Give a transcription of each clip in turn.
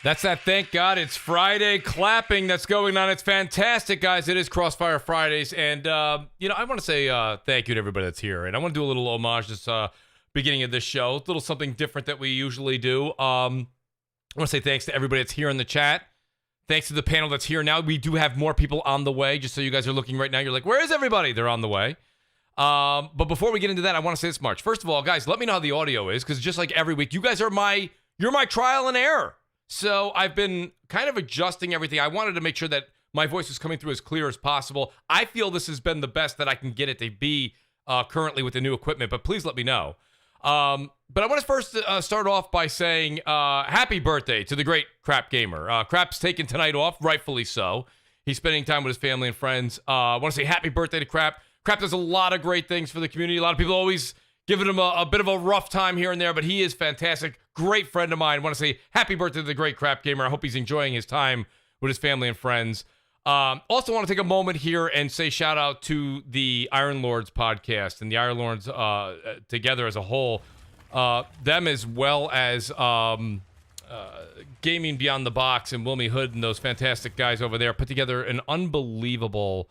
That's that Thank God It's Friday clapping that's going on. It's fantastic, guys. It is Crossfire Fridays. And, I want to say thank you to everybody that's here. And I want to do a little homage this beginning of this show. A little something different that we usually do. I want to say thanks to everybody that's here in the chat. Thanks to the panel that's here now. We do have more people on the way. Just so you guys are looking right now. You're like, where is everybody? They're on the way. But before we get into that, I want to say this much. First of all, guys, let me know how the audio is. Because just like every week, you guys are you're my trial and error. So I've been kind of adjusting everything. I wanted to make sure that my voice was coming through as clear as possible. I feel this has been the best that I can get it to be currently with the new equipment, but please let me know. But I want to first start off by saying happy birthday to the great Crap Gamer. Crap's taking tonight off, rightfully so. He's spending time with his family and friends. I want to say happy birthday to Crap. Crap does a lot of great things for the community. A lot of people always giving him a bit of a rough time here and there, but he is fantastic. Great friend of mine. I want to say happy birthday to the great Crap Gamer. I hope he's enjoying his time with his family and friends. Also want to take a moment here and say shout out to the Iron Lords podcast and the Iron Lords together as a whole. Them as well as Gaming Beyond the Box and Wilmy Hood and those fantastic guys over there put together an unbelievable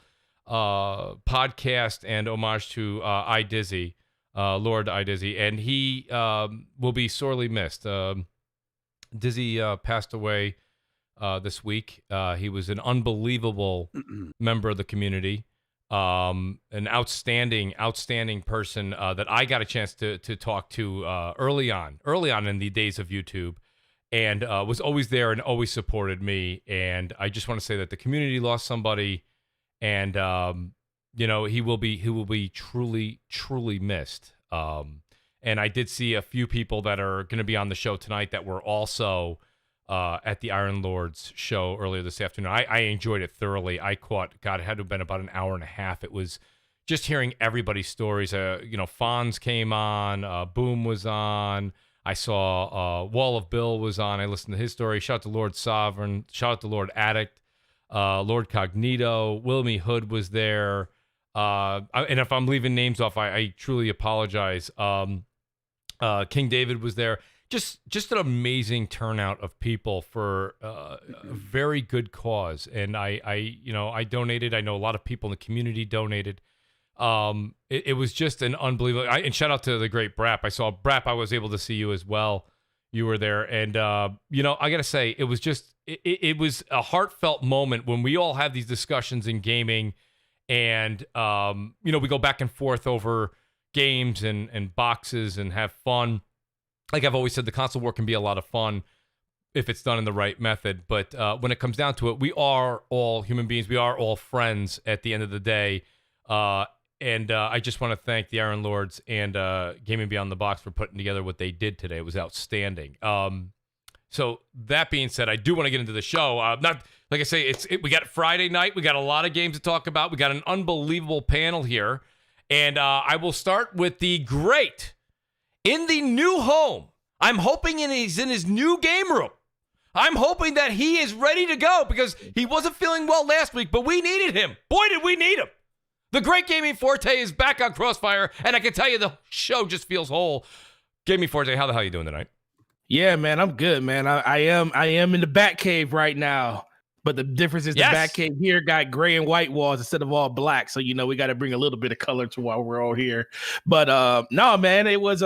podcast and homage to iDizzy. Lord iDizzy, and he will be sorely missed. Dizzy passed away this week. He was an unbelievable member of the community, an outstanding person that I got a chance to talk to early on in the days of YouTube, and was always there and always supported me. And I just want to say that the community lost somebody, and he will be truly missed. And I did see a few people that are going to be on the show tonight that were also at the Iron Lords show earlier this afternoon. I enjoyed it thoroughly. It had to have been about an hour and a half. It was just hearing everybody's stories. Fonz came on, Boom was on. I saw Wall of Bill was on. I listened to his story. Shout out to Lord Sovereign. Shout out to Lord Addict. Lord Cognito, Wilmy Hood was there. And if I'm leaving names off, I truly apologize. King David was there. Just an amazing turnout of people for a very good cause. And I donated. I know a lot of people in the community donated. It was just an unbelievable. And shout out to the great Brap. I saw Brap. I was able to see you as well. You were there, and I gotta say, it was just it was a heartfelt moment when we all have these discussions in gaming, and we go back and forth over games and boxes and have fun. Like I've always said, the console war can be a lot of fun if it's done in the right method. But when it comes down to it, we are all human beings. We are all friends at the end of the day. And I just want to thank the Iron Lords and Gaming Beyond the Box for putting together what they did today. It was outstanding. So that being said, I do want to get into the show. Not like I say, we got Friday night. We got a lot of games to talk about. We got an unbelievable panel here. And I will start with the great in the new home. I'm hoping he's in his new game room. I'm hoping that he is ready to go because he wasn't feeling well last week, but we needed him. Boy, did we need him. The Great Gaming Forte is back on Crossfire, and I can tell you the show just feels whole. Gaming Forte, how the hell are you doing tonight? Yeah, man, I'm good, man. I am in the Bat Cave right now, but the difference is the Bat Cave here got gray and white walls instead of all black, so we got to bring a little bit of color to while we're all here. But no, man, it was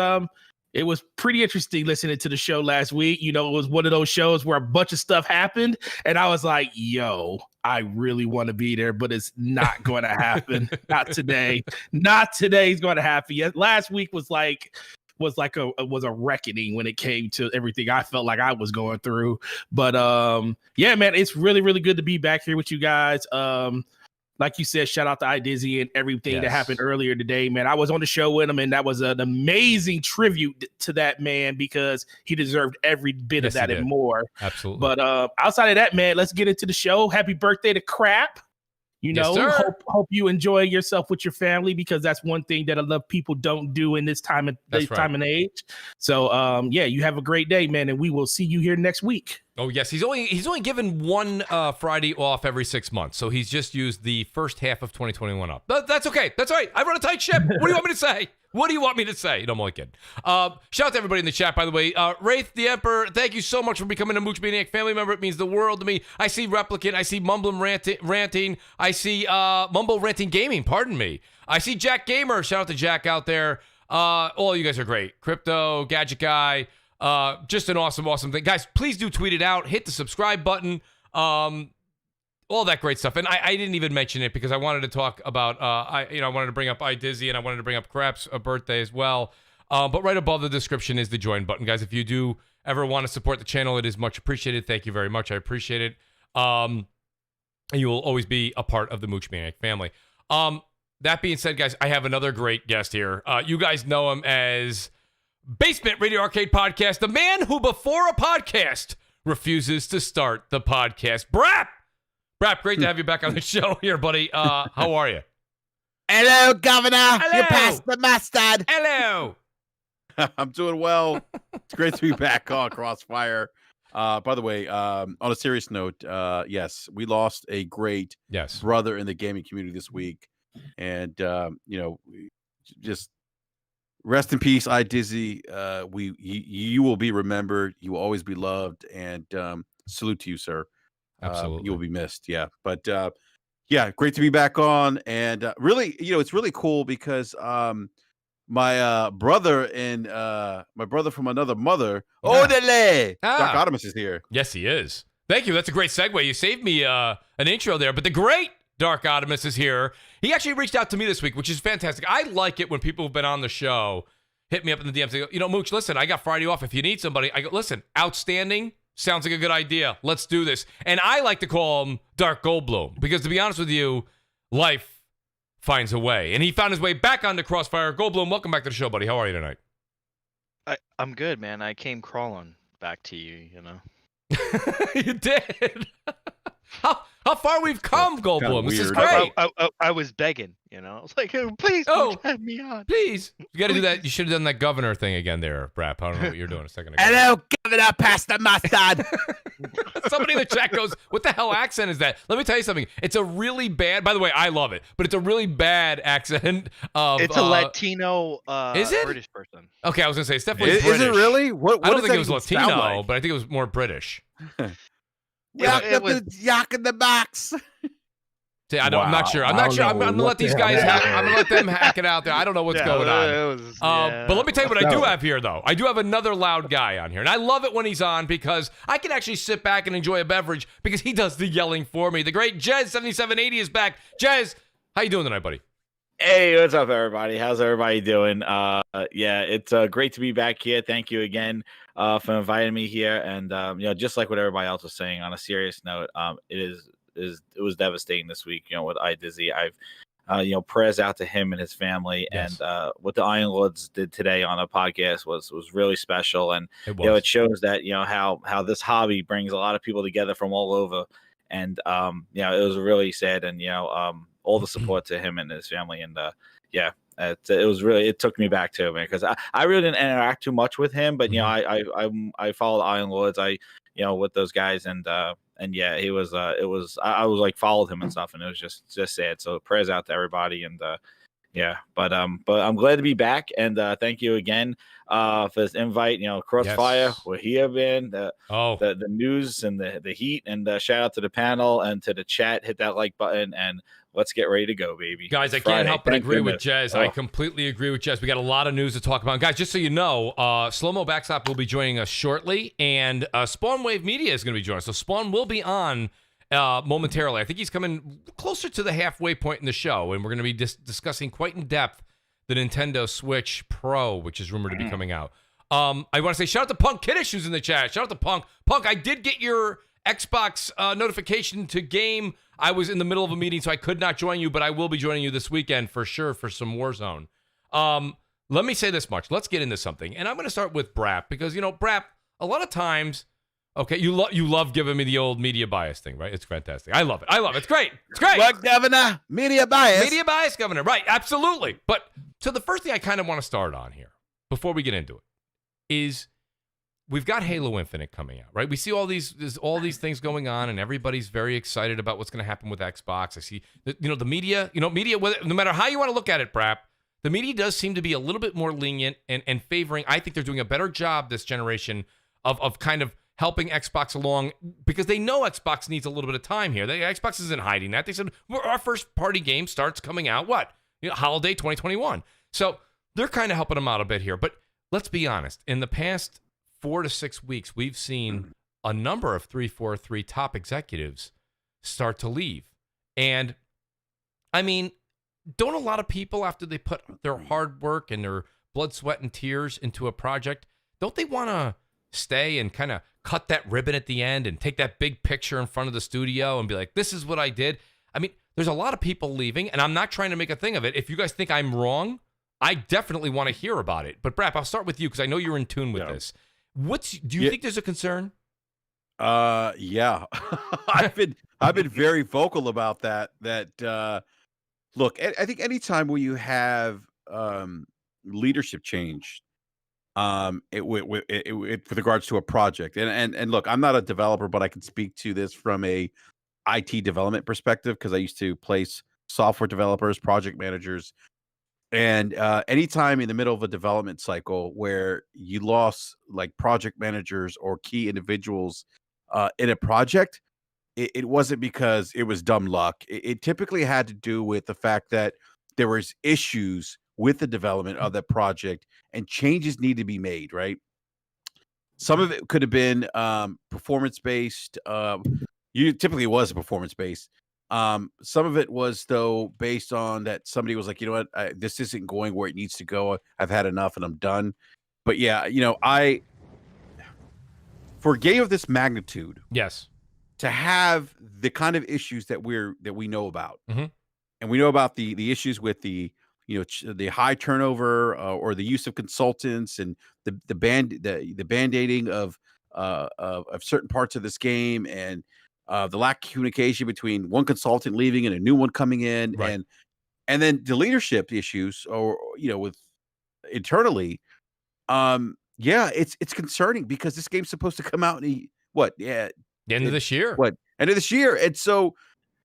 It was pretty interesting listening to the show last week. You know, it was one of those shows where a bunch of stuff happened, and I was like, yo, I really want to be there, but it's not going to happen. Not today. Not today's going to happen. Yet last week was a reckoning when it came to everything I felt like I was going through. But yeah, man, it's really, really good to be back here with you guys. Like you said, shout out to iDizzy and everything that happened earlier today, man. I was on the show with him, and that was an amazing tribute to that man because he deserved every bit of that and more. Absolutely. But outside of that, man, let's get into the show. Happy birthday to Crap. You know, hope you enjoy yourself with your family, because that's one thing that a lot of people don't do in this time and age. So yeah, you have a great day, man, and we will see you here next week. Oh yes, he's only given one Friday off every 6 months, so he's just used the first half of 2021 up. But that's okay. That's all right. I run a tight ship. What do you want me to say? What do you want me to say? No, I'm only kidding. Shout out to everybody in the chat, by the way. Wraith the Emperor, thank you so much for becoming a Mooch Maniac family member. It means the world to me. I see Replicant. I see MumbleRanting. I see MumbleRanting Gaming. Pardon me. I see Jack Gamer. Shout out to Jack out there. All you guys are great. Crypto, Gadget Guy. Just an awesome thing. Guys, please do tweet it out. Hit the subscribe button. All that great stuff. And I didn't even mention it because I wanted to talk about, I wanted to bring up iDizzy, and I wanted to bring up Crap's birthday as well. But right above the description is the join button. Guys, if you do ever want to support the channel, it is much appreciated. Thank you very much. I appreciate it. And you will always be a part of the Mooch Maniac family. That being said, guys, I have another great guest here. You guys know him as Basement Radio Arcade Podcast, the man who before a podcast refuses to start the podcast. Brap, great to have you back on the show here, buddy. How are you? Hello, Governor. Hello. You passed the mustard. Hello. I'm doing well. It's great to be back on Crossfire. By the way, on a serious note, yes, we lost a great brother in the gaming community this week. And, just rest in peace, iDizzy. You will be remembered. You will always be loved. And salute to you, sir. Absolutely. You will be missed. Yeah. But yeah, great to be back on. And really, it's really cool because my brother and my brother from another mother, Doc Optimus is here. Yes, he is. Thank you. That's a great segue. You saved me an intro there, but the great Dark Optimus is here. He actually reached out to me this week, which is fantastic. I like it when people who've been on the show hit me up in the DMs. They go, Mooch, listen, I got Friday off. If you need somebody, I go, listen, outstanding. Sounds like a good idea. Let's do this. And I like to call him Dark Goldblum because, to be honest with you, life finds a way. And he found his way back onto Crossfire. Goldblum, welcome back to the show, buddy. How are you tonight? I'm good, man. I came crawling back to you, You did. How far we've come, Goldblum. This is great. I was begging, I was like, oh, please don't have me on. Please. You got to do that. You should have done that governor thing again there, Brap. I don't know what you're doing a second ago. Hello, Governor, pass the mustard. Somebody in the chat goes, what the hell accent is that? Let me tell you something. It's a really bad, by the way, I love it, but it's a really bad accent of... It's a Latino is it? British person. Okay, I was going to say, it's definitely British. Is it really? I don't think it was Latino, but I think it was more British. Yak in the box. I'm not sure. I'm going to let these guys I'm going to let them hack it out there. I don't know what's going on. But let me tell you what I do have here, though. I do have another loud guy on here. And I love it when he's on because I can actually sit back and enjoy a beverage because he does the yelling for me. The great Jez7780 is back. Jez, how you doing tonight, buddy? Hey, what's up, everybody? How's everybody doing? Yeah, it's great to be back here. Thank you again for inviting me here. And just like what everybody else was saying, on a serious note, it was devastating this week. With iDizzy, I've prayers out to him and his family. Yes. And what the Iron Lords did today on a podcast was really special. And it shows that how this hobby brings a lot of people together from all over. And it was really sad. And all the support to him and his family. And it took me back to, man, because I really didn't interact too much with him, but I followed Iron Lords, with those guys, and he was I was like followed him and stuff, and it was just sad. So prayers out to everybody, and But I'm glad to be back, and thank you again for this invite. Crossfire, we're here, man. The news and the heat, and shout out to the panel and to the chat. Hit that like button and let's get ready to go, baby. Guys, I can't help but agree with Jez. I completely agree with Jez. We got a lot of news to talk about. And guys, just so you know, Slow-Mo Backstop will be joining us shortly, and Spawn Wave Media is going to be joining us. So Spawn will be on momentarily. I think he's coming closer to the halfway point in the show, and we're going to be discussing quite in depth the Nintendo Switch Pro, which is rumored to be coming out. I want to say shout out to Punk Kiddish who's in the chat. Shout out to Punk. Punk, I did get your Xbox notification to game. I was in the middle of a meeting, so I could not join you, but I will be joining you this weekend for sure for some Warzone. Let me say this much. Let's get into something. And I'm going to start with Brap, because, Brap, a lot of times, okay, you love giving me the old media bias thing, right? It's fantastic. I love it. It's great. It's great. What, Governor? Media bias. Media bias, Governor. Right, absolutely. But so the first thing I kind of want to start on here, before we get into it, is we've got Halo Infinite coming out, right? We see there's all these things going on, and everybody's very excited about what's going to happen with Xbox. I see, the media, no matter how you want to look at it, Brap, the media does seem to be a little bit more lenient and favoring. I think they're doing a better job this generation of kind of helping Xbox along, because they know Xbox needs a little bit of time here. Xbox isn't hiding that. They said, our first party game starts coming out, holiday 2021. So they're kind of helping them out a bit here. But let's be honest. In the past 4 to 6 weeks, we've seen a number of 343 top executives start to leave. And, I mean, don't a lot of people, after they put their hard work and their blood, sweat, and tears into a project, don't they want to stay and kind of cut that ribbon at the end and take that big picture in front of the studio and be like, this is what I did? I mean, there's a lot of people leaving, and I'm not trying to make a thing of it. If you guys think I'm wrong, I definitely want to hear about it. But Brap, I'll start with you because I know you're in tune with this. Do you think there's a concern? Yeah. I've been very vocal about that. Look, I think anytime where you have leadership change, with regards to a project, and look, I'm not a developer, but I can speak to this from a IT development perspective because I used to place software developers, project managers, and anytime in the middle of a development cycle where you lost like project managers or key individuals in a project, it wasn't because it was dumb luck. It typically had to do with the fact that there was issues with the development of that project and changes need to be made, right? Some of it could have been performance-based. Typically it was performance-based. Some of it was, though, based on that somebody was like, you know what, this isn't going where it needs to go. I've had enough and I'm done. But yeah, for a game of this magnitude, yes, to have the kind of issues that we know about, and we know about the issues with the the high turnover or the use of consultants and the band-aiding of certain parts of this game, and the lack of communication between one consultant leaving and a new one coming in, right. and then the leadership issues, or with internally. It's concerning because this game's supposed to come out in the end of this year. End of this year. And so,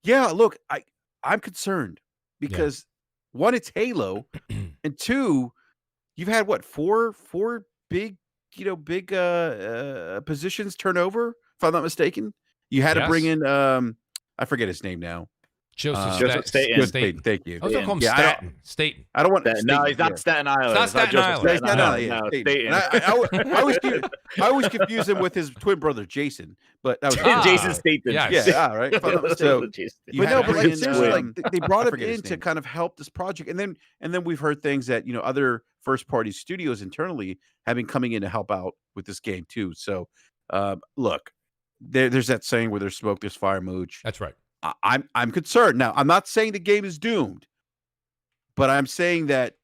look, I'm concerned because one, it's Halo, and two, you've had four big positions turnover, if I'm not mistaken. You had to bring in I forget his name now. Joseph Staten. Thank you. I was going to call him Staten. I don't want to. No, he's not Staten Island. It's not Staten Island. No, Staten. I always confuse him with his twin brother Jason, but that was Jason Staten. Yeah, all right. So, they brought him in to kind of help this project, and then we've heard things that other first party studios internally have been coming in to help out with this game too. So, look, there's that saying where there's smoke, there's fire, Mooch. That's right. I'm concerned. Now, I'm not saying the game is doomed, but I'm saying that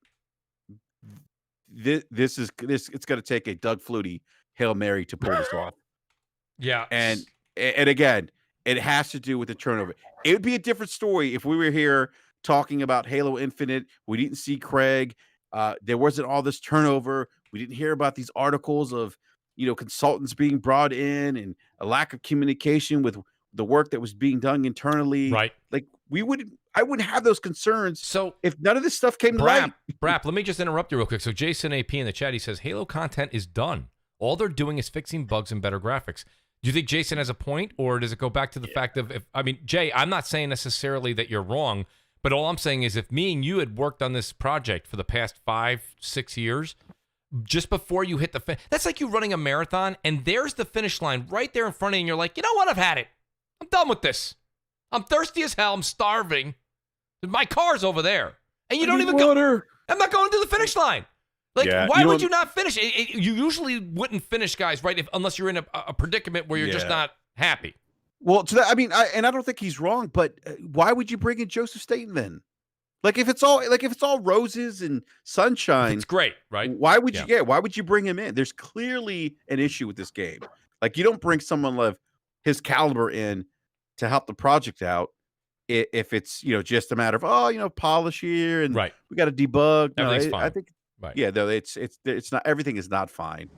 it's going to take a Doug Flutie Hail Mary to pull this off. Yeah. And again, it has to do with the turnover. It would be a different story if we were here talking about Halo Infinite. We didn't see Craig. There wasn't all this turnover. We didn't hear about these articles of, consultants being brought in and a lack of communication with the work that was being done internally. Right. Like we wouldn't, I wouldn't have those concerns. So if none of this stuff came to light. Brap, let me just interrupt you real quick. So Jason AP in the chat, he says Halo content is done. All they're doing is fixing bugs and better graphics. Do you think Jason has a point, or does it go back to the fact of, Jay, I'm not saying necessarily that you're wrong, but all I'm saying is if me and you had worked on this project for the past 5-6 years, just before you hit the finish, that's like you running a marathon, and there's the finish line right there in front of you, and you're like, you know what, I've had it. I'm done with this. I'm thirsty as hell. I'm starving. My car's over there. And you don't even go. I'm not going to the finish line. Like, why would you not finish? You usually wouldn't finish, guys, right? Unless you're in a predicament where you're just not happy. Well, to that, I don't think he's wrong, but why would you bring in Joseph Staten then? Like, if it's all roses and sunshine, it's great, right? Why would you? Yeah, why would you bring him in? There's clearly an issue with this game. Like, you don't bring someone of his caliber in to help the project out if it's just a matter of polish here and we got to debug. Everything's fine. I think. Right. Yeah, though it's not, everything is not fine.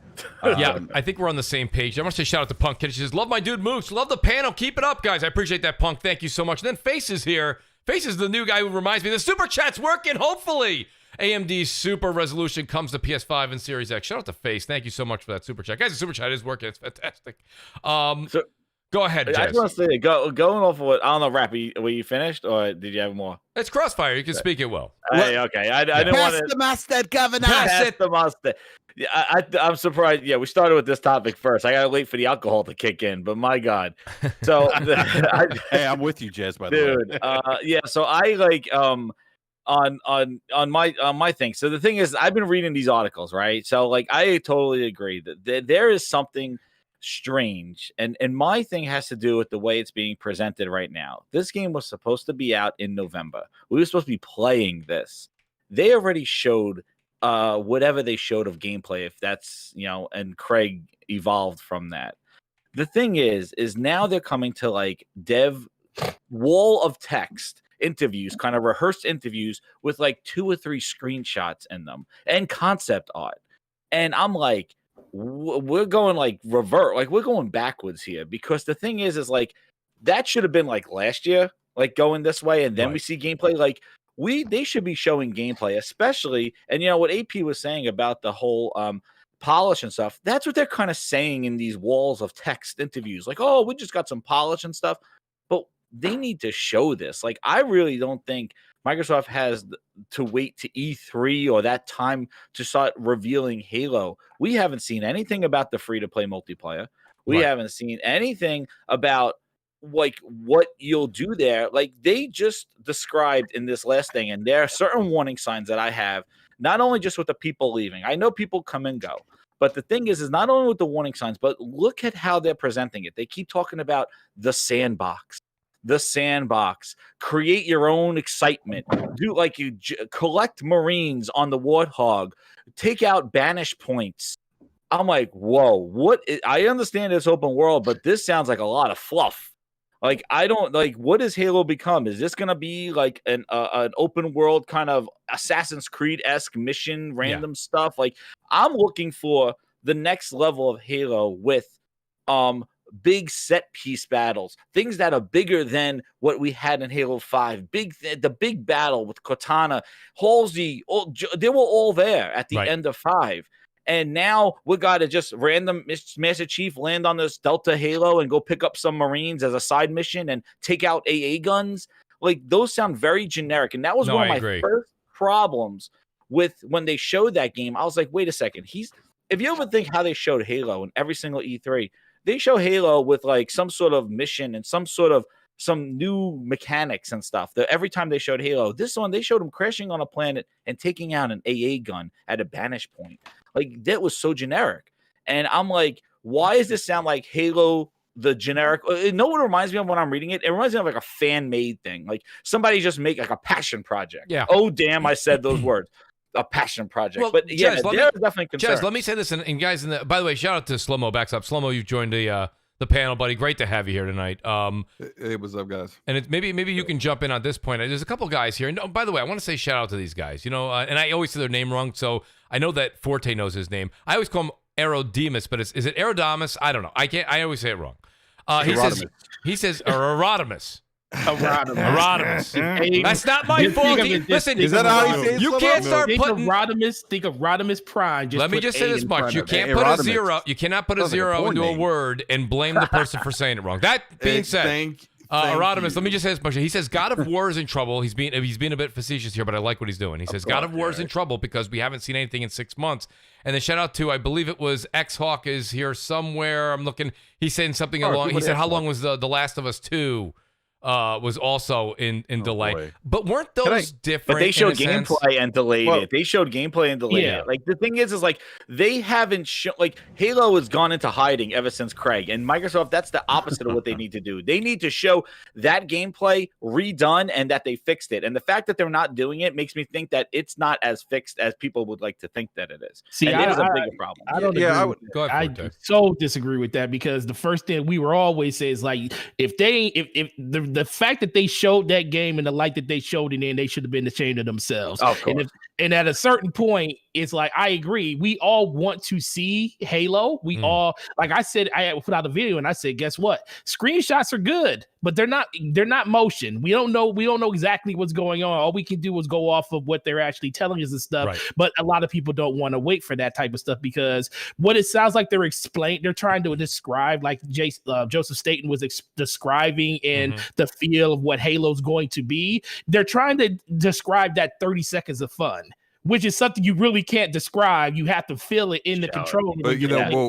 I think we're on the same page. I want to say shout out to Punk Kid. She says, love my dude Mooch. Love the panel. Keep it up, guys. I appreciate that, Punk. Thank you so much. And then Face is here. Face is the new guy who reminds me the super chat's working, hopefully. AMD's super resolution comes to PS5 and Series X. Shout out to Face. Thank you so much for that super chat. Guys, the super chat is working. It's fantastic. Go ahead, Jez. I just want to say, going off of what, I don't know, Rappy, were you finished or did you have more? It's CrossFire. You can speak it well. Hey, okay. I didn't want to. Pass the mustard, Governor. Pass the mustard. Yeah, I'm surprised. Yeah, we started with this topic first. I got to wait for the alcohol to kick in, but my God. So, hey, I'm with you, Jez, by the way. Yeah, so I like, on my thing. So the thing is, I've been reading these articles, right? So like, I totally agree that there is something strange, and my thing has to do with the way it's being presented right now. This game was supposed to be out in November. We were supposed to be playing this. They already showed whatever they showed of gameplay, if that's and Craig evolved from that. The thing is now they're coming to like dev wall of text interviews, kind of rehearsed interviews with like 2 or 3 screenshots in them and concept art, and I'm like, we're going like revert, like we're going backwards here, because the thing is like that should have been like last year, like going this way, and then we see gameplay. Like they should be showing gameplay, especially, and what AP was saying about the whole polish and stuff. That's what they're kind of saying in these walls of text interviews, like, oh, we just got some polish and stuff, but they need to show this. Like, I really don't think Microsoft has to wait to E3 or that time to start revealing Halo. We haven't seen anything about the free-to-play multiplayer. We haven't seen anything about like what you'll do there. Like, they just described in this last thing, and there are certain warning signs that I have, not only just with the people leaving. I know people come and go, but the thing is not only with the warning signs, but look at how they're presenting it. They keep talking about the sandbox. The sandbox, create your own excitement, do like you collect Marines on the Warthog, take out banish points. I'm like, whoa, I understand it's open world, but this sounds like a lot of fluff. Like, I don't like, what does Halo become? Is this going to be like an open world kind of Assassin's Creed-esque mission, random stuff? Like, I'm looking for the next level of Halo with, big set piece battles, things that are bigger than what we had in Halo 5. The big battle with Cortana, Halsey, they were all there at the end of 5. And now we got to just random Master Chief land on this Delta Halo and go pick up some Marines as a side mission and take out AA guns. Like, those sound very generic. And that was one of my first problems with when they showed that game. I was like, wait a second. If you ever think how they showed Halo in every single E3, they show Halo with like some sort of mission and some new mechanics and stuff. Every time they showed Halo, this one, they showed him crashing on a planet and taking out an AA gun at a banish point. Like, that was so generic. And I'm like, why does this sound like Halo, the generic? You know what it reminds me of when I'm reading it? It reminds me of like a fan-made thing. Like, somebody just make like a passion project. Yeah. Oh, damn, I said those words. A passion project. Well, but yeah, they're definitely concerned. Jez, let me say this, and guys, by the way, shout out to Slow-Mo backs up. Slow-Mo, you've joined the panel, buddy. Great to have you here tonight. Hey, what's up, guys? And maybe you can jump in on this point. There's a couple guys here. And by the way, I want to say shout out to these guys. And I always say their name wrong, so I know that Forte knows his name. I always call him Aerodemus, but is it Aerodamus? I don't know. I always say it wrong. He says Aerodamus. Rodimus. That's not my fault. Listen, is that how you say it? You can't start think putting Rodimus. Think of Rodimus Prime. Let me just say this much: you can't put a zero. You cannot put a zero into a word and blame the person for saying it wrong. That being said, Rodimus, let me just say this much. He says God of War is in trouble. He's being a bit facetious here, but I like what he's doing. He says God of War is in trouble because we haven't seen anything in 6 months. And then shout out to, I believe it was X-Hawk is here somewhere. I'm looking. He's saying something along. He said, how long was the Last of Us 2 was also in delay. Boy. But weren't those different? But they showed gameplay and delayed it. They showed gameplay and delayed it. Like the thing is like they haven't shown, like Halo has gone into hiding ever since Craig, and Microsoft, that's the opposite of what they need to do. They need to show that gameplay redone and that they fixed it. And the fact that they're not doing it makes me think that it's not as fixed as people would like to think that it is. See, and it is a bigger problem. I don't agree. I so disagree with that, because the first thing we were always saying is like, if the fact that they showed that game in the light that they showed it in, they should have been ashamed of themselves. Of course. And at a certain point, it's like, I agree. We all want to see Halo. We all, like I said, I put out a video and I said, guess what? Screenshots are good, but they're not motion. We don't know exactly what's going on. All we can do is go off of what they're actually telling us and stuff. Right. But a lot of people don't want to wait for that type of stuff, because what it sounds like they're trying to describe, like Joseph Staten was describing in the feel of what Halo's going to be. They're trying to describe that 30 seconds of fun, which is something you really can't describe. You have to feel it in the control. But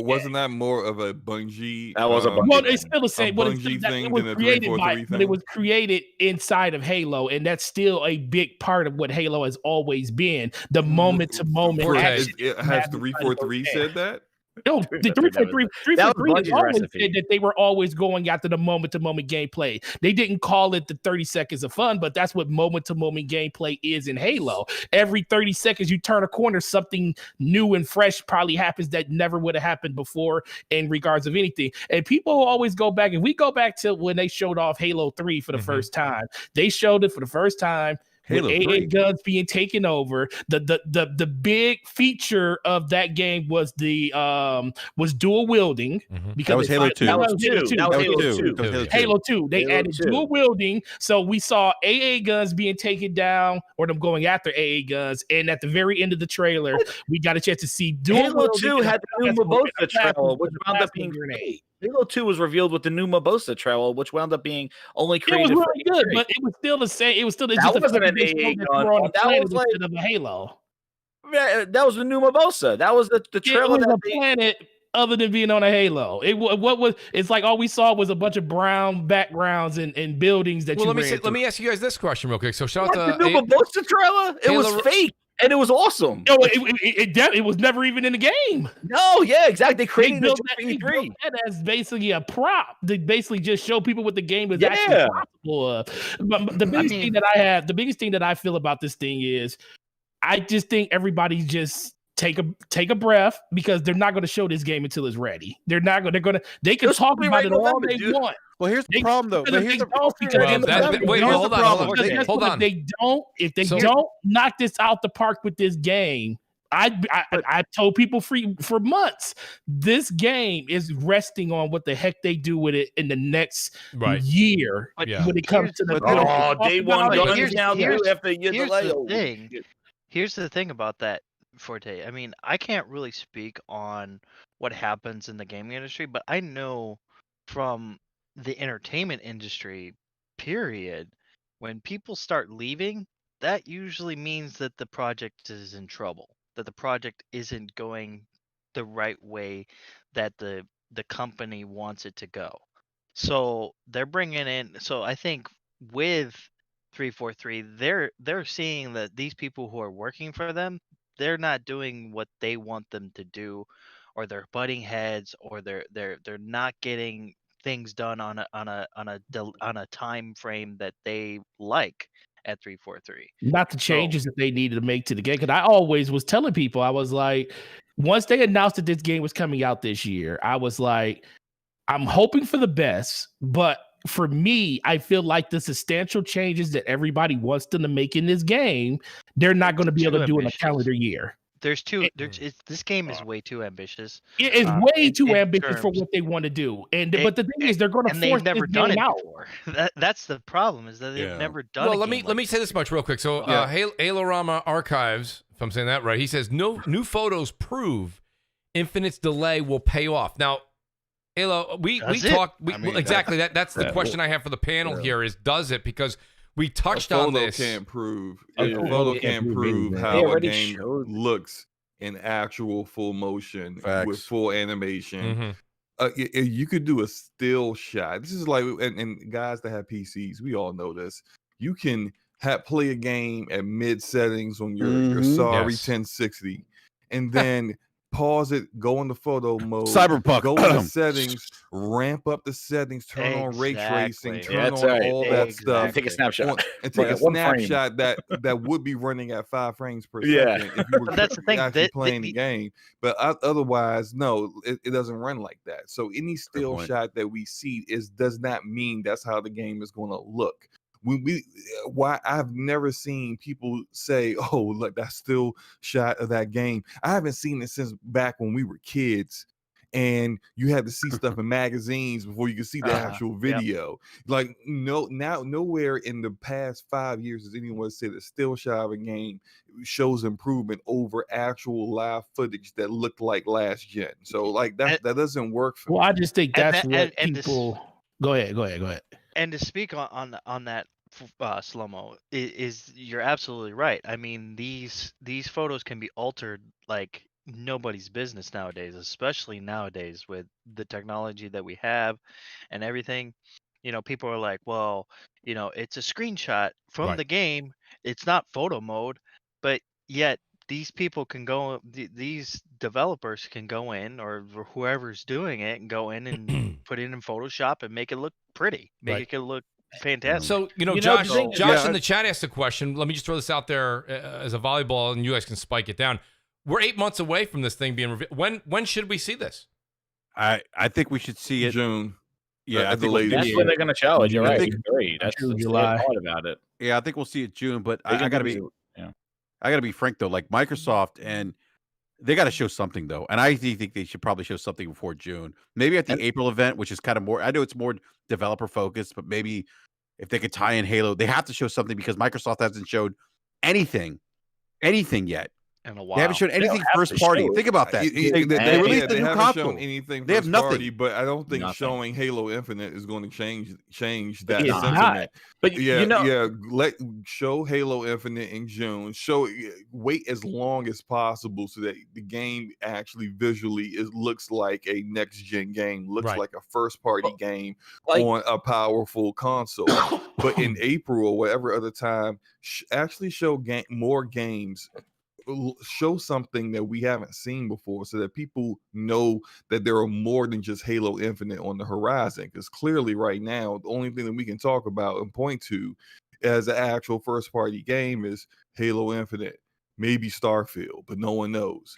wasn't that more of a Bungie? That was a Bungie. Well, it's still the same. It was created inside of Halo, and that's still a big part of what Halo has always been. The moment to moment action. Has 343 said that? No, the 343 always said that they were always going after the moment-to-moment gameplay. They didn't call it the 30 seconds of fun, but that's what moment-to-moment gameplay is in Halo. Every 30 seconds you turn a corner, something new and fresh probably happens that never would have happened before in regards of anything. And people always go back, and we go back to when they showed off Halo 3 for the first time. They showed it for the first time. With AA guns being taken over, the big feature of that game was dual wielding, because that was Halo 2. That was Halo 2. They added dual wielding, so we saw AA guns being taken down, or them going after AA guns. And at the very end of the trailer, we got a chance to see dual Halo 2 had the new Mimosa trailer, which wound up being grenade. Halo 2 was revealed with the new Mimosa trailer, which wound up being only created. It was really good, but it was still the same. It was still that wasn't an AA gun. That was like of a Halo. Yeah, that was the new Mimosa. That was the trailer. It was a planet other than being on a Halo. It's like all we saw was a bunch of brown backgrounds and buildings that. Well, let me ask you guys this question real quick. So shout out to the new Mimosa trailer. It was fake. And it was awesome. No, it was never even in the game. No, yeah, exactly. They created built that as basically a prop to basically just show people what the game is actually possible. But the biggest thing that I feel about this thing is, I just think everybody just take a breath, because they're not going to show this game until it's ready. They can talk about it all they want. Well, here's the problem, though. Hold on. If they don't knock this out the park with this game, I told people for months, this game is resting on what the heck they do with it in the next year. When it comes to the day one, here's the thing about that, Forte. I mean, I can't really speak on what happens in the gaming industry, but I know from the entertainment industry, period, when people start leaving, that usually means that the project is in trouble, that the project isn't going the right way that the company wants it to go. So they're bringing in, so I think with 343, they're seeing that these people who are working for them, they're not doing what they want them to do, or they're butting heads, or they're not getting things done on a time frame that they like at 343. Not the changes that they needed to make to the game. Because I always was telling people, I was like, once they announced that this game was coming out this year, I was like, I'm hoping for the best, but for me, I feel like the substantial changes that everybody wants them to make in this game, they're not going to be able to do in a calendar year. There's two. This game is way too ambitious. It is way too ambitious for terms- what they want to do. But the thing is, they're going to and force they've never this done game it out. before. That's the problem, is that they've never done. Well, a let game me say this much real quick. So, Halorama Archives, if I'm saying that right, he says new photos prove Infinite's delay will pay off. Now, Halo, we talked exactly that's the question I have for the panel here is, does it? Because we touched on this. Can't prove. A photo can't prove how a game looks in actual full motion with full animation. You could do a still shot. This is like, and guys that have PCs, we all know this. You can play a game at mid settings on your sorry 1060, and then pause it, go into photo mode, Cyberpunk, go into settings, ramp up the settings, turn on ray tracing, turn on all that stuff, take a snapshot, and take a snapshot that would be running at 5 frames per second if you were that's the thing, actually playing the game. But otherwise, no, it doesn't run like that. So any still shot that we see does not mean that's how the game is going to look. Why I've never seen people say, "Oh, look, that still shot of that game." I haven't seen it since back when we were kids, and you had to see stuff in magazines before you could see the actual video. Like nowhere in the past 5 years has anyone said a still shot of a game shows improvement over actual live footage that looked like last gen. So like that doesn't work for me. I just think that's what people. Go ahead. And to speak on that, slow-mo, is you're absolutely right. I mean, these photos can be altered like nobody's business nowadays, especially nowadays with the technology that we have and everything. People are like, well, it's a screenshot from the game. It's not photo mode, but yet these people can go, these developers can go in, or whoever's doing it, and go in and put it in Photoshop and make it look pretty, make it look fantastic. So, Josh in the chat asked a question. Let me just throw this out there as a volleyball, and you guys can spike it down. We're 8 months away from this thing being revealed. When should we see this? I think we should see it June. Yeah, I think that's when they're going to show it. You're right. That's July. Thought about it. Yeah, I think we'll see it June. But I gotta be frank though. Like Microsoft, and they got to show something though. And I think they should probably show something before June. Maybe at the April event, which is kind of more. I know it's more developer focused, but maybe if they could tie in Halo, they have to show something because Microsoft hasn't showed anything yet. In a while. They haven't shown anything first party. Think about that. They released the new console. They have nothing. Party, but I don't think showing Halo Infinite is going to change that sentiment. But show Halo Infinite in June. Wait as long as possible so that the game actually visually looks like a next gen game, looks like a first party game on a powerful console. But in April or whatever other time, actually show more games. Show something that we haven't seen before so that people know that there are more than just Halo Infinite on the horizon, because clearly right now the only thing that we can talk about and point to as an actual first party game is Halo Infinite, maybe Starfield, but no one knows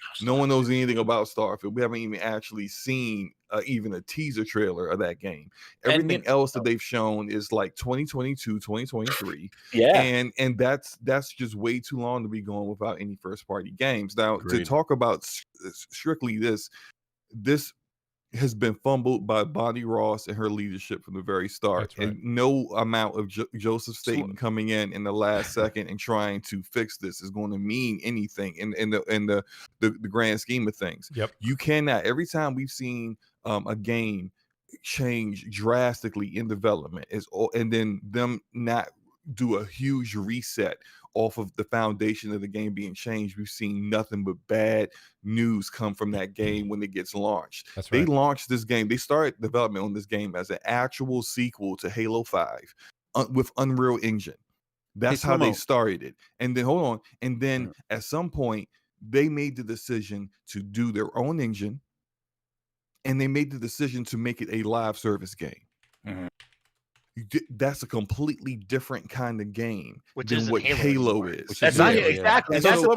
anything about Starfield. We haven't even actually seen even a teaser trailer of that game. Everything else that they've shown is like 2022, 2023. And that's just way too long to be going without any first party games. Now, to talk about strictly this has been fumbled by Bonnie Ross and her leadership from the very start. And no amount of Joseph Staten coming in the last second and trying to fix this is going to mean anything in the grand scheme of things. You cannot. Every time we've seen a game change drastically in development and then them not do a huge reset off of the foundation of the game being changed, we've seen nothing but bad news come from that game when it gets launched. They launched this game. They started development on this game as an actual sequel to Halo 5 with Unreal Engine. That's how they started it. And then, hold on. And then at some point, they made the decision to do their own engine, and they made the decision to make it a live service game. That's a completely different kind of game than what Halo is. That's not exactly. So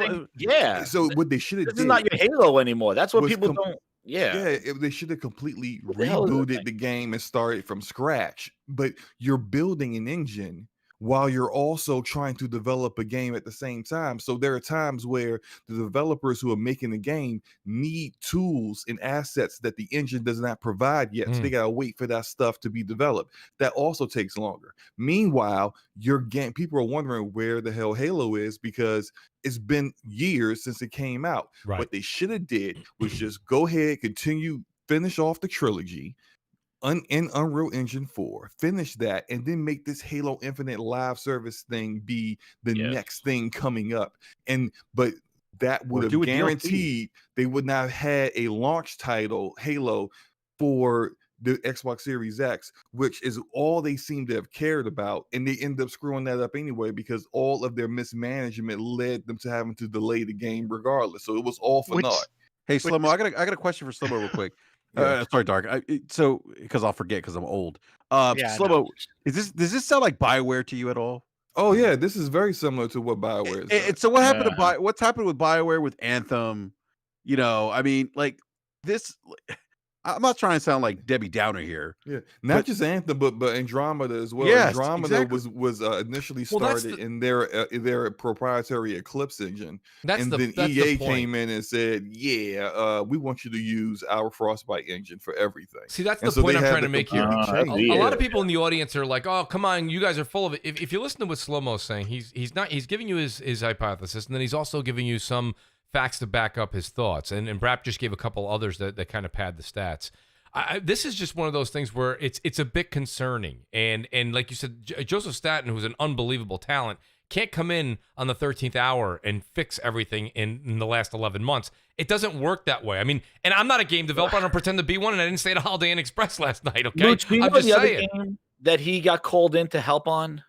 what they should have did. This is not your Halo anymore. That's what people don't. They should have completely rebooted the game and started from scratch. But you're building an engine while you're also trying to develop a game at the same time. So there are times where the developers who are making the game need tools and assets that the engine does not provide yet. So they gotta wait for that stuff to be developed. That also takes longer. Meanwhile, your game, people are wondering where the hell Halo is because it's been years since it came out. Right. What they should have did was just go ahead, finish off the trilogy in Unreal Engine 4, finish that, and then make this Halo Infinite live service thing be the next thing coming up. But that would have guaranteed they would not have had a launch title, Halo, for the Xbox Series X, which is all they seem to have cared about. And they end up screwing that up anyway, because all of their mismanagement led them to having to delay the game regardless. So it was all for naught. Hey, Slow-Mo, I got a question for Slow-Mo real quick. Sorry, Dark. So because I'll forget because I'm old. Slow-Mo, does this sound like BioWare to you at all? Oh yeah, this is very similar to what BioWare is. So what happened to what's happened with BioWare with Anthem? You know, I mean, like this. I'm not trying to sound like Debbie Downer here. Yeah, not just Anthem, but Andromeda as well. Yes, Andromeda exactly. was initially started in their proprietary Eclipse engine, then EA came in and said, "Yeah, we want you to use our Frostbite engine for everything." See, that's the point I'm trying to make here. A lot of people in the audience are like, "Oh, come on, you guys are full of it." If you listen to what Slow-Mo's saying, he's giving you his hypothesis, and then he's also giving you some facts to back up his thoughts, and Brap just gave a couple others that kind of pad the stats. This is just one of those things where it's a bit concerning, and like you said, Joseph Staten, who's an unbelievable talent, can't come in on the 13th hour and fix everything in the last 11 months. It doesn't work that way. I mean, and I'm not a game developer. I don't pretend to be one, and I didn't stay at a Holiday Inn Express last night. Okay, Mooch, do you I'm know just the other saying. game that he got called in to help on?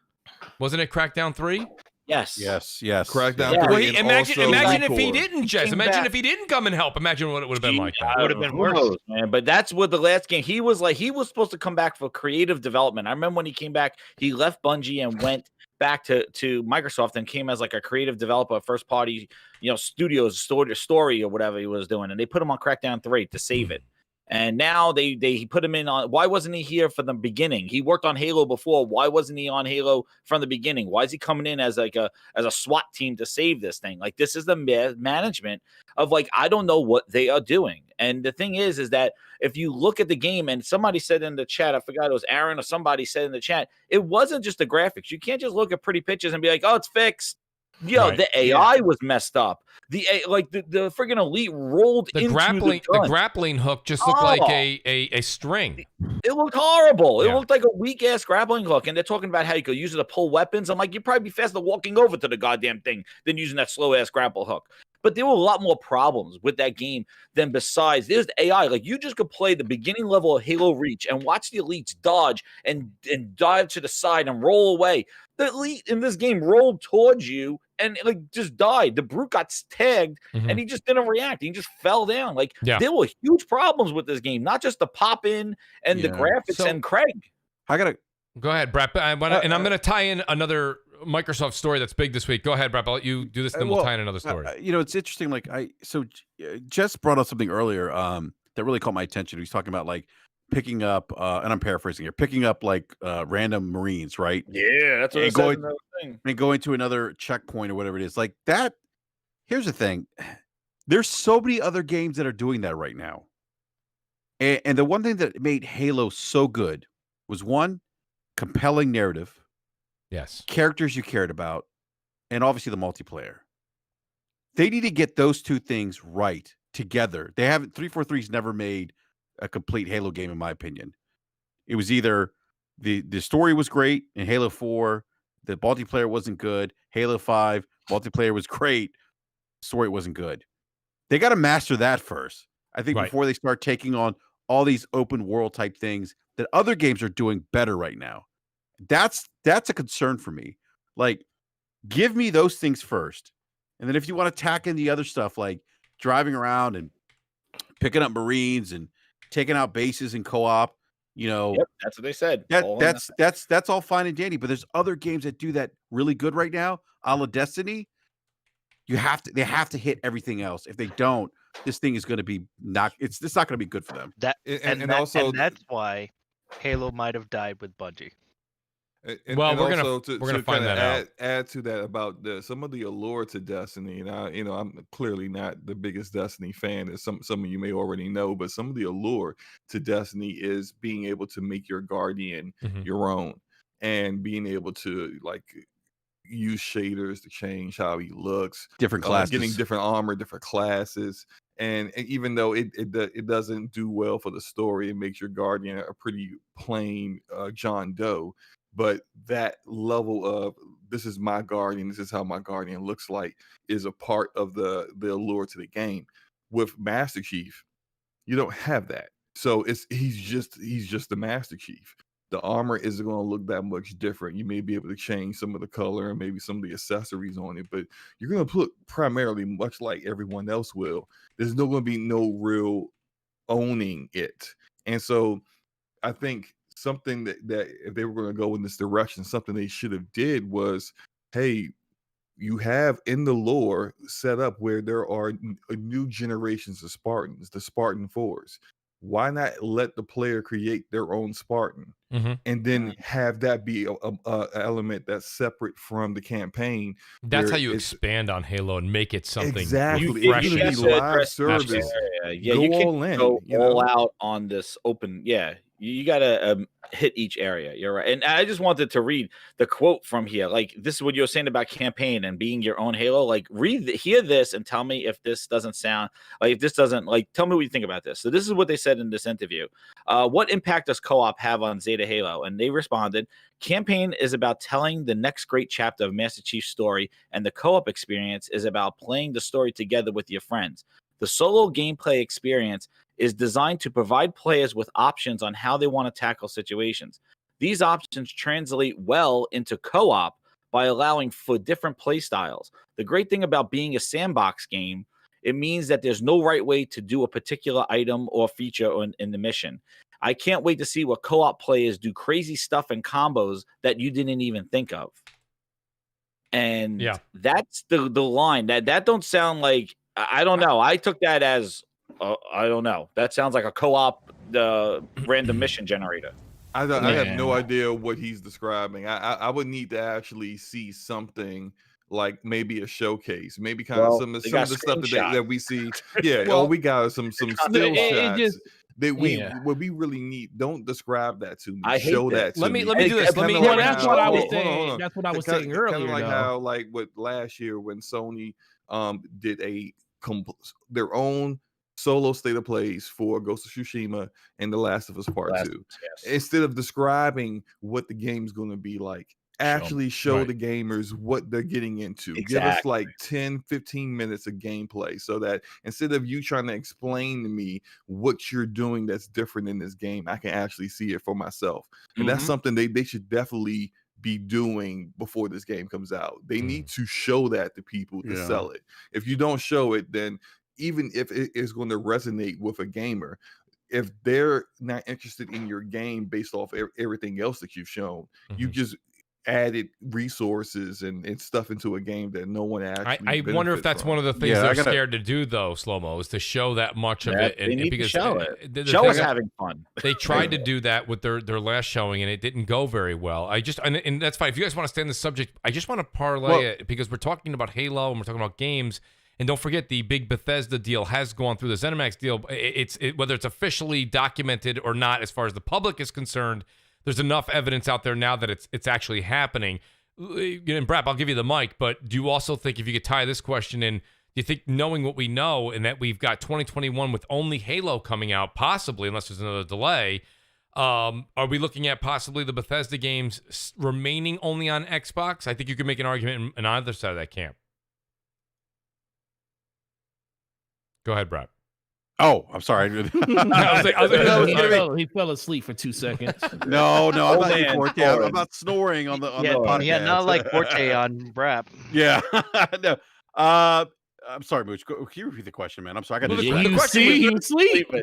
Wasn't it Crackdown 3? Yes. Crackdown 3. Well, imagine if he Core. didn't, Jess. Imagine if he didn't come and help. Imagine what it would have been like. It would have been worse, man. But that's what the last game. He was supposed to come back for creative development. I remember when he came back, he left Bungie and went back to Microsoft and came as like a creative developer, first party, studios, story or whatever he was doing. And they put him on Crackdown 3 to save it. And now they put him in on. Why wasn't he here from the beginning? He worked on Halo before. Why wasn't he on Halo from the beginning? Why is he coming in as a SWAT team to save this thing? Like, this is the management of, like, I don't know what they are doing. And the thing is that if you look at the game, and somebody said in the chat, I forgot it was Aaron or somebody said in the chat, it wasn't just the graphics. You can't just look at pretty pictures and be like, oh, it's fixed. The AI was messed up. The friggin' Elite rolled into the grappling hook just looked like a string. It looked horrible. It looked like a weak ass grappling hook. And they're talking about how you could use it to pull weapons. I'm like, you'd probably be faster walking over to the goddamn thing than using that slow ass grapple hook. But there were a lot more problems with that game than besides. There's the AI. Like, you just could play the beginning level of Halo Reach and watch the elites dodge and dive to the side and roll away. The elite in this game rolled towards you and like just died. The brute got tagged and he just didn't react. He just fell down. Like, there were huge problems with this game, not just the pop in and the graphics. And Craig, I gotta go ahead, Brett. And I'm gonna tie in another Microsoft story that's big this week. Go ahead, Brett. I'll let you do this, then we'll tie in another story. It's interesting. Like Jess brought up something earlier that really caught my attention. He's talking about like picking up, and I'm paraphrasing here, picking up like random Marines, right? Yeah, that's what and going to another checkpoint or whatever it is. Like that. Here's the thing: there's so many other games that are doing that right now, and the one thing that made Halo so good was one, compelling narrative. Yes. Characters you cared about, and obviously the multiplayer. They need to get those two things right together. They haven't. 343's never made a complete Halo game, in my opinion. It was either the story was great in Halo 4, the multiplayer wasn't good. Halo 5, multiplayer was great, story wasn't good. They got to master that first, I think, before they start taking on all these open world type things that other games are doing better right now. That's a concern for me. Like, give me those things first. And then if you want to tack in the other stuff, like driving around and picking up Marines and taking out bases in co-op, that's what they said. That's all fine and dandy. But there's other games that do that really good right now, a la Destiny. They have to hit everything else. If they don't, this thing is going to be it's not going to be good for them. That's why Halo might have died with Bungie. Well, and we're gonna also to find kind of that out. add to that about some of the allure to Destiny. And I'm clearly not the biggest Destiny fan, as some of you may already know, but some of the allure to Destiny is being able to make your guardian your own, and being able to like use shaders to change how he looks, different classes, getting different armor, different classes. And even though it doesn't do well for the story, it makes your guardian a pretty plain John Doe. But that level of this is my guardian, this is how my guardian looks like, is a part of the allure to the game. With Master Chief, you don't have that. So he's just the Master Chief. The armor isn't going to look that much different. You may be able to change some of the color and maybe some of the accessories on it, but you're going to put primarily much like everyone else will. There's no going to be no real owning it. And so I think something that if they were going to go in this direction, something they should have did was, hey, you have in the lore set up where there are new generations of Spartans, the Spartan 4s. Why not let the player create their own Spartan and then have that be a element that's separate from the campaign? That's how you expand on Halo and make it something exactly fresh. It's going to be live service. Yeah, go you can all in. Go all out on this open. Yeah, you got to hit each area. You're right. And I just wanted to read the quote from here. Like, this is what you're saying about campaign and being your own Halo. Like, hear this and tell me if this doesn't sound like, if this doesn't, like, tell me what you think about this. So this is what they said in this interview. What impact does co-op have on Zeta Halo? And they responded, campaign is about telling the next great chapter of Master Chief's story, and the co-op experience is about playing the story together with your friends. The solo gameplay experience is designed to provide players with options on how they want to tackle situations. These options translate well into co-op by allowing for different play styles. The great thing about being a sandbox game, it means that there's no right way to do a particular item or feature in the mission. I can't wait to see what co-op players do crazy stuff and combos that you didn't even think of. And that's the line. That don't sound like, I don't know. I took that as, I don't know. That sounds like a co-op random mission generator. I have no idea what he's describing. I would need to actually see something like maybe a showcase, maybe kind of some of the stuff that we see. Yeah, we got some still shots. That what we really need. Don't describe that to me. Show that to me. Let me do this. That's what I was saying. That's what I was saying earlier. Kind of like how, like, what last year when Sony did their own solo state of plays for Ghost of Tsushima and The Last of Us Part 2. Yes. Instead of describing what the game's going to be like, actually show the gamers what they're getting into. Exactly. Give us like 10, 15 minutes of gameplay so that instead of you trying to explain to me what you're doing that's different in this game, I can actually see it for myself. And that's something they should definitely be doing before this game comes out. They need to show that to people to sell it. If you don't show it, then even if it is going to resonate with a gamer, if they're not interested in your game based off everything else that you've shown, you just added resources and stuff into a game that no one actually I wonder if that's one of the things they're scared to do, though, Slow-Mo, is to show that much of it. They need because to show it. Show us having fun. They tried to do that with their last showing, and it didn't go very well. And that's fine. If you guys want to stay on the subject, I just want to parlay it, because we're talking about Halo and we're talking about games. And don't forget, the big Bethesda deal has gone through. The ZeniMax deal, whether it's officially documented or not, as far as the public is concerned, there's enough evidence out there now that it's actually happening. And Brap, I'll give you the mic, but do you also think, if you could tie this question in, do you think, knowing what we know and that we've got 2021 with only Halo coming out, possibly, unless there's another delay, are we looking at possibly the Bethesda games remaining only on Xbox? I think you could make an argument on either side of that camp. Go ahead, Brad. Oh, I'm sorry. He fell asleep for 2 seconds. No, I'm about snoring on the podcast. Yeah, not like Forte on Brap. Yeah. No. I'm sorry, Mooch. Can you repeat the question, man? I'm sorry. I got he was sleeping. He was sleeping.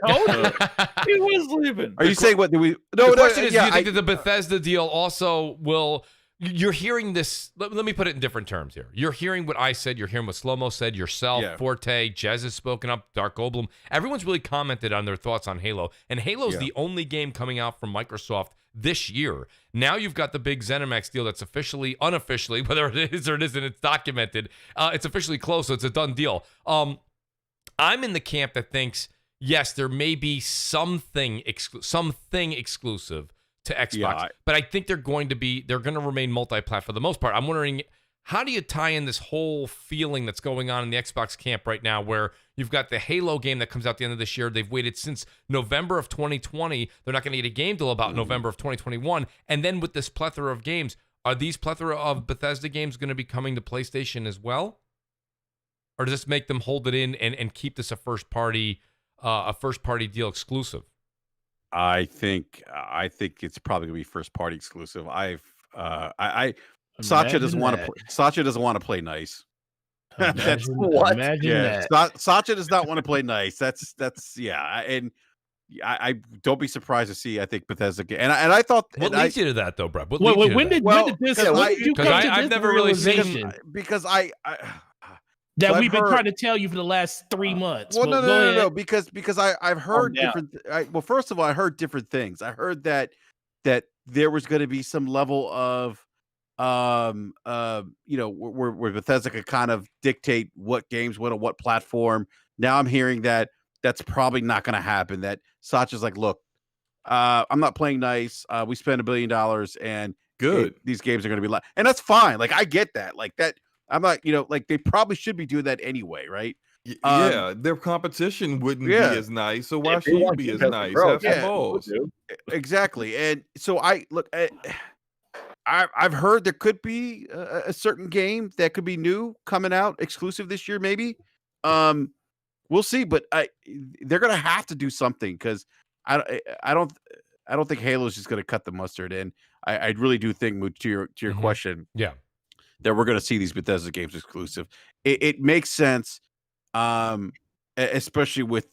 Are you saying what do we? No. The question is, do you think that the Bethesda deal also will, you're hearing this. Let me put it in different terms here. You're hearing what I said. You're hearing what Slow-Mo said. Yourself, Forte, Jez has spoken up. Dark Goldblum. Everyone's really commented on their thoughts on Halo. And Halo's the only game coming out from Microsoft this year. Now you've got the big ZeniMax deal that's officially, unofficially, whether it is or it isn't, it's documented. It's officially closed, so it's a done deal. I'm in the camp that thinks, yes, there may be something exclusive to Xbox, but I think they're going to remain multi-plat for the most part. I'm wondering, how do you tie in this whole feeling that's going on in the Xbox camp right now, where you've got the Halo game that comes out at the end of this year. They've waited since November of 2020. They're not going to get a game till about November of 2021. And then with this plethora of games, are these plethora of Bethesda games going to be coming to PlayStation as well? Or does this make them hold it in and keep this a first party deal exclusive? I think it's probably gonna be first party exclusive. Sacha doesn't want to. Sacha doesn't want to play nice. That's what. Imagine that. Sacha does not want to play nice. That's and I don't be surprised to see. I think Bethesda and I thought. What leads you to that though, Brett? When did this? Because I've never really seen because that we've been trying to tell you for the last 3 months. Well, no, because I've heard different. Well, first of all, I heard different things. I heard that there was going to be some level of, where Bethesda could kind of dictate what games went on what platform. Now I'm hearing that that's probably not going to happen. That Sacha's like, look, I'm not playing nice. We spent $1 billion, and these games are going to be and that's fine. Like I get that. Like that. I'm not, they probably should be doing that anyway, right? Their competition wouldn't be as nice, so why should you be as nice? Exactly. And so I've heard there could be a certain game that could be new coming out exclusive this year, maybe. We'll see, but they're gonna have to do something because I don't think Halo's just gonna cut the mustard. And I really do think, Mooch, to your question, that we're going to see these Bethesda games exclusive. It makes sense, especially with,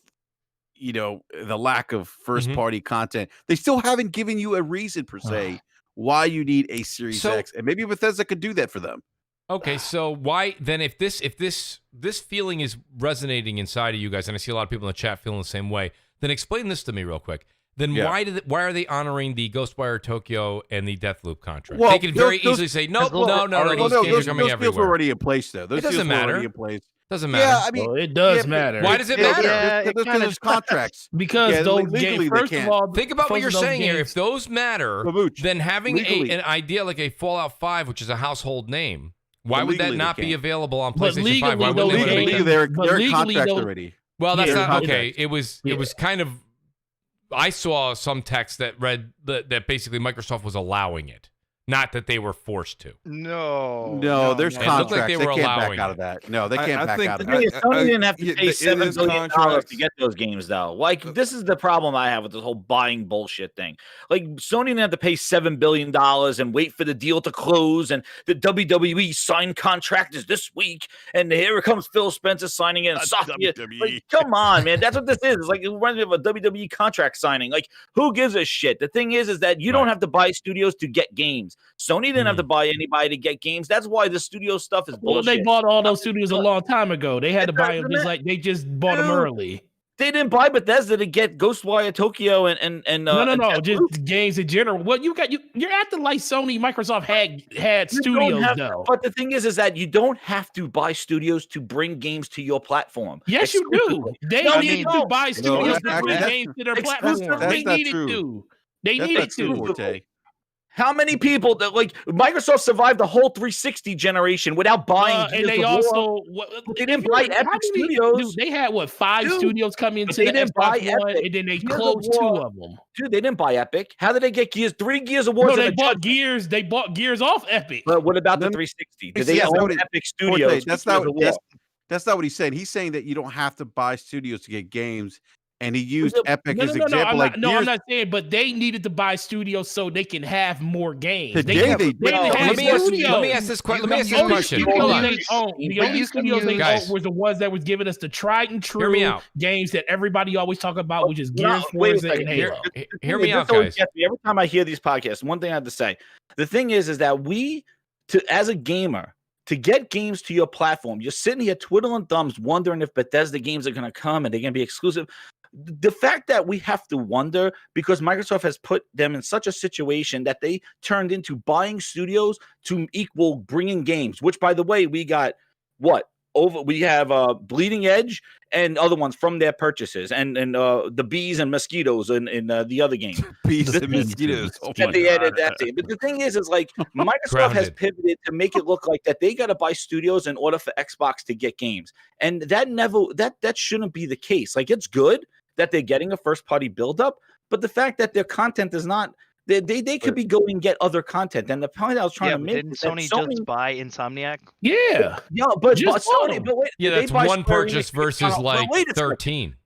the lack of first-party content. They still haven't given you a reason, per se, why you need a Series X. And maybe Bethesda could do that for them. Okay, so why then, if this feeling is resonating inside of you guys, and I see a lot of people in the chat feeling the same way, then explain this to me real quick. Then why are they honoring the Ghostwire Tokyo and the Deathloop contract? Well, they could very easily say, no, those games are coming everywhere. Those deals are already in place, though. It doesn't matter. Doesn't matter. Yeah, I mean, it does matter. Why does it matter? Because there's contracts. Because those games, first of all, think about what you're saying here. If those matter, then having an idea like a Fallout 5, which is a household name, why would that not be available on PlayStation 5? Why wouldn't they make it? They're in contract already. Well, that's not okay. It was kind of. I saw some text that read that basically Microsoft was allowing it, not that they were forced to. No, there's contracts. Like they can't back out of that. No, they can't back out of that. Sony didn't have to pay $7 billion to get those games, though. Like, this is the problem I have with this whole buying bullshit thing. Like, Sony didn't have to pay $7 billion and wait for the deal to close, and the WWE signed contract is this week, and here comes Phil Spencer signing it. Like, come on, man. That's what this is. It's like, it reminds me of a WWE contract signing. Like, who gives a shit? The thing is that you don't have to buy studios to get games. Sony didn't have to buy anybody to get games. That's why the studio stuff is bullshit. Well, they bought all those studios a long time ago. They had to buy them just like they just bought them early. They didn't buy Bethesda to get Ghostwire Tokyo and no, just games in general. Well, you're acting like Sony, Microsoft had studios though. But the thing is that you don't have to buy studios to bring games to your platform. Yes, you do. They need to buy studios to bring games to their platform. They needed to. They needed to. How many people that like Microsoft survived the whole 360 generation without buying? And they also they didn't buy Epic Studios. Dude, they had 5 studios come into the Xbox One, and then they closed 2 of them. Dude, they didn't buy Epic. How did they get Gears? 3 Gears Awards. No, they bought Gears. They bought Gears off Epic. But what about the 360? Did they own Epic Studios? That's not what he's saying. He's saying that you don't have to buy studios to get games. and he used Epic as an example. I'm not saying, but they needed to buy studios so they can have more games. Let me ask this question. The only studios they owned were the ones that was giving us the tried and true games that everybody always talk about, which is Gears, Forza, and Halo. Hear me out, guys. Every time I hear these podcasts, one thing I have to say: the thing is that as a gamer, to get games to your platform, you're sitting here twiddling thumbs, wondering if Bethesda games are going to come and they're going to be exclusive. The fact that we have to wonder because Microsoft has put them in such a situation that they turned into buying studios to equal bringing games, which, by the way, we got we have Bleeding Edge and other ones from their purchases and the bees and mosquitoes in the other game. Bees and mosquitoes. They added that thing. But the thing is like Microsoft has pivoted to make it look like that they got to buy studios in order for Xbox to get games. And that shouldn't be the case. Like, it's good that they're getting a first party buildup, but the fact that their content is not they could be going and get other content. And the point I was trying to make didn't Sony just buy Insomniac? Yeah, but Sony, but wait, that's one purchase versus like 13.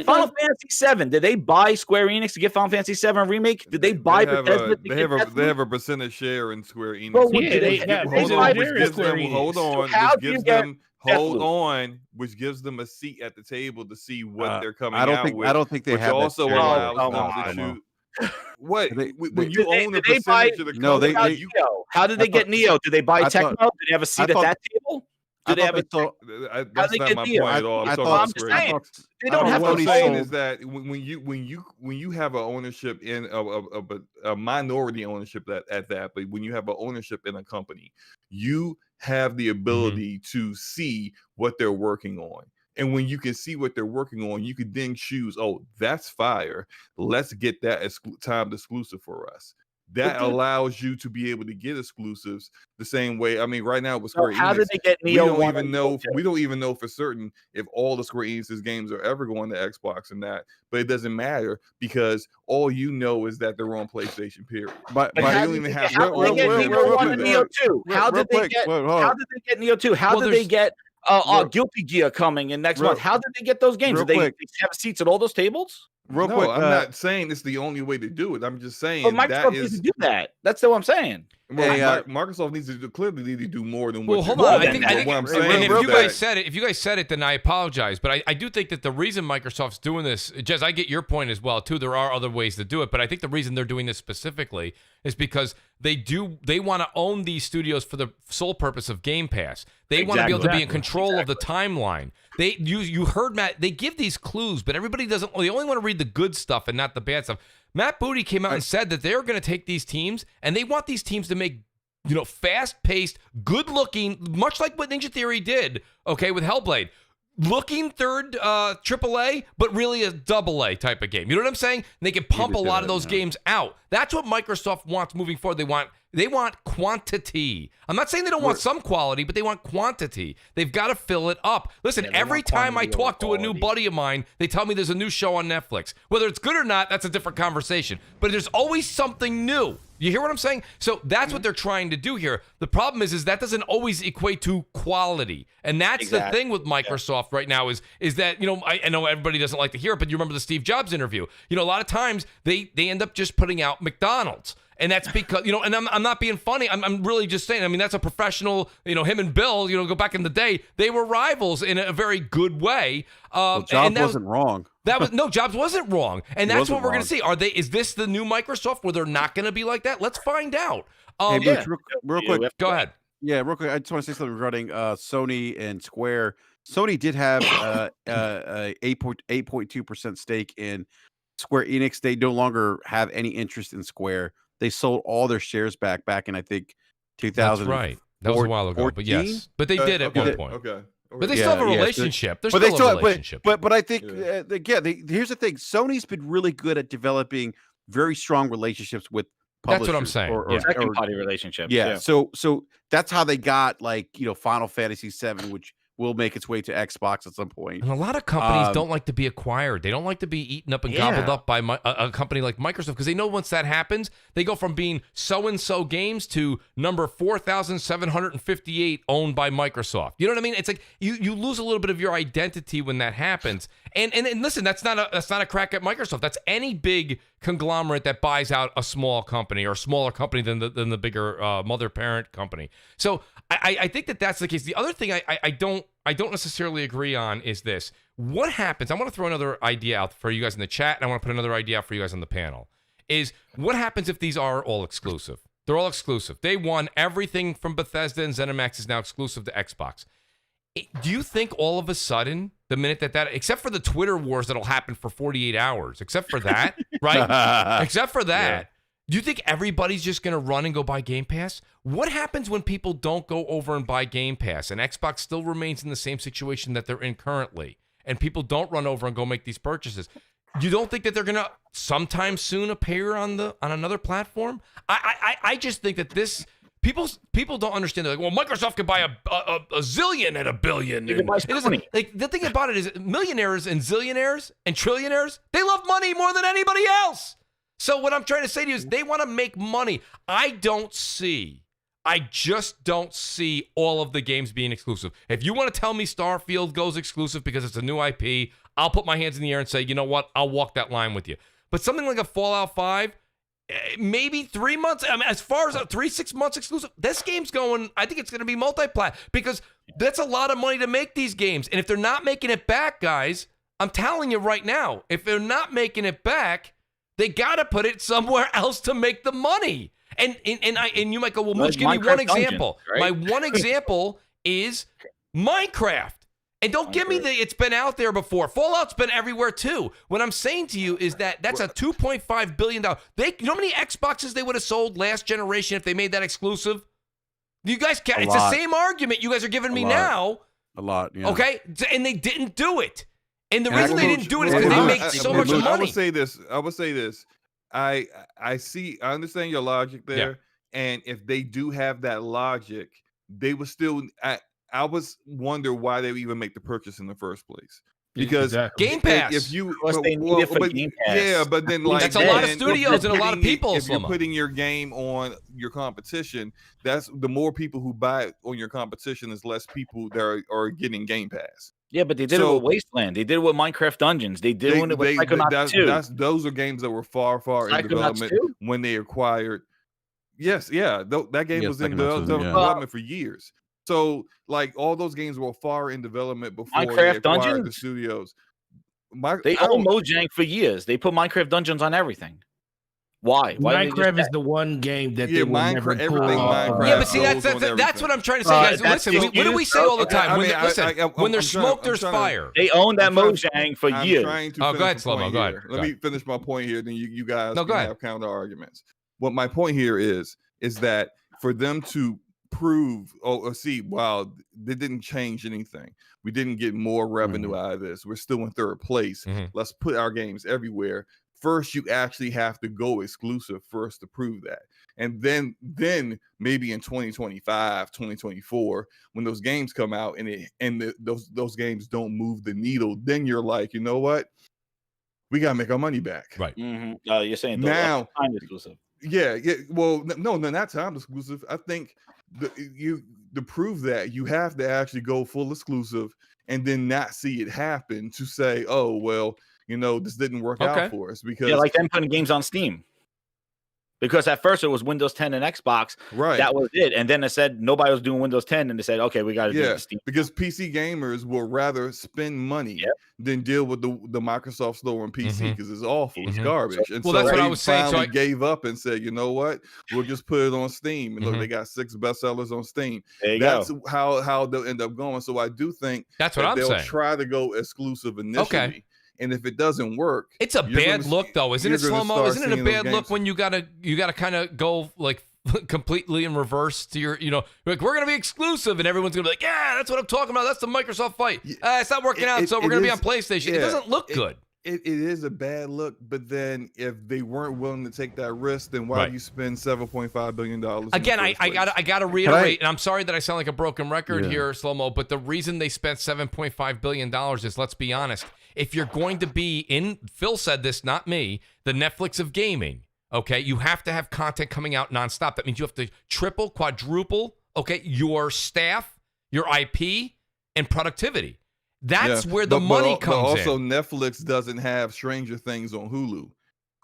Final Fantasy VII. Did they buy Square Enix to get Final Fantasy VII remake? Did they buy Bethesda? They have a percentage share in Square Enix. Well, which gives them a seat at the table to see what they're coming out with. I don't think they have. Also allows them to choose. What when you own a percentage of the company? How did they get Neo? Did they buy Tecmo? Did they have a seat at that table? Did they have that's not my point at all. What I'm saying is that when you have an ownership in a minority ownership at that, but when you have an ownership in a company, you have the ability to see what they're working on. And when you can see what they're working on, you can then choose, oh, that's fire. Let's get that timed exclusive for us. That allows you to be able to get exclusives the same way. I mean, right now with Square Enix, how did they get Neo? We don't even know for certain if all the Square Enix's games are ever going to Xbox and that. But it doesn't matter because all you know is that they're on PlayStation. Period. But they don't even have. How did they get Neo 2? How did they get Neo 2? How did they get Guilty Gear coming in next month? How did they get those games? Did they have seats at all those tables? Real quick, I'm not saying it's the only way to do it. I'm just saying Microsoft needs to do that. That's what I'm saying. Well, Microsoft needs to clearly need to do more than what. Well, hold on. I think what I'm saying. If you guys said it, then I apologize. But I do think that the reason Microsoft's doing this, Jez, I get your point as well too. There are other ways to do it, but I think the reason they're doing this specifically is because they want to own these studios for the sole purpose of Game Pass. They want to be able to be in control of the timeline. You heard Matt. They give these clues, but everybody doesn't. They only want to read the good stuff and not the bad stuff. Matt Booty came out and said that they're going to take these teams and they want these teams to make, fast-paced, good-looking, much like what Ninja Theory did, okay, with Hellblade. Looking third AAA, but really a AA type of game. You know what I'm saying? And they can pump a lot of those games out. That's what Microsoft wants moving forward. They want quantity. I'm not saying they don't want some quality, but they want quantity. They've got to fill it up. Listen, every time I talk to a new buddy of mine, they tell me there's a new show on Netflix. Whether it's good or not, that's a different conversation. But there's always something new. You hear what I'm saying? So that's what they're trying to do here. The problem is that doesn't always equate to quality. And that's the thing with Microsoft right now is that, I know everybody doesn't like to hear it, but you remember the Steve Jobs interview. A lot of times they end up just putting out McDonald's. And that's because, and I'm not being funny. I'm really just saying, that's a professional, him and Bill, go back in the day, they were rivals in a very good way. Jobs wasn't wrong. Jobs wasn't wrong. And that's what we're going to see. Is this the new Microsoft where they're not going to be like that? Let's find out. Real quick. Go ahead. Yeah, real quick. I just want to say something regarding Sony and Square. Sony did have a 8.2% stake in Square Enix. They no longer have any interest in Square. They sold all their shares back in, I think, 2000. That's right. That was a while ago, but yes. But they did at one point. Okay. But they still have a relationship. There's still a relationship. But I think, here's the thing. Sony's been really good at developing very strong relationships with publishers. That's what I'm saying. Second party relationships. Yeah. So that's how they got Final Fantasy VII, which will make its way to Xbox at some point. And a lot of companies don't like to be acquired. They don't like to be eaten up and gobbled up by a company like Microsoft because they know once that happens, they go from being so-and-so games to number 4,758 owned by Microsoft. You know what I mean? It's like you lose a little bit of your identity when that happens. And listen, that's not a crack at Microsoft. That's any big conglomerate that buys out a small company or a smaller company than the bigger mother parent company. So I think that's the case. The other thing I don't necessarily agree on is this. What happens? I want to throw another idea out for you guys in the chat, and I want to put another idea out for you guys on the panel. Is what happens if these are all exclusive? They're all exclusive. Day one, everything from Bethesda and ZeniMax is now exclusive to Xbox. Do you think all of a sudden, the minute that except for the Twitter wars that'll happen for 48 hours, except for that, right? Except for that, do you think everybody's just going to run and go buy Game Pass? What happens when people don't go over and buy Game Pass and Xbox still remains in the same situation that they're in currently and people don't run over and go make these purchases? You don't think that they're going to sometime soon appear on another platform? I just think that this... People don't understand. They're like, well, Microsoft could buy a zillion at $1 billion. Like the thing about it is, millionaires and zillionaires and trillionaires, they love money more than anybody else. So what I'm trying to say to you is, they want to make money. I just don't see all of the games being exclusive. If you want to tell me Starfield goes exclusive because it's a new IP, I'll put my hands in the air and say, you know what, I'll walk that line with you. But something like a Fallout 5. Maybe 3 months. I mean, as far as 3-6 months exclusive, this game's going. I think it's going to be multi-plat because that's a lot of money to make these games. And if they're not making it back, guys, I'm telling you right now, if they're not making it back, they got to put it somewhere else to make the money. And you might go, well, Mooch, give me one example. Right? My one example is Minecraft. And don't give me it's been out there before. Fallout's been everywhere too. What I'm saying to you is that's a $2.5 billion. You know how many Xboxes they would have sold last generation if they made that exclusive? You guys can't. It's the same argument you guys are giving me now. A lot, yeah. Okay? And they didn't do it. And the reason they didn't do it is because they make so much money. I would say this. I understand your logic there. Yeah. And if they do have that logic, they would still... I was wonder why they would even make the purchase in the first place. Because Game Pass. If you Game Pass. Yeah, but then like that's a lot of studios and a lot of people. If you're putting your game on your competition, that's the more people who buy it on your competition is less people that are getting Game Pass. Yeah, but they did it with Wasteland. They did it with Minecraft Dungeons. They did it with Psychonauts 2. Those are games that were far in development when they acquired. Yes, yeah, that game was in development for years. So, like, all those games were far in development before Minecraft they acquired Dungeons? the studios. They own Mojang for years. They put Minecraft Dungeons on everything. Why? Minecraft is the one game that they will never pull Minecraft. Yeah, but see, that's what I'm trying to say, guys. Listen, what do we say all the time? When there's smoke, there's fire. They own that Mojang for years. Go ahead, Slow-Mo. Go ahead. Let me finish my point here, then you guys can have counter arguments. What my point here is that for them to prove wow, they didn't change anything, we didn't get more revenue out of this, we're still in third place, let's put our games everywhere. First, you actually have to go exclusive first to prove that, and then maybe in 2025 2024 when those games come out and those games don't move the needle, then you're like, you know what, we gotta make our money back. Right. You're saying now time exclusive. Yeah. Well, no, not time exclusive. I think to prove that, you have to actually go full exclusive and then not see it happen to say, oh, well, this didn't work out for us. Because like them putting games on Steam. Because at first it was Windows 10 and Xbox. Right. That was it. And then it said nobody was doing Windows 10. And they said, okay, we got to do the Steam. Because PC gamers will rather spend money than deal with the Microsoft Store on PC because it's awful. It's garbage. And so that's what I was saying. So I gave up and said, you know what? We'll just put it on Steam. And look, they got 6 bestsellers on Steam. That's how they'll end up going. So I do think that's what I'm saying. They'll try to go exclusive initially. Okay. And if it doesn't work, it's a bad look, though, isn't it, Slow-Mo? Isn't it a bad look when you gotta kind of go like completely in reverse to your, like, we're gonna be exclusive, and everyone's gonna be like, yeah, that's what I'm talking about. That's the Microsoft fight. It's not working out, so we're gonna be on PlayStation. It doesn't look good. It is a bad look, but then if they weren't willing to take that risk, then why do you spend $7.5 billion? Again, I gotta reiterate, and I'm sorry that I sound like a broken record here, Slow-Mo, but the reason they spent $7.5 billion is, let's be honest, if you're going to be Phil said this, not me, the Netflix of gaming, okay, you have to have content coming out nonstop. That means you have to triple, quadruple, okay, your staff, your IP, and productivity. That's where the money comes but also, in. Netflix doesn't have Stranger Things on Hulu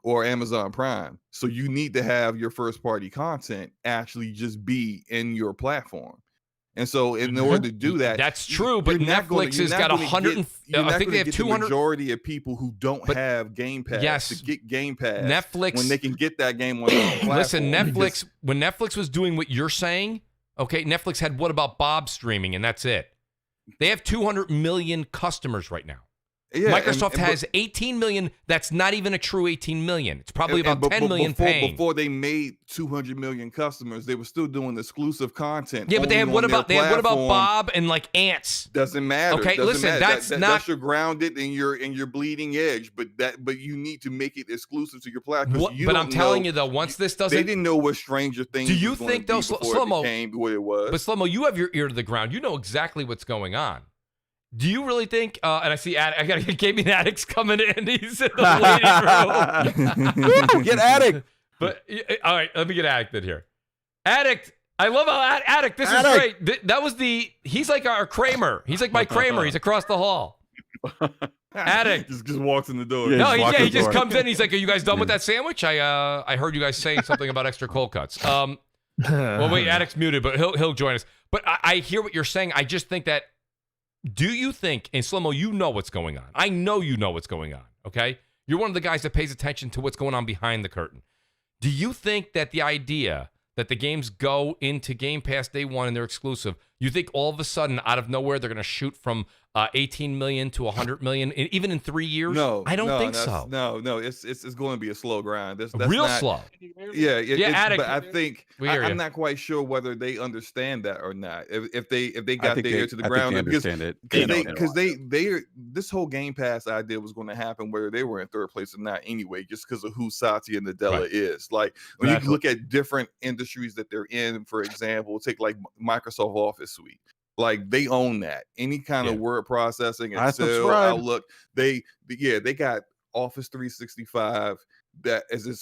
or Amazon Prime. So you need to have your first party content actually just be in your platform. And so in order to do that, that's true. But Netflix has got 100. I think they have 200. The majority of people who don't have Game Pass to get Game Pass Netflix, when they can get that game on their platform. Listen, Netflix, when Netflix was doing what you're saying, okay, Netflix had what about Bob streaming, and that's it. They have 200 million customers right now. Yeah, Microsoft has 18 million. That's not even a true 18 million. It's probably about 10 million paying. Before they made 200 million customers, they were still doing exclusive content. Yeah, but they have what about Bob and like Ants? Doesn't matter. Okay, listen, that's your grounded and your bleeding edge. But you need to make it exclusive to your platform. But I'm telling you though, once this doesn't, they didn't know what Stranger Things. Do you think though, Slow-Mo became what it was? But Slow-Mo, you have your ear to the ground. You know exactly what's going on. Do you really think? And I see, I got Gaming Addict's coming in. He's in the waiting room. Get Addict. But all right, let me get Addict in here. Addict, I love how Addict. This is great. That was he's like our Kramer. He's like my Kramer. He's across the hall. Addict just walks in the door. Yeah, he just comes in. He's like, "Are you guys done with that sandwich? I heard you guys saying something about extra cold cuts." Well, wait, Addict's muted, but he'll join us. But I hear what you're saying. I just think that. Do you think, and Slow-Mo, you know what's going on. I know you know what's going on, okay? You're one of the guys that pays attention to what's going on behind the curtain. Do you think that the idea that the games go into Game Pass day one and they're exclusive, you think all of a sudden, out of nowhere, they're going to shoot from 18 million to 100 million, even in 3 years? No, I don't think so. No, it's going to be a slow grind. That's real slow. Yeah, Addict, but I think I'm not quite sure whether they understand that or not. If they got their ear to the ground, because this whole Game Pass idea was going to happen whether they were in third place or not anyway, just because of who Satya and Nadella is. Like when you look at different industries that they're in, for example, take like Microsoft Office Suite. Like they own that. Any kind of word processing, Excel, Outlook, they got Office 365 that as a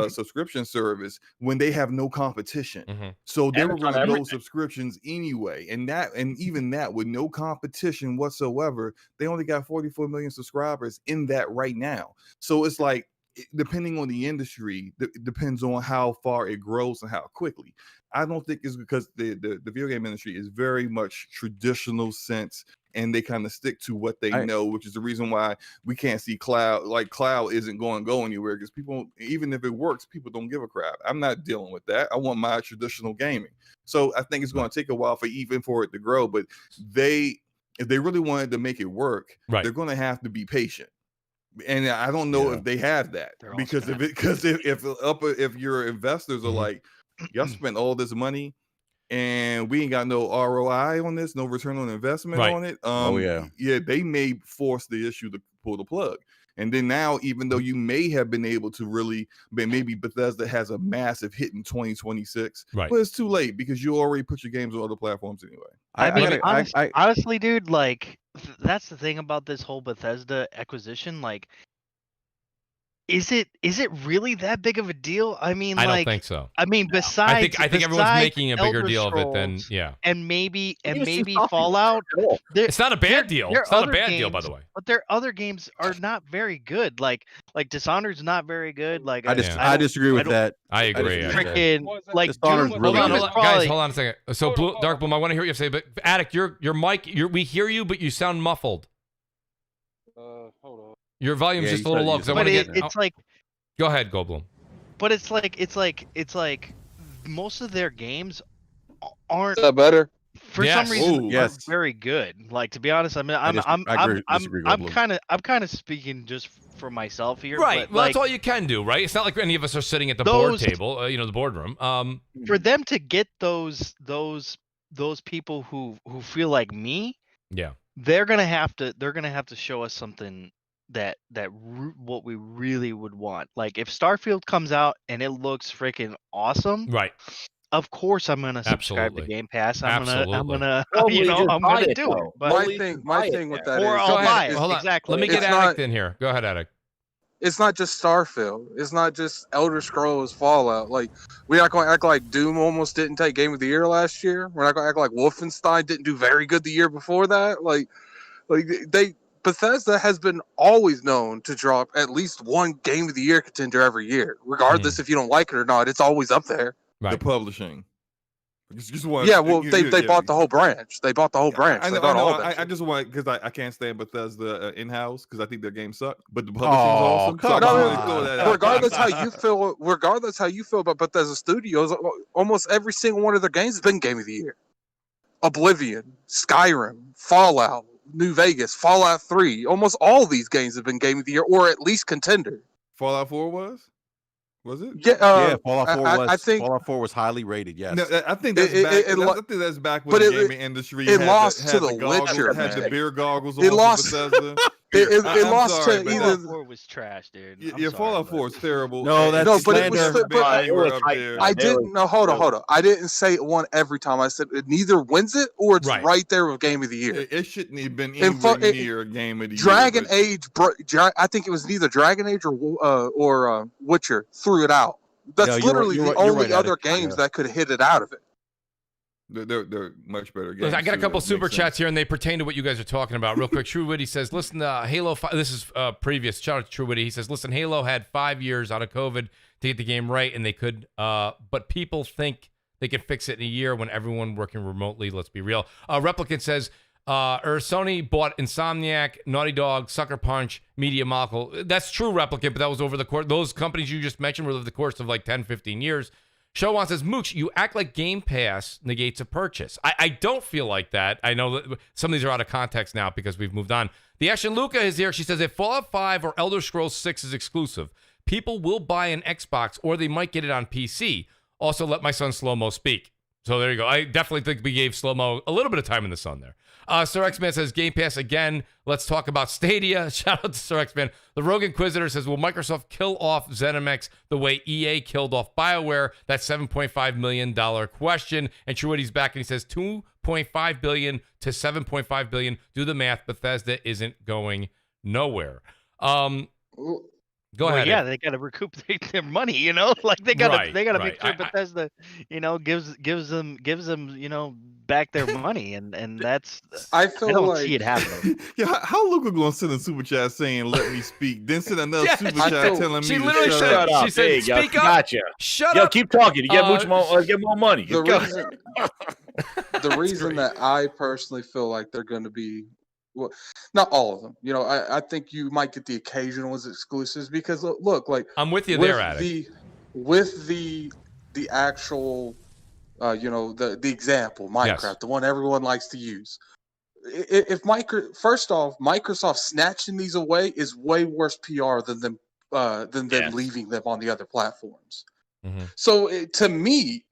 subscription service when they have no competition. Mm-hmm. So they were running those subscriptions anyway, and even that with no competition whatsoever, they only got 44 million subscribers in that right now. So it's like depending on the industry, depends on how far it grows and how quickly. I don't think it's because the video game industry is very much traditional sense, and they kind of stick to what they know, which is the reason why we can't see cloud. Like cloud isn't going to go anywhere because people, even if it works, people don't give a crap. I'm not dealing with that. I want my traditional gaming. So I think it's going to take a while for it to grow. But if they really wanted to make it work, they're going to have to be patient. And I don't know if they have that because if your investors are like, y'all spent all this money and we ain't got no ROI on this, no return on investment on it. They may force the issue to pull the plug. And then now, even though you may have been able to really, maybe Bethesda has a massive hit in 2026, but it's too late because you already put your games on other platforms anyway. Honestly, dude, like that's the thing about this whole Bethesda acquisition. Like, is it really that big of a deal? I mean, I don't think so. I mean, besides, I think everyone's making a bigger deal of it than and maybe Fallout. It's not a bad deal. It's not a bad deal, by the way. But their other games are not very good. Like Dishonored's not very good. Like I disagree with that. I agree. Freaking like Dishonored's really good. Guys, hold on a second. So Dark Bloom, I want to hear what you have to say. But Addict, your mic, we hear you, but you sound muffled. Hold on. Your volume's just a little low because I want to get. It's like. Go ahead, Goldblum. But it's like most of their games aren't. Is that better? For some reason, aren't very good. Like to be honest, I mean, I'm kind of speaking just for myself here. Right. But well, that's all you can do, right? It's not like any of us are sitting at the board table, the boardroom. For them to get those people who feel like me, they're gonna have to show us something that what we really would want. Like if Starfield comes out and it looks freaking awesome, right? Of course, I'm gonna subscribe to Game Pass. I'm gonna do it. But my thing with that is, I'll buy it. Hold on. Exactly. Let me get Addict in here. Go ahead, Addict. It's not just Starfield. It's not just Elder Scrolls Fallout. Like we're not going to act like Doom almost didn't take Game of the Year last year. We're not going to act like Wolfenstein didn't do very good the year before that. Like Like Bethesda has been always known to drop at least one Game of the Year contender every year, regardless if you don't like it or not. It's always up there. Right. The publishing. Just yeah, well, they bought the whole branch. They bought the whole branch. I They know. bought all I that. just want because I can't stand Bethesda in house because I think their games suck. But the publishing is awesome. So I just wanted to throw that out. Regardless how you feel about Bethesda Studios, almost every single one of their games has been Game of the Year. Oblivion, Skyrim, Fallout, New Vegas, Fallout 3. Almost all these games have been Game of the Year or at least contender. Fallout 4 was it? Yeah, Fallout 4 was. I think Fallout 4 was highly rated. Yes, no, I think that's back. I think that's back when the gaming industry lost to The Witcher. Had the beer goggles on. It lost. Bethesda. It lost sorry, to either. Fallout 4 was trash, dude. Yeah, Fallout 4 is terrible. No, that's but it was. I didn't. No, hold on. I didn't say it won every time. I said it neither wins it or it's right there with Game of the Year. It shouldn't have been anywhere near Game of the Year. Dragon Age. I think it was neither Dragon Age or Witcher threw it out. That's literally the only other games that could hit it out of it. They're much better games. Listen, I got a couple super chats here, and they pertain to what you guys are talking about. Real quick, TrueWiddy says, listen, Halo 5, this is previous. Shout out to TrueWiddy. He says, listen, Halo had 5 years out of COVID to get the game right, and they could, but people think they can fix it in a year when everyone working remotely. Let's be real. Replicant says, Sony bought Insomniac, Naughty Dog, Sucker Punch, Media Molecule. That's true, Replicant, but that was over the course. Those companies you just mentioned were over the course of like 10, 15 years. Showwan says, Mooch, you act like Game Pass negates a purchase. I don't feel like that. I know that some of these are out of context now because we've moved on. The Action Luca is here. She says, if Fallout 5 or Elder Scrolls 6 is exclusive, people will buy an Xbox or they might get it on PC. Also, let my son Slow-Mo speak. So there you go. I definitely think we gave Slow-Mo a little bit of time in the sun there. Sir X-Man says, Game Pass again. Let's talk about Stadia. Shout out to Sir X-Man. The Rogue Inquisitor says, will Microsoft kill off ZeniMax the way EA killed off BioWare? That $7.5 million question. And TrueWiddy's back and he says, $2.5 billion to $7.5 billion. Do the math. Bethesda isn't going nowhere. Go ahead. Yeah, they got to recoup their money, you know? Like they got to make sure Bethesda, you know, gives them, you know, back their money, and that's I don't see it happening. Yeah, how Luca gonna send a super chat saying "Let me speak"? Then send another super chat telling me literally to shut up. She said, "Speak up." Gotcha. Shut up. up. Keep talking. You get much more. Get more money. The reason that I personally feel like they're going to be, well, not all of them. You know, I think you might get the occasional as exclusives because look, like I'm with you there, Attic. With the actual. You know, the example, Minecraft, the one everyone likes to use. If first off, Microsoft snatching these away is way worse PR than them leaving them on the other platforms. Mm-hmm. So to me,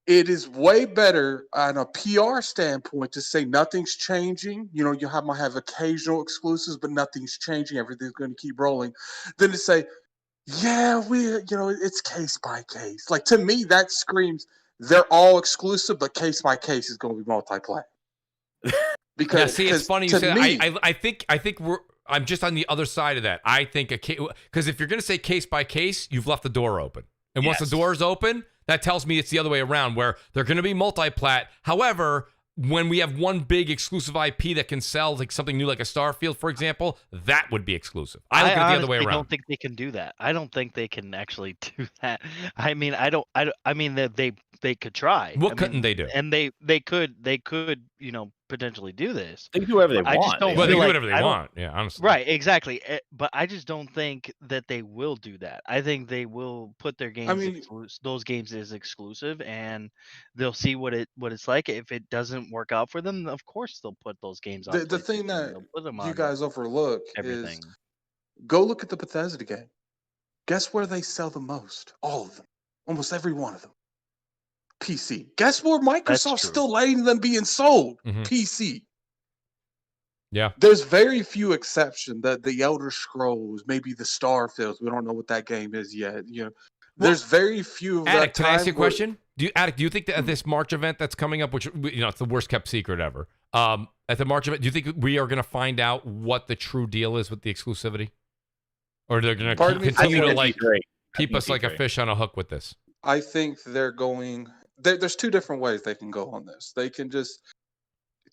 it is way better on a PR standpoint to say nothing's changing. You know, might have occasional exclusives, but nothing's changing. Everything's going to keep rolling. Than to say, yeah, it's case by case. Like to me, that screams. They're all exclusive, but case by case is going to be multiplayer. Because it's funny you said. I think I'm just on the other side of that. I think because if you're going to say case by case, you've left the door open, and once the door is open, that tells me it's the other way around, where they're going to be multi-plat. However, when we have one big exclusive IP that can sell like something new, like a Starfield, for example, that would be exclusive. I look at it the other way around. I don't think they can do that. I don't think they can actually do that. I mean, I mean that they could try. What couldn't they do? And they could, you know, potentially do this. They can do whatever they want. I just don't well, they feel do like, whatever they want. Yeah, honestly. Right, exactly. But I just don't think that they will do that. I think they will put their games, those games as exclusive, and they'll see what it's like. If it doesn't work out for them, of course they'll put those games on. The thing that you guys overlook is go look at the Bethesda game. Guess where they sell the most? All of them, almost every one of them. PC. Guess where Microsoft's still letting them being sold? Mm-hmm. PC. Yeah. There's very few exceptions that the Elder Scrolls, maybe the Starfields, we don't know what that game is yet. You know, there's very few of Attic, that can I ask you a question? Do you think that at this March event that's coming up, which it's the worst kept secret ever, at the March event, do you think we are going to find out what the true deal is with the exclusivity, or they're going to continue to like keep us like a fish on a hook with this? I think they're going. There's two different ways they can go on this. They can just,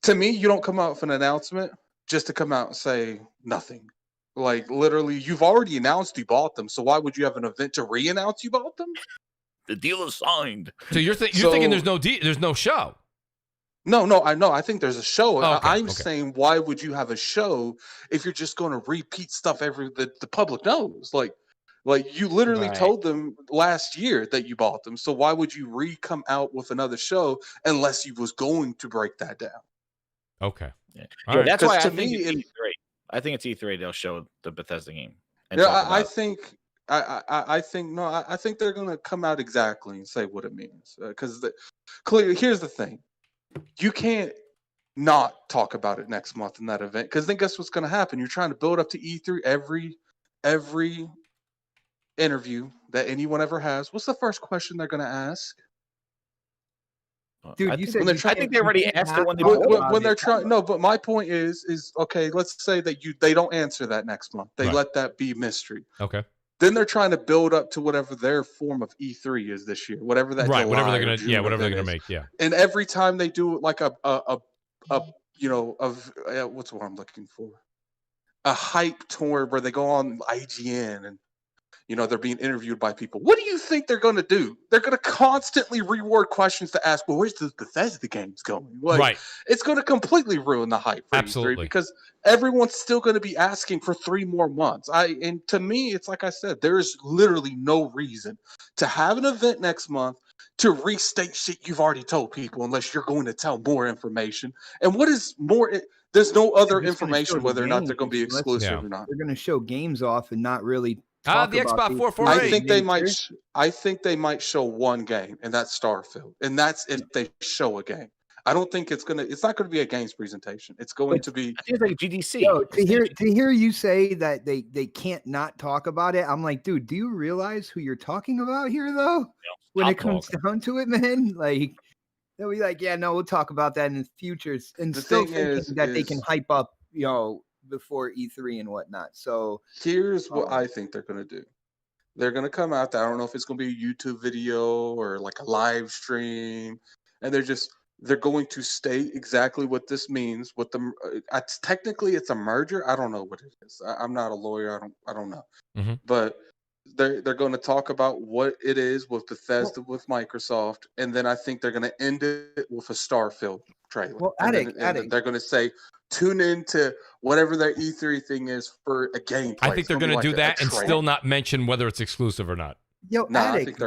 to me, you don't come out with an announcement. just to come out and say nothing. Like literally, you've already announced you bought them, so why would you have an event to re-announce you bought them? The deal is signed. So you're thinking there's no show? No, I know. I think there's a show. Oh, okay, I'm saying, why would you have a show if you're just going to repeat stuff that the public knows? Like you literally told them last year that you bought them. So why would you come out with another show unless you was going to break that down? Okay. Yeah. Right. That's why I to think me, it's E3. I think it's E3. They'll show the Bethesda game. Yeah, I think they're gonna come out exactly and say what it means. Because clearly, here's the thing: you can't not talk about it next month in that event. Because then, guess what's gonna happen? You're trying to build up to E3 every interview that anyone ever has. What's the first question they're gonna ask? Dude, I think they already asked it when they're trying. No, but my point is okay. Let's say that they don't answer that next month. They let that be mystery. Okay. Then they're trying to build up to whatever their form of E3 is this year, whatever that right, July whatever they're gonna, whatever they're gonna is. make, yeah. And every time they do like what's the word I'm looking for? A hype tour where they go on IGN and they're being interviewed by people. What do you think they're going to do? They're going to constantly reword questions to ask, well, where's the Bethesda games going? Like, it's going to completely ruin the hype for Absolutely. E3 because everyone's still going to be asking for 3 more months. And to me, it's like I said, there's literally no reason to have an event next month to restate shit you've already told people unless you're going to tell more information. And what is more? There's no other information whether or not they're going to be exclusive or not. They're going to show games off and not really. The Xbox 448. I think they might show one game, and that's Starfield, and that's if they show a game. I don't think it's not gonna be a games presentation. It's going to be. I think it's like GDC. Yo, to hear you say that they can't not talk about it, I'm like, dude, do you realize who you're talking about here, though? When it comes down to it, man, like they'll be like, yeah, no, we'll talk about that in the future, and still thinking that they can hype up, before E3 and whatnot. So here's what I think they're going to do. They're going to come out there. I don't know if it's going to be a YouTube video or like a live stream. And they're going to state exactly what this means. Technically it's a merger. I don't know what it is. I'm not a lawyer. I don't know. Mm-hmm. But they're going to talk about what it is with Bethesda, with Microsoft. And then I think they're going to end it with a Starfield trailer. Well, and they're going to say, tune into whatever their E3 thing is for a gameplay. I think they're going to do that and still not mention whether it's exclusive or not. Yo, Attic,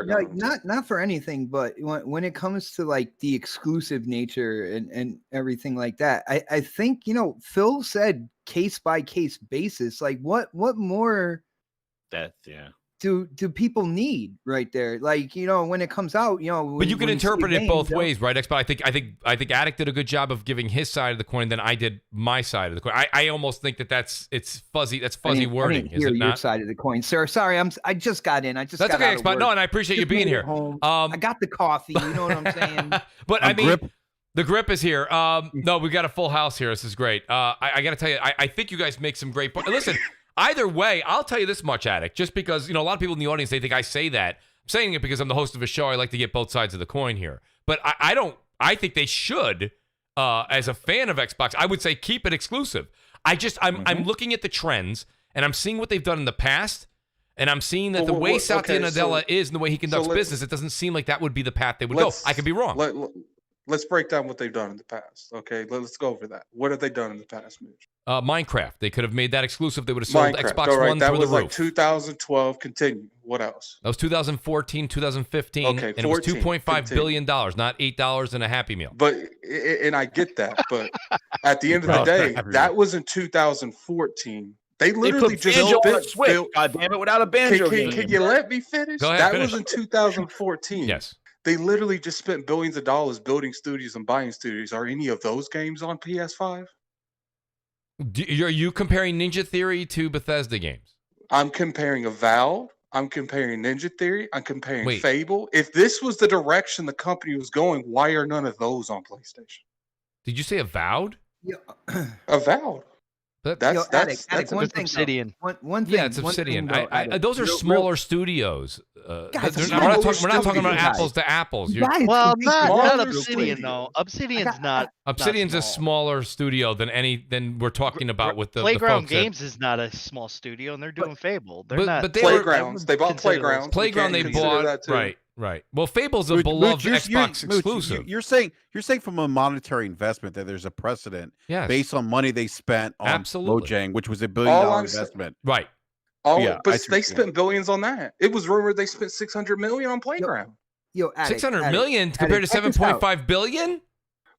not for anything, but when it comes to like the exclusive nature and everything like that, I think Phil said case by case basis. Like what more? Do people need right there? Like when it comes out, But you can interpret it both ways, right? But I think Attic did a good job of giving his side of the coin. Then I did my side of the coin. I almost think it's fuzzy. That's fuzzy wording. Is it not? Your side of the coin, sir. Sorry, I just got in. That's okay, Xbox. No, and I appreciate you being here. I got the coffee. You know what I'm saying? But the grip is here. No, we got a full house here. This is great. I got to tell you, I think you guys make some great points. Listen. Either way, I'll tell you this much, Attic, just because, a lot of people in the audience, they think I say that. I'm saying it because I'm the host of a show. I like to get both sides of the coin here. But I think they should, as a fan of Xbox, I would say keep it exclusive. I'm looking at the trends, and I'm seeing what they've done in the past, and I'm seeing that the way Satya Nadella is and the way he conducts business, it doesn't seem like that would be the path they would go. I could be wrong. Let's break down what they've done in the past. Okay, let's go over that. What have they done in the past, Mooch? Minecraft. They could have made that exclusive. They would have sold Xbox One that through was the roof. Like 2012. Continue. What else? That was 2014, 2015. Okay, and it was $2.5 billion, not $8 and a Happy Meal. But and I get that. But at the end of the day, that was in 2014. They literally just built. God damn it! Without a banjo game. Can you let me finish? Go ahead, that finish. was in 2014. Yes. They literally just spent billions of dollars building studios and buying studios. Are any of those games on PS5? Are you comparing Ninja Theory to Bethesda games? I'm comparing Avowed. I'm comparing Ninja Theory. I'm comparing Fable. If this was the direction the company was going, why are none of those on PlayStation? Did you say Avowed? Yeah. Avowed. That's one thing. Obsidian. One thing. Yeah, it's one Obsidian. thing, though, Those are smaller studios. Guys, We're smaller not talking about studios. apples to apples. Guys, Well, not smaller Obsidian studios. though. Obsidian's not. Obsidian's not a small. smaller studio than we're talking about with the Playground folks that- Games is not a small studio, and they're doing Fable. They're not. but they were- Playgrounds. They bought consider those- Playgrounds. Playground We they can't consider bought. that too. Right. Well, Fable's a Mooch, beloved you're- Xbox Mooch, exclusive. You're saying from a monetary investment that there's a precedent Yes. based on money they spent on Absolutely. Mojang, which was $1 All billion I'm saying- investment. Right. Oh, Yeah, I but see they what you're spent billions on that. It was rumored they spent $600 million on Playground. Yo, Attic, 600 million compared to check this out. 7.5 billion?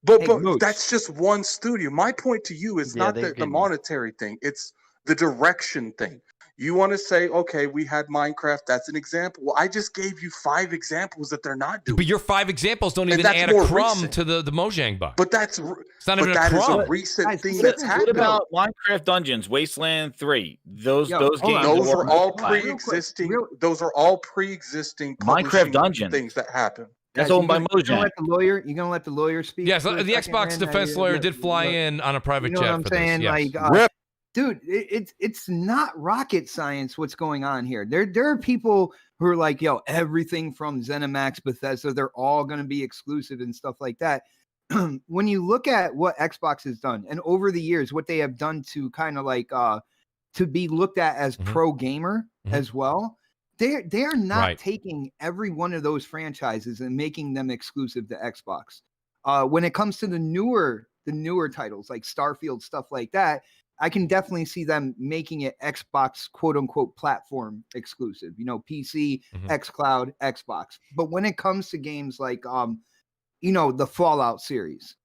But Hey, but Mooch. that's just one studio. My point to you is Yeah, not they the gave me- monetary thing. It's the direction thing. You want to say, okay, we had Minecraft. That's an example. Well, I just gave you 5 examples that they're not doing. But your 5 examples don't And even that's add a more crumb recent. to the Mojang buck. But that's It's not but even a that is crumb. a recent Guys, thing what that's What happened. about Minecraft Dungeons, Wasteland 3? Those Yo, those hold on. games. Those were are all multiplied. Real quick, pre-existing. real- Those are all pre-existing Minecraft publishing Dungeon. things that happen. That's Guys, owned by you gonna Mojang. let the lawyer? You gonna let the lawyer speak? Yes, for a the second, Xbox man? defense lawyer did fly in on a private You know jet what I'm for saying? this. Yes. Like, Rip. dude, it's not rocket science what's going on here. There are people who are like, yo, everything from ZeniMax, Bethesda, they're all going to be exclusive and stuff like that. When you look at what Xbox has done, and over the years, what they have done to kind of like to be looked at as Mhm. pro gamer Mhm. as well, they are not Right. taking every one of those franchises and making them exclusive to Xbox. When it comes to the newer titles like Starfield, stuff like that, I can definitely see them making it Xbox quote unquote platform exclusive, PC, Mhm. xCloud, Xbox. But when it comes to games like the Fallout series,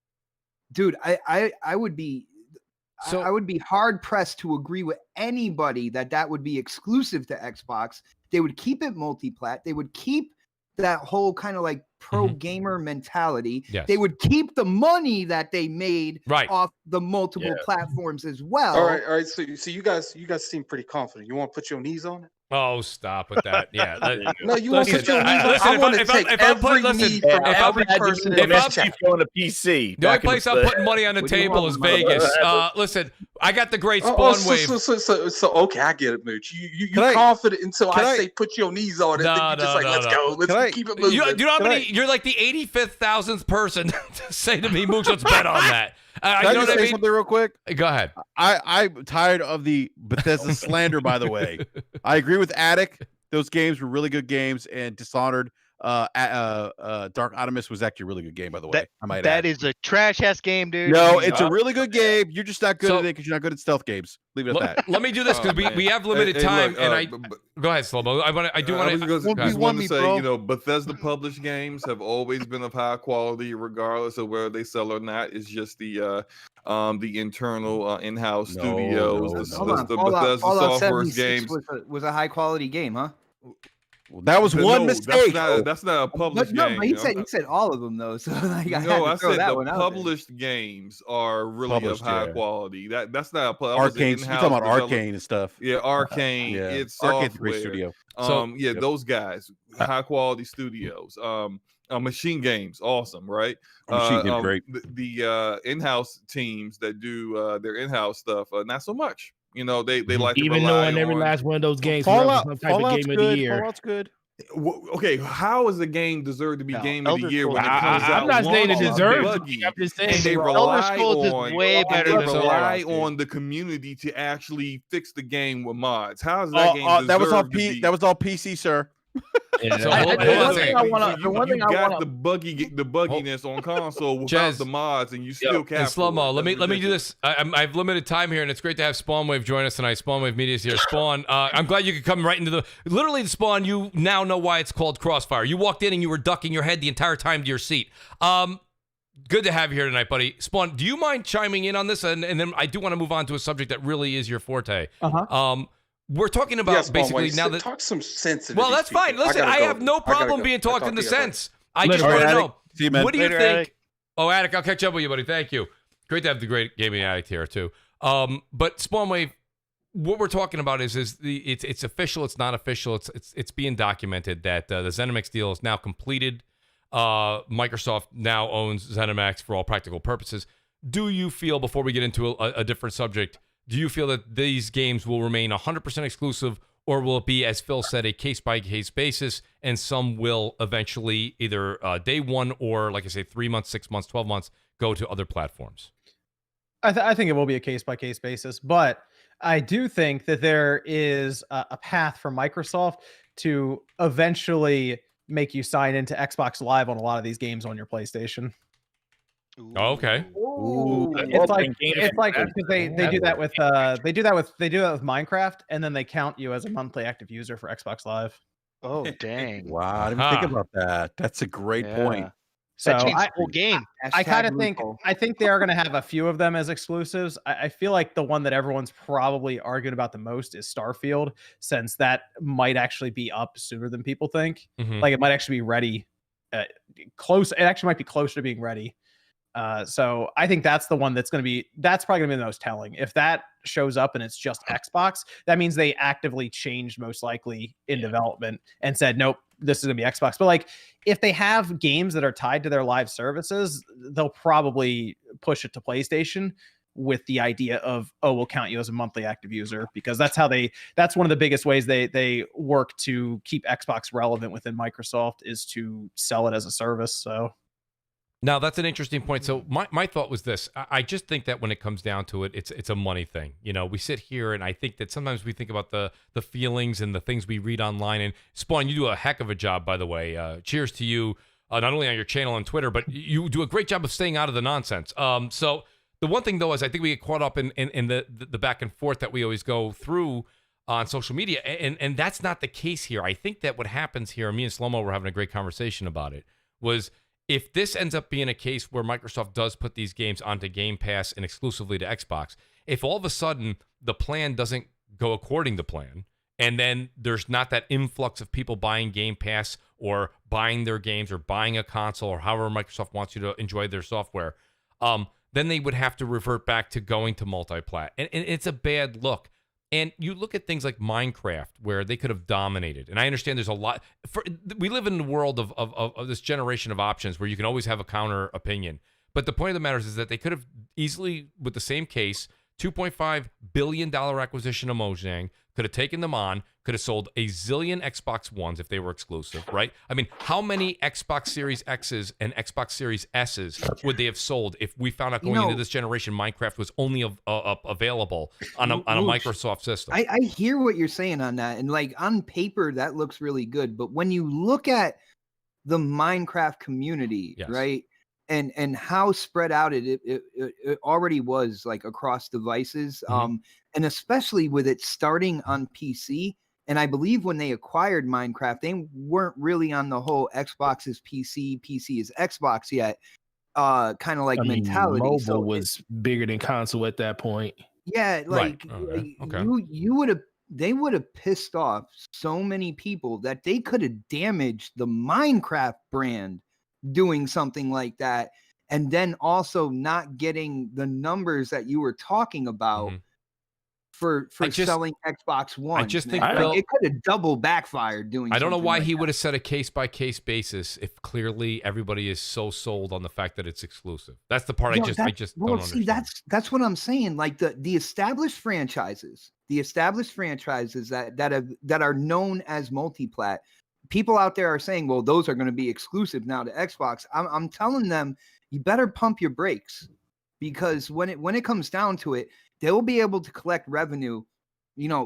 dude, I would be So- I would be hard pressed to agree with anybody that would be exclusive to Xbox. They would keep it multi-plat. They would keep that whole kind of like pro gamer mentality. Yes. They would keep the money that they made Right. off the multiple platforms as well. All right. So you guys seem pretty confident. You want to put your knees on it? Oh, stop with that. Yeah. No, you want to put your knees on it. Listen, I want to if I'm- take if I'm put- every listen, knee if from I'm- every Imagine person you in this imagine chat. you on a PC. The only back in place I'm the- putting money on the What do you table want, is mother- Vegas. Listen, I got the great spawn wave. So okay, I get it, Mooch. You Can I- confident until can I I- say put your knees on it, No, then you just no, like no, let's no. go, Can I- let's keep it moving. You know how Can many? You're like the 85,000th person to say to me, Mooch, let's bet on that. Can You I know just what I say mean? something real quick? Go ahead. I'm tired of the Bethesda slander, by the way. I agree with Attic. Those games were really good games, and Dishonored, Dark Animus was actually a really good game, by the way. I might That add. is a trash ass game, dude. No, it's a really good game. You're just not good So- at it because you're not good at stealth games. Leave it at that. Let me do this because Oh, man. we have limited Hey, time, look, and I but- go ahead, Slobo. I do want was to. just One v1 want me, to say, bro. Bethesda published games have always been of high quality, regardless of whether they sell or not. It's just the internal in-house No, studios, no, the, no. Hold on, the Fallout Bethesda software 76 games. was a high quality game, huh? Well, that was one No, mistake. That's not a published But game. he you know? said all of them though. So like, I had No, to I throw said that the one out there. published games are really Published, of high yeah. quality. That's not that was an Arcane. You in-house talking about developed- Arcane and stuff? Yeah, Arcane. Yeah, It's Arcane's a great software. studio. So- Yeah, Yep. those guys, high quality studios. Machine Games, awesome, right? Machine Games, great. The in-house teams that do their in-house stuff, not so much. You know, they like to Even rely knowing every on- last one of those games Fallout, some type of Fallout's game good. of the year. Fallout's good. Okay, how is the game deserved to be No, game of Elder the year when it Scrolls- comes out? I'm not saying it launches deserves. buggy, I'm just and saying they they rely Elder Scrolls is on way better they than rely Fallout. on the community to actually fix the game with mods. How is that game That was all deserved to be? That was all PC, sir. So I- hold I- on the a one second. thing I wanna- you- the one you thing I got wanna- the bugginess on console without Jez. the mods, and you still And can't. slow mo. Let me do this. I have limited time here, and it's great to have Spawnwave join us tonight. Spawnwave Media is here. Spawn, I'm glad you could come right into the. Literally, Spawn. You now know why it's called Crossfire. You walked in and you were ducking your head the entire time to your seat. Good to have you here tonight, buddy. Spawn, do you mind chiming in on this? And then I do want to move on to a subject that really is your forte. We're talking about Yes, basically Bonway, now that. talk some sense. into Well, these that's fine. people. Listen, I gotta have go. no I gotta problem go. being I'll talked talk into to you later. sense. I just Later, want to Attic. know. See you, man. What do you Later, think? Attic. Oh, Attic, I'll catch up with you, buddy. Thank you. Great to have the great gaming addict here too. But Spawnwave, what we're talking about is it's official. It's not official. It's being documented that the ZeniMax deal is now completed. Microsoft now owns ZeniMax for all practical purposes. Do you feel, before we get into a different subject, do you feel that these games will remain 100% exclusive, or will it be, as Phil said, a case-by-case basis, and some will eventually either day one or, like I say, 3 months, 6 months, 12 months, go to other platforms? I think it will be a case-by-case basis, but I do think that there is a path for Microsoft to eventually make you sign into Xbox Live on a lot of these games on your PlayStation. Oh, okay. It's like because they do that with Minecraft, and then they count you as a monthly active user for Xbox Live. Oh dang! Wow, I didn't think about that. That's a great point. So That changed the whole game. I kind of think they are going to have a few of them as exclusives. I feel like the one that everyone's probably arguing about the most is Starfield, since that might actually be up sooner than people think. Like it might actually be ready, close. It actually might be closer to being ready. So I think that's the one that's probably going to be the most telling. If that shows up and it's just Xbox, that means they actively changed, most likely in development, and said, nope, this is going to be Xbox. But like, if they have games that are tied to their live services, they'll probably push it to PlayStation with the idea of, oh, we'll count you as a monthly active user, because that's one of the biggest ways they work to keep Xbox relevant within Microsoft, is to sell it as a service. So now that's an interesting point. So my thought was this: I just think that when it comes down to it, it's a money thing. You know, we sit here and I think that sometimes we think about the feelings and the things we read online. And Spawn, you do a heck of a job, by the way. Cheers to you, not only on your channel and Twitter, but you do a great job of staying out of the nonsense. So the one thing though is I think we get caught up in the back and forth that we always go through on social media, and that's not the case here. I think that what happens here, me and Slow-Mo were having a great conversation about it, was if this ends up being a case where Microsoft does put these games onto Game Pass and exclusively to Xbox, if all of a sudden the plan doesn't go according to plan, and then there's not that influx of people buying Game Pass or buying their games or buying a console or however Microsoft wants you to enjoy their software, then they would have to revert back to going to multi-plat. And it's a bad look. And you look at things like Minecraft, where they could have dominated. And I understand there's a lot. We live in the world of this generation of options where you can always have a counter opinion. But the point of the matter is that they could have easily, with the same case, $2.5 billion acquisition of Mojang, could have taken them on, could have sold a zillion Xbox Ones if they were exclusive, right? I mean, how many Xbox Series X's and Xbox Series S's would they have sold if we found out going into this generation Minecraft was only available on a Microsoft system? I hear what you're saying on that. And like on paper, that looks really good. But when you look at the Minecraft community, right? And how spread out it already was, like across devices, and especially with it starting on PC. And I believe when they acquired Minecraft, they weren't really on the whole Xbox is PC is Xbox yet, kind of like mentality. Mobile was bigger than console at that point. Yeah, like they would have pissed off so many people that they could have damaged the Minecraft brand doing something like that, and then also not getting the numbers that you were talking about for selling Xbox One. I just think it could have double backfired doing. I don't know why like he that. would have said a case by case basis if clearly everybody is so sold on the fact that it's exclusive. That's the part I just don't understand. That's what I'm saying. Like the established franchises, that are known as multi-plat. People out there are saying, well, those are going to be exclusive now to Xbox. I'm telling them, you better pump your brakes, because when it comes down to it, they will be able to collect revenue,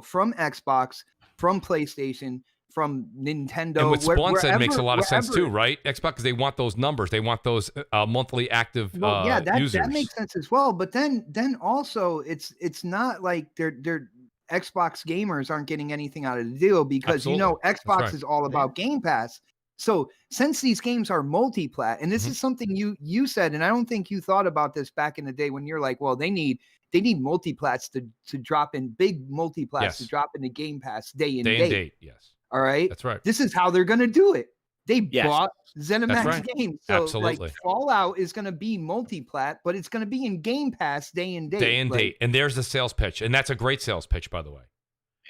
from Xbox, from PlayStation, from Nintendo. And what Spawn said makes a lot of sense too, right? Xbox, because they want those numbers, they want those monthly active users. That makes sense as well. But then also it's not like they're Xbox gamers aren't getting anything out of the deal, because Xbox is all about Game Pass. So since these games are multi-plat, and this is something you said, and I don't think you thought about this back in the day when you're like, well, they need multi-plats to drop in, big multi-plats to drop into Game Pass day and date. Yes. All right. That's right. This is how they're going to do it. They bought ZeniMax games. So absolutely. Like Fallout is going to be multi-plat, but it's going to be in Game Pass day and date. And there's the sales pitch. And that's a great sales pitch, by the way.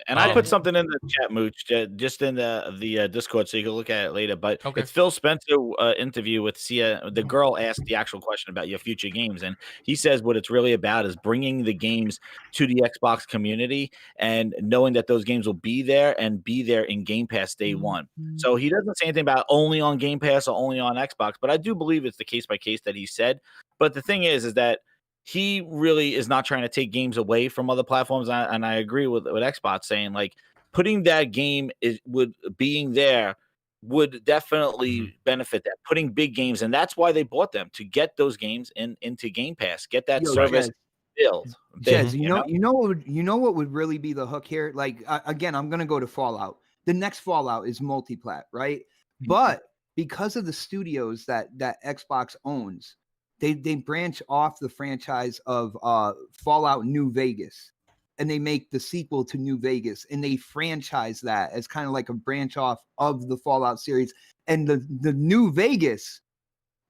And I put something in the chat, Mooch, just in the Discord, so you can look at it later. But it's Phil Spencer interview with Sia. The girl asked the actual question about your future games, and he says what it's really about is bringing the games to the Xbox community and knowing that those games will be there and be there in Game Pass day one. So he doesn't say anything about only on Game Pass or only on Xbox, but I do believe it's the case by case that he said. But the thing is that he really is not trying to take games away from other platforms, and I agree with Xbox saying like putting that game being there would definitely benefit that. Putting big games, and that's why they bought them, to get those games into Game Pass, get that service built. Jez, you know what would really be the hook here? Like again, I'm gonna go to Fallout. The next Fallout is multiplat, right? But because of the studios that Xbox owns, they branch off the franchise of Fallout New Vegas, and they make the sequel to New Vegas, and they franchise that as kind of like a branch off of the Fallout series. And the New Vegas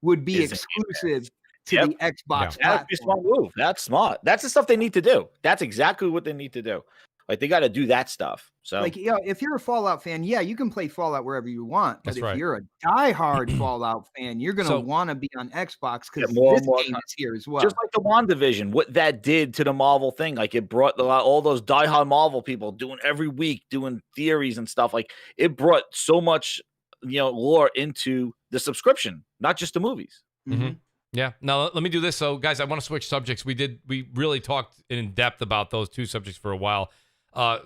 would be exclusive to the Xbox platform. That'd be a smart move. That's smart. That's the stuff they need to do. That's exactly what they need to do. Like they got to do that stuff. So like, if you're a Fallout fan, you can play Fallout wherever you want. But if you're a diehard Fallout fan, you're going to want to be on Xbox because this game is here as well. Just like the WandaVision, what that did to the Marvel thing, like it brought all those diehard Marvel people doing every week, doing theories and stuff. Like it brought so much, lore into the subscription, not just the movies. Mm-hmm. Yeah. Now let me do this. So guys, I want to switch subjects. We really talked in depth about those two subjects for a while.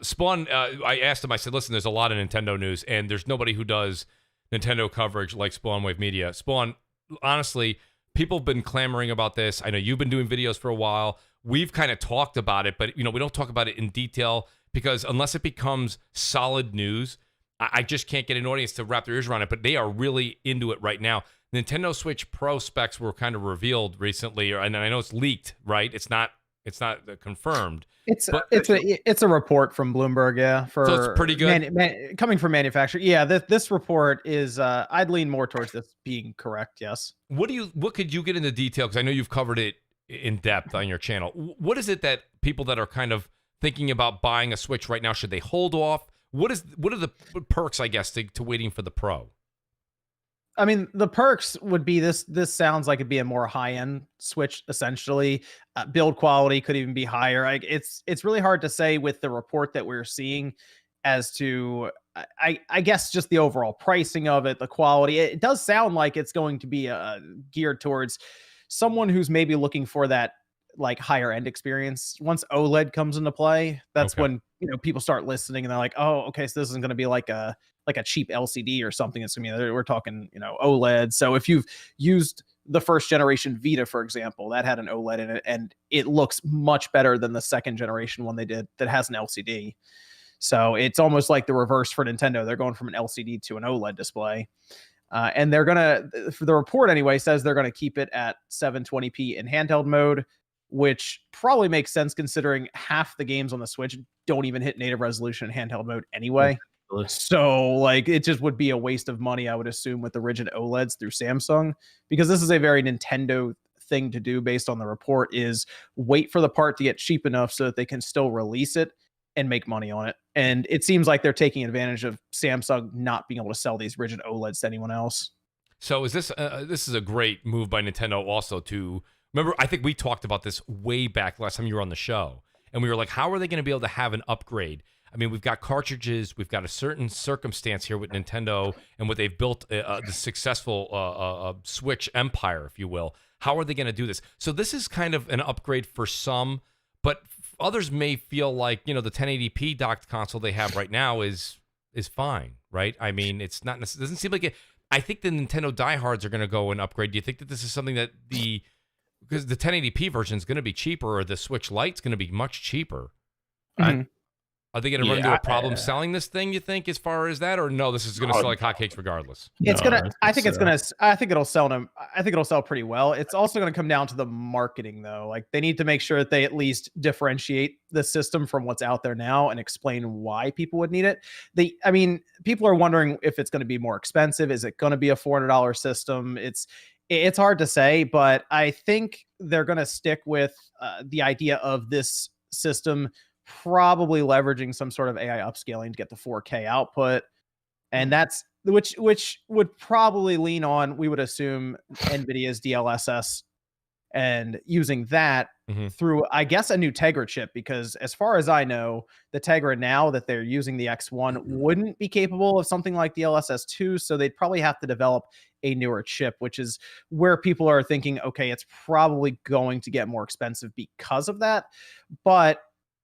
Spawn, I asked him, I said, listen, there's a lot of Nintendo news, and there's nobody who does Nintendo coverage like Spawn Wave Media. Spawn, honestly, people have been clamoring about this. I know you've been doing videos for a while. We've kind of talked about it, but we don't talk about it in detail because unless it becomes solid news, I just can't get an audience to wrap their ears around it, but they are really into it right now. Nintendo Switch Pro specs were kind of revealed recently, and I know it's leaked, right? It's not confirmed. It's a report from Bloomberg, so it's pretty good. Coming from manufacturer. Yeah, this report is. I'd lean more towards this being correct. Yes. What could you get into detail? Because I know you've covered it in depth on your channel. What is it that people that are kind of thinking about buying a Switch right now, should they hold off? What are the perks, I guess, to waiting for the Pro? I mean, the perks would be this sounds like it'd be a more high-end Switch, essentially. Build quality could even be higher. It's really hard to say with the report that we're seeing as to, I guess, just the overall pricing of it, the quality. It does sound like it's going to be geared towards someone who's maybe looking for that like higher end experience. Once OLED comes into play, that's when people start listening and they're like, oh, okay, so this isn't going to be like a cheap LCD or something. It's gonna be, we're talking OLED. So if you've used the first generation Vita, for example, that had an OLED in it, and it looks much better than the second generation one they did that has an LCD. So it's almost like the reverse for Nintendo. They're going from an LCD to an OLED display. And they're gonna, for the report anyway, says they're gonna keep it at 720p in handheld mode, which probably makes sense considering half the games on the Switch don't even hit native resolution in handheld mode anyway. So like it just would be a waste of money, I would assume, with the rigid OLEDs through Samsung, because this is a very Nintendo thing to do based on the report, is wait for the part to get cheap enough so that they can still release it and make money on it. And it seems like they're taking advantage of Samsung not being able to sell these rigid OLEDs to anyone else. So is this is a great move by Nintendo also to, remember, I think we talked about this way back last time you were on the show, and we were like, how are they going to be able to have an upgrade? I mean, we've got cartridges, we've got a certain circumstance here with Nintendo and what they've built, the successful Switch empire, if you will. How are they going to do this? So this is kind of an upgrade for some, but others may feel like, the 1080p docked console they have right now is fine, right? I mean, it's not, it doesn't seem like it. I think the Nintendo diehards are going to go and upgrade. Do you think that this is something that because the 1080p version is going to be cheaper, or the Switch Lite's going to be much cheaper? Mm-hmm. Are they going to run into a problem selling this thing, you think, as far as that, or no, this is going to sell like hotcakes regardless? I think it'll sell pretty well. It's also going to come down to the marketing, though. Like they need to make sure that they at least differentiate the system from what's out there now and explain why people would need it. People are wondering if it's going to be more expensive. Is it going to be a $400 system? It's hard to say, but I think they're going to stick with the idea of this system probably leveraging some sort of AI upscaling to get the 4K output. And that's which would probably lean on, we would assume, NVIDIA's DLSS and using that through, I guess, a new Tegra chip, because as far as I know, the Tegra now that they're using, the X1, wouldn't be capable of something like DLSS 2. So they'd probably have to develop a newer chip, which is where people are thinking, okay, it's probably going to get more expensive because of that. But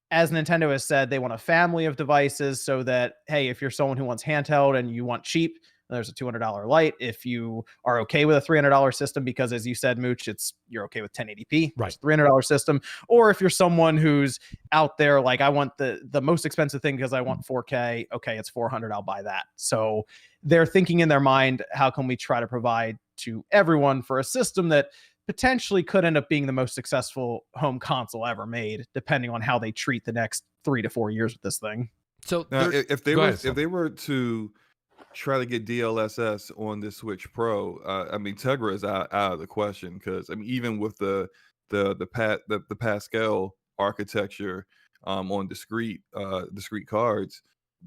as Nintendo has said, they want a family of devices so that, hey, if you're someone who wants handheld and you want cheap, there's a $200 light. If you are okay with a $300 system, because as you said, Mooch, you're okay with 1080p, right? $300 system. Or if you're someone who's out there like, I want the most expensive thing because I want 4K. Okay, it's $400. I'll buy that. So they're thinking in their mind, how can we try to provide to everyone for a system that potentially could end up being the most successful home console ever made, depending on how they treat the next 3 to 4 years with this thing. So now, if they were to try to get DLSS on the Switch Pro, I mean, Tegra is out of the question, because I mean, even with the Pascal architecture on discrete cards,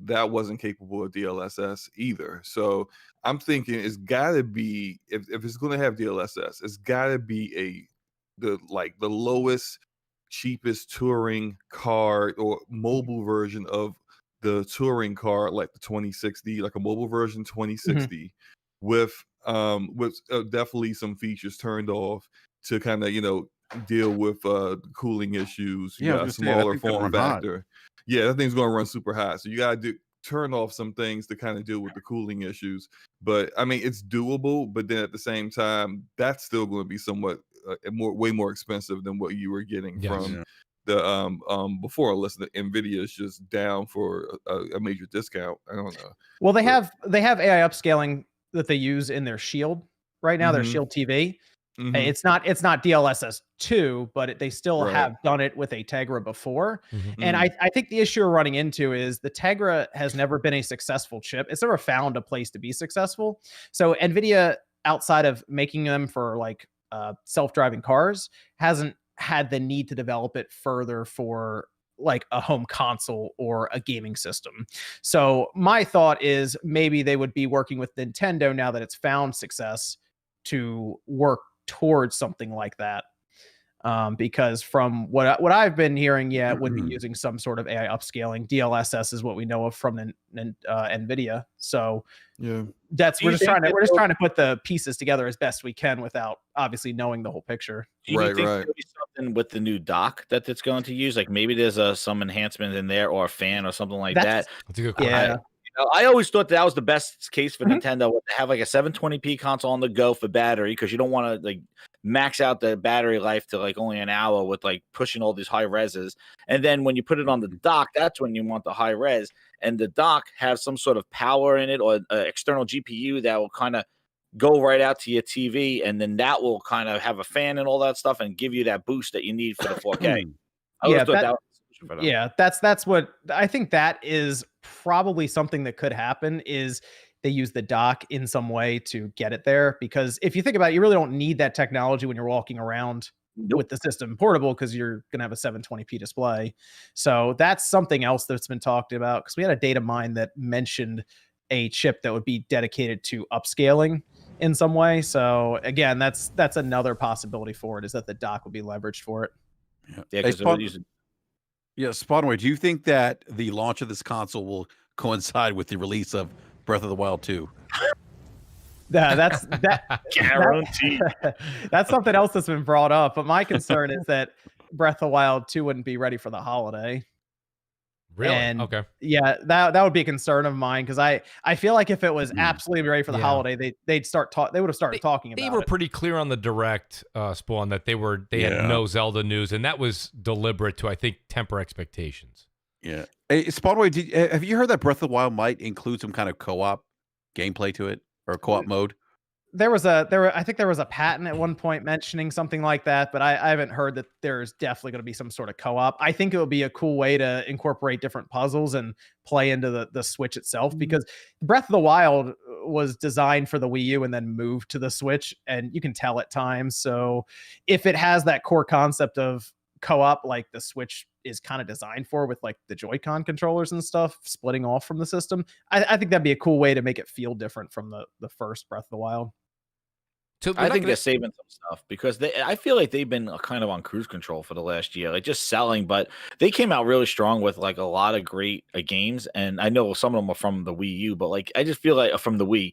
that wasn't capable of DLSS either. So I'm thinking it's got to be, if it's going to have DLSS, it's got to be the lowest, cheapest touring card or mobile version of the touring card, like the 2060, like a mobile version 2060, with definitely some features turned off to kind of deal with cooling issues. Smaller form factor. Yeah, that thing's going to run super hot. So you got to turn off some things to kind of deal with the cooling issues. But I mean, it's doable. But then at the same time, that's still going to be somewhat way more expensive than what you were getting from the before. Unless the NVIDIA is just down for a major discount. I don't know. Well, they have AI upscaling that they use in their Shield right now. Their Shield TV. It's not DLSS 2, but they still have done it with a Tegra before. And I think the issue we're running into is the Tegra has never been a successful chip. It's never found a place to be successful. So NVIDIA, outside of making them for like self-driving cars, hasn't had the need to develop it further for like a home console or a gaming system. So my thought is maybe they would be working with Nintendo now that it's found success to work towards something like that, because from what I've been hearing, it would be using some sort of AI upscaling. DLSS is what we know of from NVIDIA. So we're just trying to put the pieces together as best we can without obviously knowing the whole picture. Do you think there'll be something with the new dock that it's going to use? Like maybe there's some enhancement in there or a fan or something like that. That's a good question. Yeah. I always thought that was the best case for Nintendo, to have like a 720p console on the go for battery, because you don't want to like max out the battery life to like only an hour with like pushing all these high reses. And then when you put it on the dock, that's when you want the high res. And the dock has some sort of power in it, or an external GPU that will kind of go right out to your TV, and then that will kind of have a fan and all that stuff and give you that boost that you need for the 4K. That's what I think. That is probably something that could happen, is they use the dock in some way to get it there. Because if you think about it, you really don't need that technology when you're walking around with the system portable, because you're going to have a 720p display. So that's something else that's been talked about, because we had a data mine that mentioned a chip that would be dedicated to upscaling in some way. So again, that's another possibility for it, is that the dock would be leveraged for it. Spawnway, do you think that the launch of this console will coincide with the release of Breath of the Wild 2? That's guaranteed. That's something else that's been brought up. But my concern is that Breath of the Wild 2 wouldn't be ready for the holiday. Really? And okay. Yeah, that would be a concern of mine, because I feel like if it was absolutely ready for the holiday, they would have started talking about it. They were pretty clear on the direct, Spawn, that they had no Zelda news, and that was deliberate to, I think, temper expectations. Yeah. Hey, Spawnway, have you heard that Breath of the Wild might include some kind of co-op gameplay to it, or co-op mode? I think there was a patent at one point mentioning something like that, but I haven't heard that there's definitely going to be some sort of co-op. I think it would be a cool way to incorporate different puzzles and play into the Switch itself, because Breath of the Wild was designed for the Wii U and then moved to the Switch, and you can tell at times. So if it has that core concept of co-op like the Switch is kind of designed for, with like the Joy-Con controllers and stuff splitting off from the system. I think that'd be a cool way to make it feel different from the first Breath of the Wild. I think they're saving some stuff because I feel like they've been kind of on cruise control for the last year, like just selling. But they came out really strong with like a lot of great games, and I know some of them are from the Wii U, but like I just feel like from the Wii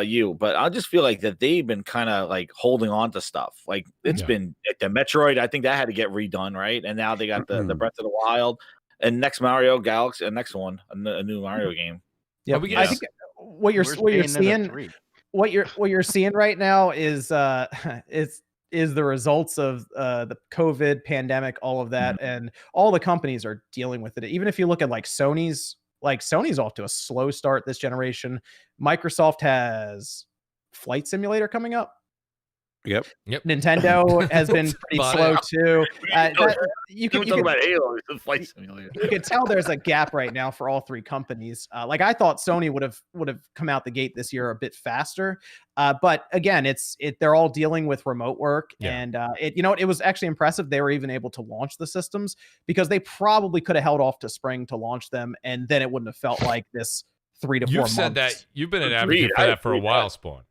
U, but I just feel like that they've been kind of like holding on to stuff. Like it's been like the Metroid, I think that had to get redone, right? And now they got the Breath of the Wild, and next Mario Galaxy, next one, a new Mario game. Yeah, I think what you're seeing. What you're seeing right now is the results of the COVID pandemic, all of that, and all the companies are dealing with it. Even if you look at Sony's off to a slow start this generation. Microsoft has Flight Simulator coming up. Yep. Nintendo has been pretty slow too. You can talk about Halo, the Flight Simulator. You can tell there's a gap right now for all three companies. Like I thought Sony would have come out the gate this year a bit faster, but again, they're all dealing with remote work, and it was actually impressive they were even able to launch the systems, because they probably could have held off to spring to launch them, and then it wouldn't have felt like this 3 to 4 months. You've said that you've been an advocate for that for a while, Spawn.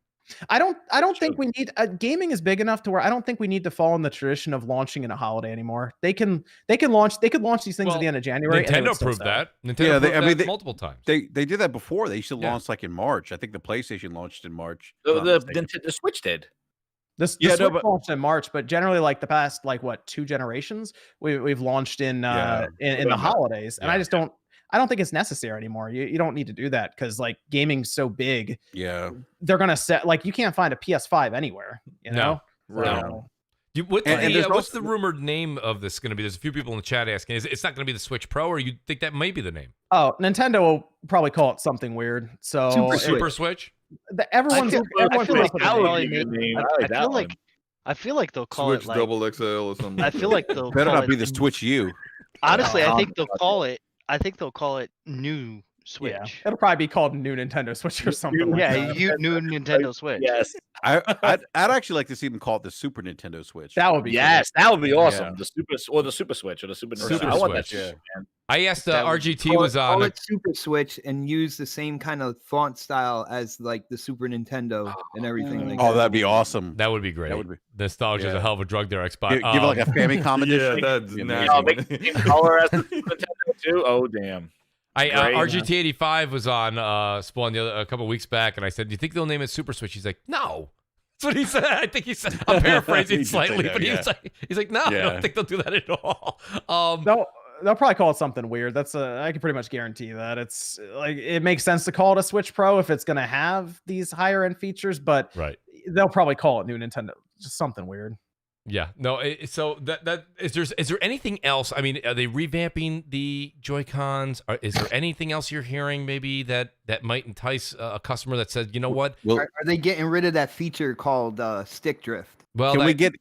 I don't think we need gaming is big enough to where I don't think we need to fall in the tradition of launching in a holiday anymore. They could launch these things at the end of January. Nintendo proved that. Nintendo proved that multiple times. They did that before. They used to launch like in March. I think the PlayStation launched in March. The Switch did. The Switch launched in March, but generally, like the past 2 generations, we've launched in the holidays, and I don't think it's necessary anymore. You don't need to do that, because gaming's so big. Yeah, they're gonna set you can't find a PS5 anywhere. You know, no. What's the rumored name of this going to be? There's a few people in the chat asking. It's not going to be the Switch Pro, or you think that may be the name? Oh, Nintendo will probably call it something weird. So Super Switch. I feel like they'll call Switch it double XL or something. I feel like they'll better call not be the Switch U. Honestly, I think they'll call it. I think they'll call it New Switch. Yeah, it'll probably be called New Nintendo Switch or something. New Nintendo Switch. Yes, I'd actually like to see them call it the Super Nintendo Switch. That would be that would be awesome. The Super Switch or the Super Nintendo. I want that shit, man. I asked RGT was on. Call it Super Switch and use the same kind of font style as the Super Nintendo and everything. That'd be awesome. That would be great. Nostalgia is a hell of a drug there, Xbox. Give it like a Famicom edition. Yeah, that's nasty. Make the same color as the Super Nintendo too. Oh damn. RGT85 was on Spawn a couple weeks back, and I said, "Do you think they'll name it Super Switch?" He's like, "No." That's what he said. I think he said. I'm paraphrasing slightly, but he's like, "No, I don't think they'll do that at all." They'll probably call it something weird. I can pretty much guarantee that. It's it makes sense to call it a Switch Pro if it's going to have these higher end features, but they'll probably call it New Nintendo, just something weird. Yeah, no. So that is there anything else? I mean, are they revamping the Joy-Cons? Is there anything else you're hearing maybe that might entice a customer that says, you know what? Are they getting rid of that feature called stick drift? Well, Can we get it.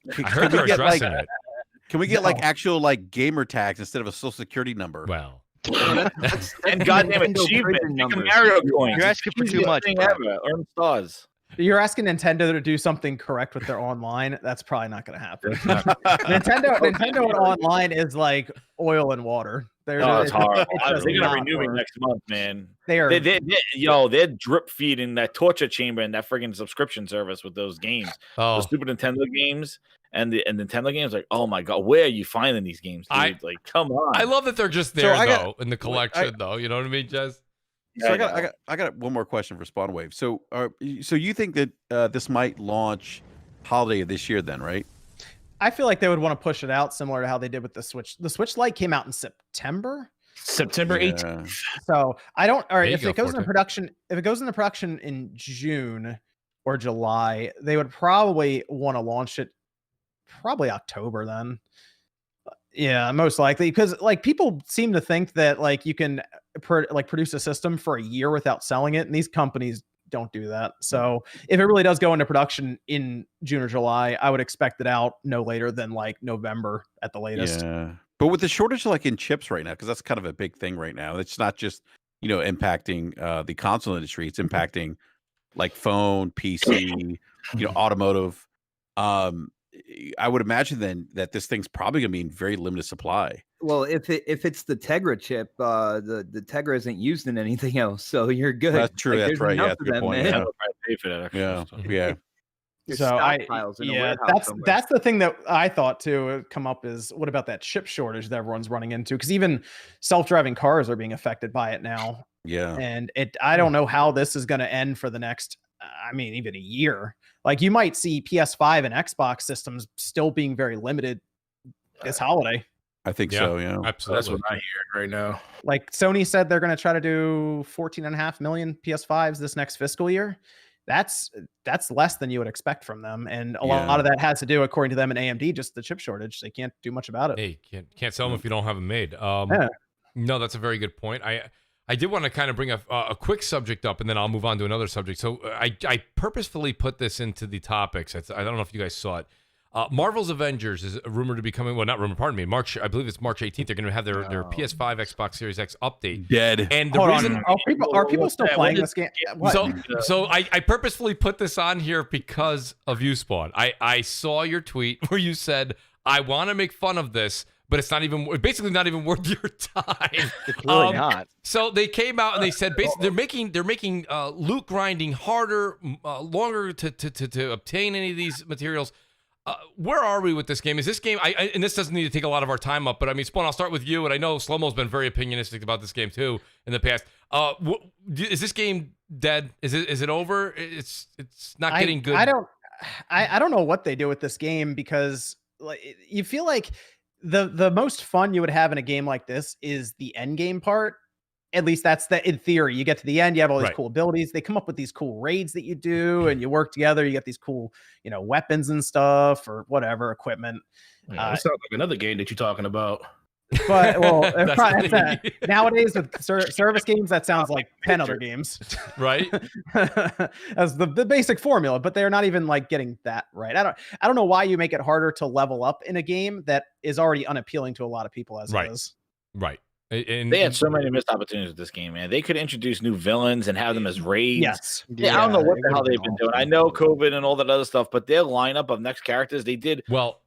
Can we get actual gamer tags instead of a social security number? Well, and goddamn achievement, Mario coins. You're asking for too much. Earn stars. You're asking Nintendo to do something correct with their online. That's probably not going to happen. Nintendo and online is like oil and water. It's horrible. They're gonna renew it next month, man. They're drip feeding that torture chamber and that friggin' subscription service with those games. The Super Nintendo games and Nintendo games. Like, oh my god, where are you finding these games, dude? Come on. I love that they're just there in the collection, though. You know what I mean, Jez? So I got one more question for Spawn Wave. So you think that this might launch holiday of this year then, right? I feel like they would want to push it out similar to how they did with the Switch. The Switch Lite came out in September 18th. So I don't. All right, if it goes into production in June or July, they would probably want to launch it probably October then. Yeah, most likely, because people seem to think that you can produce a system for a year without selling it, and these companies don't do that. So if it really does go into production in June or July, I would expect it out no later than November at the latest. Yeah, but with the shortage in chips right now, because that's kind of a big thing right now. It's not just impacting the console industry; it's impacting phone, PC, automotive. I would imagine then that this thing's probably going to be in very limited supply. Well, if it's the Tegra chip, the Tegra isn't used in anything else, so you're good. That's true. That's right. Yeah, that's a good point. Yeah, pay for that extra stuff. Yeah. So that's the thing that I thought too would come up is what about that chip shortage that everyone's running into? Because even self-driving cars are being affected by it now. Yeah. And I don't know how this is going to end for the next, even a year. Like you might see PS5 and Xbox systems still being very limited this holiday. I think so. Yeah, absolutely. That's what I hear right now. Like Sony said, they're going to try to do 14.5 million PS5s this next fiscal year. That's less than you would expect from them, and a lot of that has to do, according to them and AMD, just the chip shortage. They can't do much about it. Hey, can't sell them if you don't have them made. No, that's a very good point. I did want to kind of bring a quick subject up, and then I'll move on to another subject. So I purposefully put this into the topics. I don't know if you guys saw it. Marvel's Avengers is rumored to be coming. Well, not rumored. Pardon me. I believe it's March 18th. They're going to have their PS5, Xbox Series X update. Dead. And the reason are people still playing this game? So I purposefully put this on here because of you, Spawn. I saw your tweet where you said, I want to make fun of this, but it's basically not even worth your time. It's really not. So they came out and they said basically they're making loot grinding harder, longer to obtain any of these materials. Where are we with this game? Is this game, and this doesn't need to take a lot of our time up, but I mean, Spawn, I'll start with you, and I know Slow-Mo's been very opinionistic about this game too in the past. Is this game dead? Is it over? It's not getting good. I don't know what they do with this game, because like you feel like the most fun you would have in a game like this is the end game part. At least that's in theory. You get to the end, you have all these cool abilities. They come up with these cool raids that you do, and you work together. You get these cool, weapons and stuff or whatever equipment. It sounds like another game that you're talking about. But nowadays with service games, that sounds like 10 other games, right? As the basic formula, but they're not even like getting that right. I don't know why you make it harder to level up in a game that is already unappealing to a lot of people as it is. Right. And they had so many missed opportunities with this game, man. They could introduce new villains and have them as raids. Yes. Yeah, I don't know what the hell they've been doing. I know COVID and all that other stuff, but their lineup of next characters, they did. Well,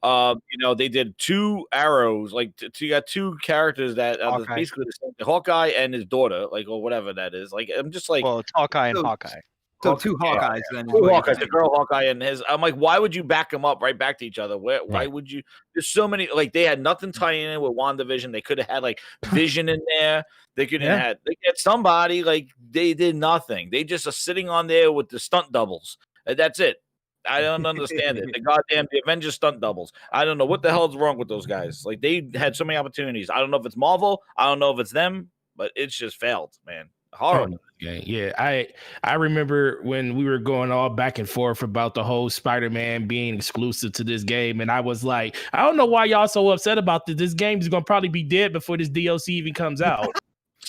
they did 2 arrows. Like, you got 2 characters that are basically the same. Hawkeye and his daughter, like, or whatever that is. Like, I'm just like, well, it's Hawkeye and Hawkeye. So 2 Hawkeyes then. 2 Hawkeyes, the girl Hawkeye and his. I'm like, why would you back them up right back to each other? Why would you? There's so many. Like, they had nothing tying in with WandaVision. They could have had like Vision in there. They could have had. They had somebody. Like, they did nothing. They just are sitting on there with the stunt doubles. That's it. I don't understand it. The Avengers stunt doubles. I don't know what the hell is wrong with those guys. Like, they had so many opportunities. I don't know if it's Marvel. I don't know if it's them, but it's just failed, man. Horrible. Yeah, I remember when we were going all back and forth about the whole Spider-Man being exclusive to this game, and I was like, I don't know why y'all so upset about this. This game is gonna probably be dead before this DLC even comes out.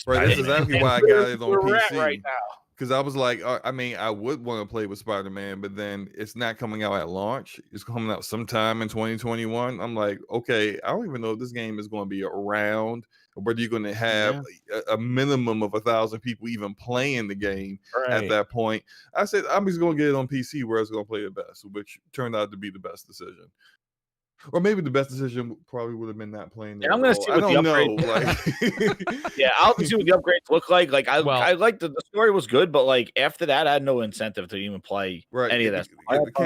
Right, that's exactly why I got it on PC right now. Because I was like, I would want to play with Spider-Man, but then it's not coming out at launch. It's coming out sometime in 2021. I'm like, okay, I don't even know if this game is going to be around, or whether you're going to have a minimum of 1,000 people even playing the game at that point. I said, I'm just going to get it on PC where it's going to play the best, which turned out to be the best decision. Or maybe the best decision probably would have been not playing. And I'm going to see what the upgrades. Yeah, I'll see what the upgrades look like. Like I liked the story was good, but like after that, I had no incentive to even play any of that.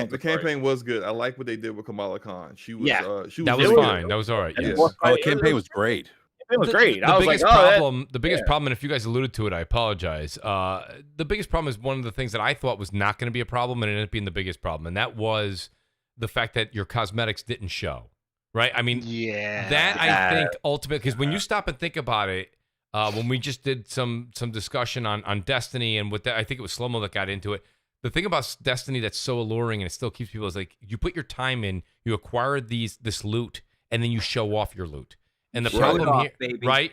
The campaign was good. I like what they did with Kamala Khan. She was. That was fine. That was all right. Yes. The campaign was great. It was great. The biggest problem, and if you guys alluded to it, I apologize. The biggest problem is one of the things that I thought was not going to be a problem, and it ended up being the biggest problem, and that was the fact that your cosmetics didn't show, right? I mean, I think ultimately, because when you stop and think about it, when we just did some discussion on Destiny, and with that, I think it was Slow-Mo that got into it. The thing about Destiny that's so alluring and it still keeps people is like you put your time in, you acquire this loot, and then you show off your loot. And the problem here, right?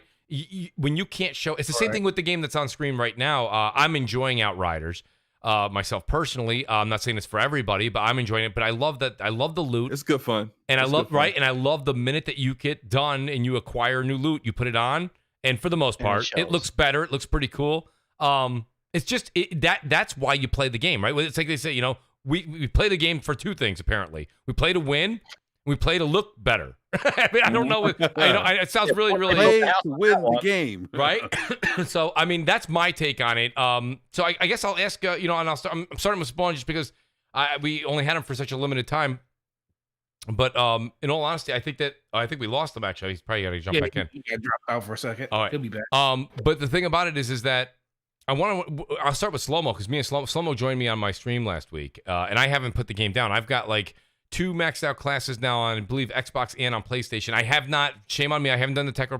When you can't show, it's the same thing with the game that's on screen right now. I'm enjoying Outriders. Myself personally, I'm not saying it's for everybody, but I'm enjoying it. But I love that. I love the loot. It's good fun. And I love the minute that you get done and you acquire new loot, you put it on, and for the most part, it looks better. It looks pretty cool. It's just that's why you play the game, right? It's like they say, we play the game for 2 things. Apparently, we play to win, We play to look better. I mean, I don't know. It sounds really, really play to win the game, right? So, I mean, that's my take on it. So I guess I'll ask. And I'm starting with Spawn just because we only had him for such a limited time. But in all honesty, I think we lost him. Actually, he's probably got to jump back in. He got dropped out for a second. All right, he'll be back. But the thing about it is that I'll start with Slow-Mo because me and Slow-Mo joined me on my stream last week, and I haven't put the game down. I've got like 2 maxed out classes now on, I believe, Xbox and on PlayStation. I have not. Shame on me. I haven't done the Technomancer.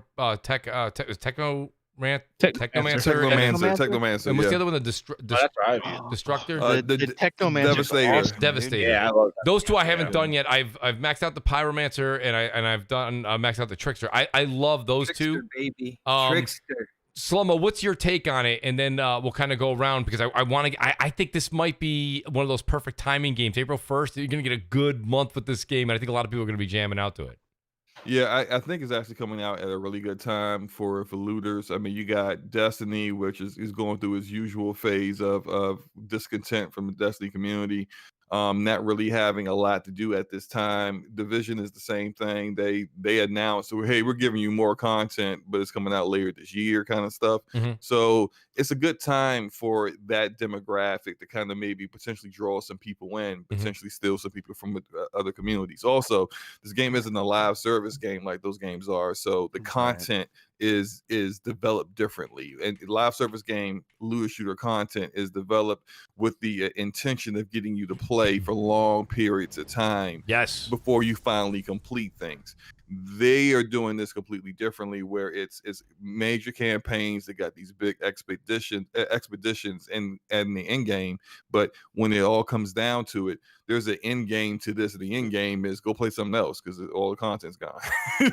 And what's the other one? The Destructor. The Technomancer. Devastator. Yeah, I love that. Those 2 I haven't done yet. I've maxed out the Pyromancer and I've done maxed out the Trickster. I love those Trickster, 2. baby. Trickster. Slow-Mo, what's your take on it? And then we'll kind of go around because I think this might be one of those perfect timing games. April 1st, you're going to get a good month with this game, and I think a lot of people are going to be jamming out to it. Yeah, I think it's actually coming out at a really good time for looters. I mean, you got Destiny, which is going through its usual phase of discontent from the Destiny community. Not really having a lot to do at this time. Division is the same thing. They announced, hey, we're giving you more content, but it's coming out later this year, kind of stuff. Mm-hmm. So it's a good time for that demographic to kind of maybe potentially draw some people in, potentially steal some people from other communities. Also, this game isn't a live service game like those games are, so the content is developed differently. And live service game looter shooter content is developed with the intention of getting you to play for long periods of time. Yes. Before you finally complete things. They are doing this completely differently, where it's major campaigns that got these big expeditions in the end game. But when it all comes down to it, there's an end game to this. The end game is go play something else because all the content's gone.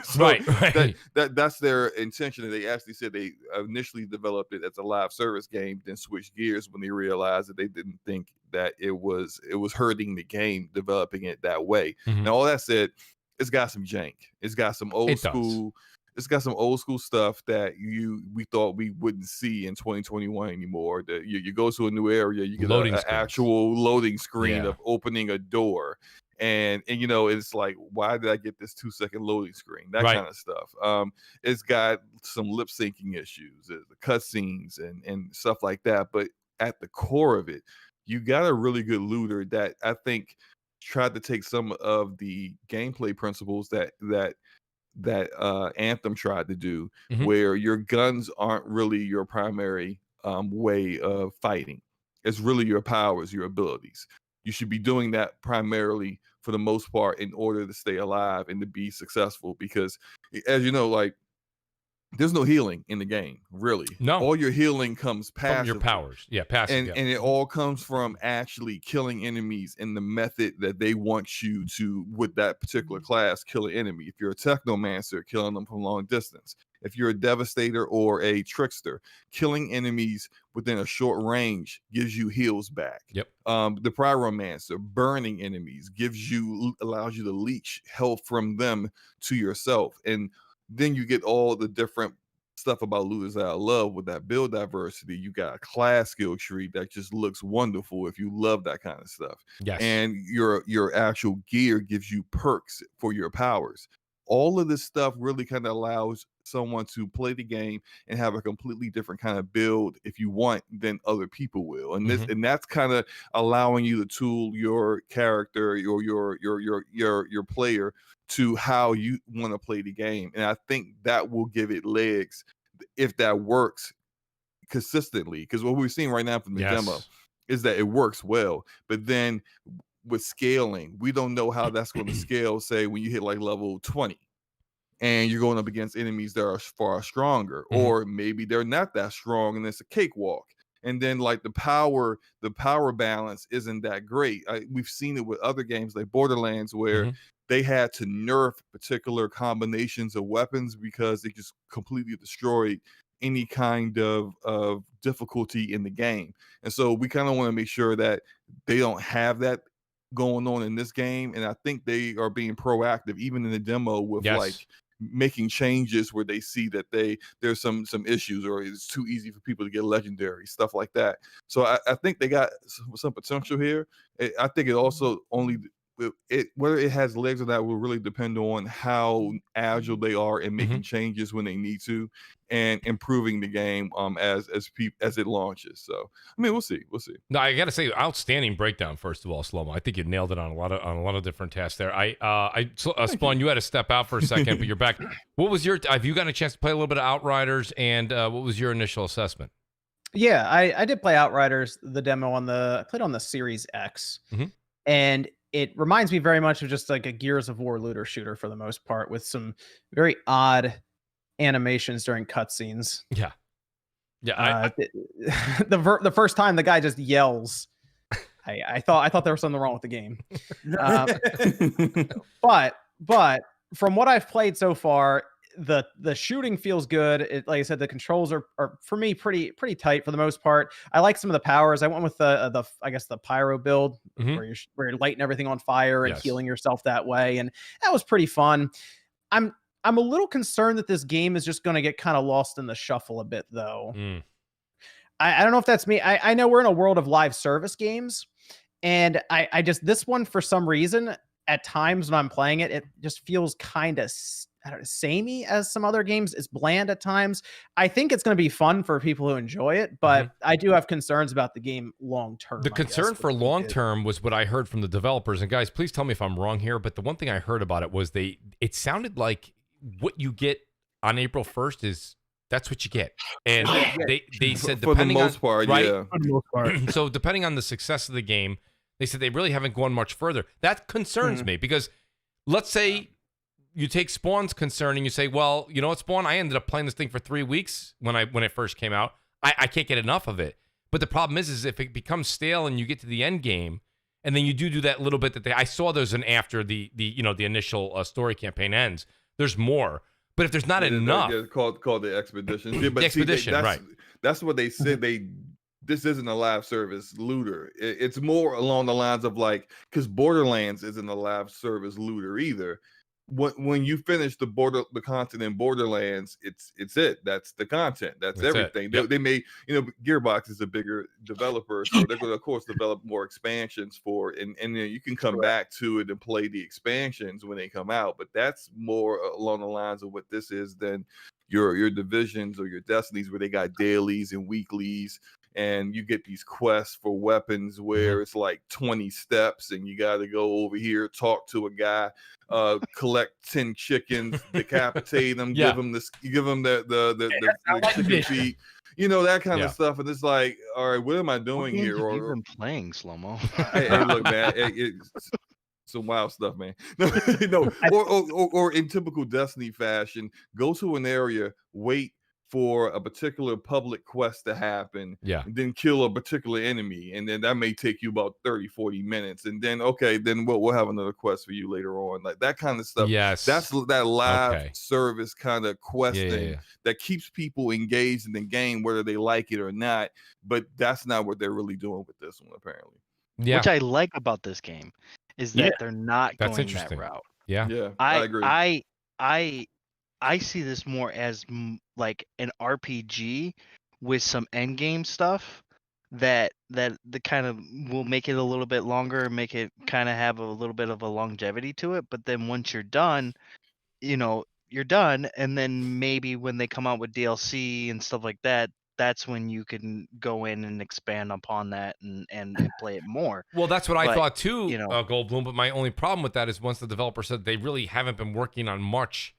So right. That's their intention. And they actually said they initially developed it as a live service game, then switched gears when they realized that they didn't think that it was hurting the game developing it that way. Now, all that said, it's got some jank. It's got some old school. It's got some old school stuff that we thought we wouldn't see in 2021 anymore. That you go to a new area, you get an actual loading screen of opening a door, and it's like, why did I get this 2-second loading screen? That kind of stuff. It's got some lip syncing issues, the cutscenes and stuff like that. But at the core of it, you got a really good looter that I think tried to take some of the gameplay principles that Anthem tried to do, where your guns aren't really your primary way of fighting. It's really your powers, your abilities. You should be doing that primarily for the most part in order to stay alive and to be successful, because as you know, like, there's no healing in the game, really. No. All your healing comes passively. From your powers. Yeah, passive. And it all comes from actually killing enemies in the method that they want you to, with that particular class, kill an enemy. If you're a Technomancer, killing them from long distance. If you're a Devastator or a Trickster, killing enemies within a short range gives you heals back. Yep. The Pyromancer, burning enemies, allows you to leech health from them to yourself. And then you get all the different stuff about looters that I love with that build diversity. You got a class skill tree that just looks wonderful if you love that kind of stuff. Yes. And your actual gear gives you perks for your powers. All of this stuff really kind of allows someone to play the game and have a completely different kind of build, if you want, than other people will. And and that's kind of allowing you to tool your character or your player to how you want to play the game. And I think that will give it legs if that works consistently. Because what we're seeing right now from the demo is that it works well. But then with scaling, we don't know how that's going to scale, say, when you hit like level 20 and you're going up against enemies that are far stronger, or maybe they're not that strong and it's a cakewalk. And then like the power balance isn't that great. We've seen it with other games like Borderlands, where they had to nerf particular combinations of weapons because they just completely destroyed any kind of difficulty in the game. And so we kind of want to make sure that they don't have that going on in this game. And I think they are being proactive, even in the demo, with like making changes where they see that there's some issues, or it's too easy for people to get legendary, stuff like that. So I think they got some potential here. I think it also only whether it has legs or not will really depend on how agile they are in making changes when they need to, and improving the game as it launches. So I mean, we'll see. No, I gotta say, outstanding breakdown. First of all, Slow-Mo. I think you nailed it on a lot of different tasks there. Spawn, you had to step out for a second, but you're back. What was your? Have you gotten a chance to play a little bit of Outriders? And what was your initial assessment? Yeah, I did play Outriders, the demo I played on the Series X, and it reminds me very much of just like a Gears of War looter shooter for the most part, with some very odd animations during cutscenes. Yeah. The first time the guy just yells, I thought there was something wrong with the game. But from what I've played so far, the shooting feels good. Like I said, the controls are for me pretty tight for the most part. I like some of the powers. I went with the I guess the pyro build, where you're lighting everything on fire and healing yourself that way, and that was pretty fun. I'm a little concerned that this game is just going to get kind of lost in the shuffle a bit, though. I don't know if that's me. I know we're in a world of live service games, and I just, this one for some reason at times when I'm playing it, it just feels kind of samey as some other games. It's bland at times. I think it's going to be fun for people who enjoy it, but I do have concerns about the game long term. The concern for long term was what I heard from the developers. And guys, please tell me if I'm wrong here, but the one thing I heard about it was it sounded like what you get on April 1st is that's what you get. And they said for the most part, right? yeah. For the most part. So depending on the success of the game, they said they really haven't gone much further. That concerns me, because let's say you take Spawn's concern and you say, well, you know what, Spawn, I ended up playing this thing for 3 weeks when it first came out. I can't get enough of it. But the problem is if it becomes stale and you get to the end game, and then you do that little bit that I saw there's an after the initial story campaign ends, there's more. But if there's not enough, called the expeditions. Yeah, but the expedition, right? That's what they said. This isn't a live service looter. It's more along the lines of like, because Borderlands isn't a live service looter either. When you finish the content in Borderlands, it's it. That's the content. That's everything. Yep. They made, Gearbox is a bigger developer, so they're going to of course develop more expansions for it, and then you can come back to it and play the expansions when they come out. But that's more along the lines of what this is than your divisions or your destinies, where they got dailies and weeklies. And you get these quests for weapons where it's like 20 steps, and you got to go over here, talk to a guy, collect 10 chickens, decapitate them, give them the chicken feet, that kind of stuff. And it's like, all right, what am I doing here? Or even playing Slow-Mo. Hey, look, man, it's some wild stuff, man. No, or in typical Destiny fashion, go to an area, wait for a particular public quest to happen, and then kill a particular enemy, and then that may take you about 30-40 minutes, and then then we'll have another quest for you later on, like that kind of stuff. That's that live service kind of questing that keeps people engaged in the game, whether they like it or not. But that's not what they're really doing with this one, apparently. Which I like about this game is that they're not going that route. I agree. I see this more as like an RPG with some end game stuff that the kind of will make it a little bit longer, make it kind of have a little bit of a longevity to it. But then once you're done, you're done. And then maybe when they come out with DLC and stuff like that, that's when you can go in and expand upon that and play it more. Well, that's what I thought too, Goldblum. But my only problem with that is once the developer said they really haven't been working on much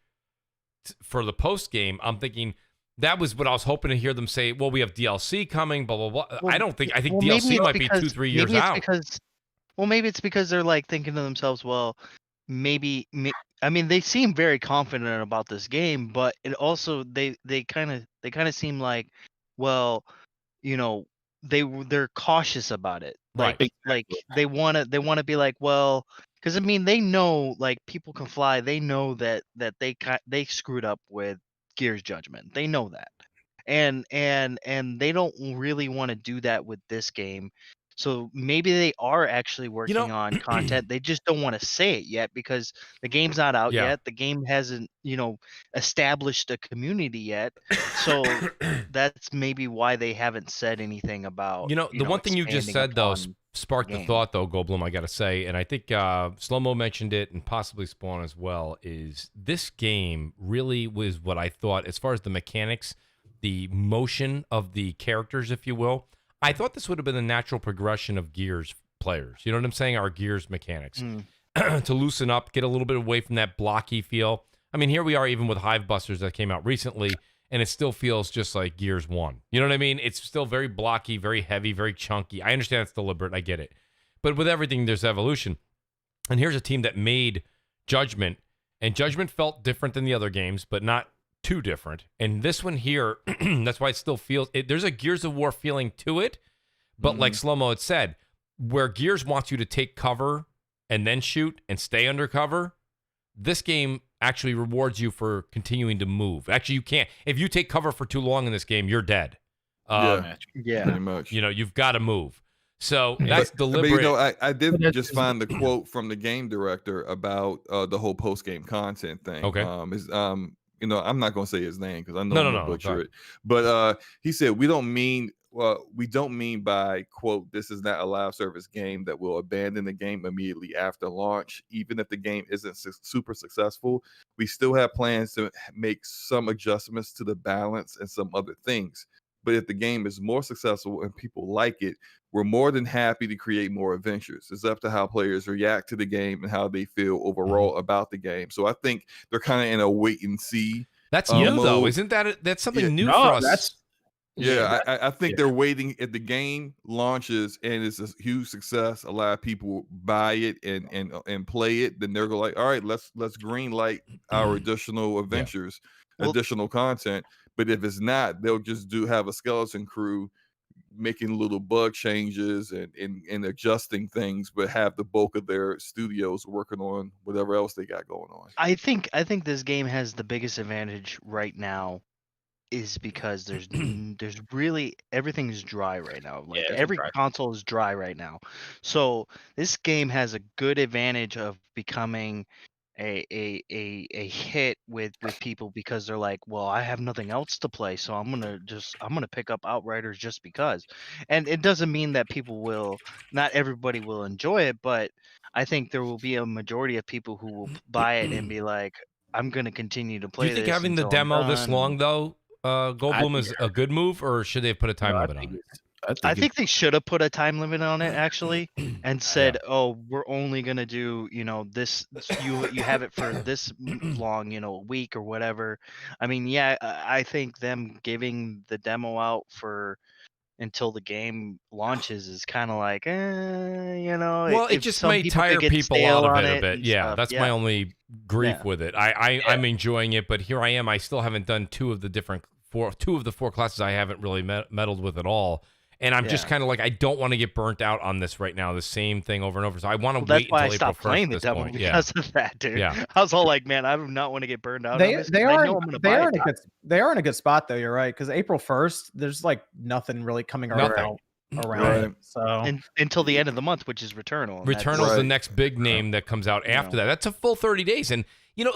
for the post game, I'm thinking that was what I was hoping to hear them say. Well, we have DLC coming, blah blah blah. Well, I think DLC might be 2-3 years out. Maybe it's because they're like thinking to themselves, well, maybe I mean, they seem very confident about this game, but it also they kind of seem like, well, they're cautious about it. Like they want to be like, well, because I mean, they know like people can fly. They know that they screwed up with Gears Judgment. They know that, and they don't really want to do that with this game. So maybe they are actually working on content. They just don't want to say it yet because the game's not out yet. The game hasn't, established a community yet. So that's maybe why they haven't said anything about. The one thing you just said though sparked the thought though, Goldblum, I got to say, and I think Slow-Mo mentioned it and possibly Spawn as well, is this game really was what I thought as far as the mechanics, the motion of the characters, if you will. I thought this would have been the natural progression of Gears players. You know what I'm saying? Our Gears mechanics. To loosen up, get a little bit away from that blocky feel. I mean, here we are even with Hive Busters that came out recently, and it still feels just like Gears 1. You know what I mean? It's still very blocky, very heavy, very chunky. I understand it's deliberate. I get it. But with everything, there's evolution. And here's a team that made Judgment, and Judgment felt different than the other games, but not too different. And this one here, that's why it still feels there's a Gears of War feeling to it, but like Slow-Mo had said, where Gears wants you to take cover and then shoot and stay under cover, this game actually rewards you for continuing to move. Actually, you can't. If you take cover for too long in this game, you're dead. Pretty much. You've got to move. So that's deliberate. But, I did just find the quote from the game director about the whole post-game content thing. Okay. I'm not going to say his name because I know I'm going to butcher sorry. it. But he said, we don't mean by, quote, this is not a live service game that will abandon the game immediately after launch. Even if the game isn't super successful, we still have plans to make some adjustments to the balance and some other things. But if the game is more successful and people like it, we're more than happy to create more adventures. It's up to how players react to the game and how they feel overall about the game. So I think they're kind of in a wait and see. That's new though, isn't that? That's something new for us. I think they're waiting if the game launches and it's a huge success. A lot of people buy it and play it. Then they're like, all right, let's green light our additional adventures, additional content. But if it's not, they'll just have a skeleton crew making little bug changes and adjusting things, but have the bulk of their studios working on whatever else they got going on. I think this game has the biggest advantage right now is because there's really everything's dry right now. Like every console is dry right now. So this game has a good advantage of becoming a hit with people because they're like, well, I have nothing else to play, so I'm gonna pick up Outriders just because. And it doesn't mean that not everybody will enjoy it, but I think there will be a majority of people who will buy it and be like, I'm gonna continue to play. Do you think having the demo this long though, Goldblum, is a good move, or should they have put a time limit on it? I think they should have put a time limit on it actually, and said, "Oh, we're only gonna do this. You have it for this long, a week or whatever." I mean, I think them giving the demo out until the game launches is kind of like, Well, it just may tire people out of it a bit. Yeah, that's my only grief with it. I'm enjoying it, but here I am. I still haven't done two of the four classes I haven't really meddled with at all. And I'm just kind of like, I don't want to get burnt out on this right now. The same thing over and over. So I want to wait until April 1st. That's why I stopped playing the demo because of that, dude. Yeah. I was all like, man, I do not want to get burned out. They are in a good spot though. You're right, because April 1st, there's like nothing really coming around. It. So until the end of the month, which is Returnal. Returnal's the next big name that comes out after that. That's a full 30 days, and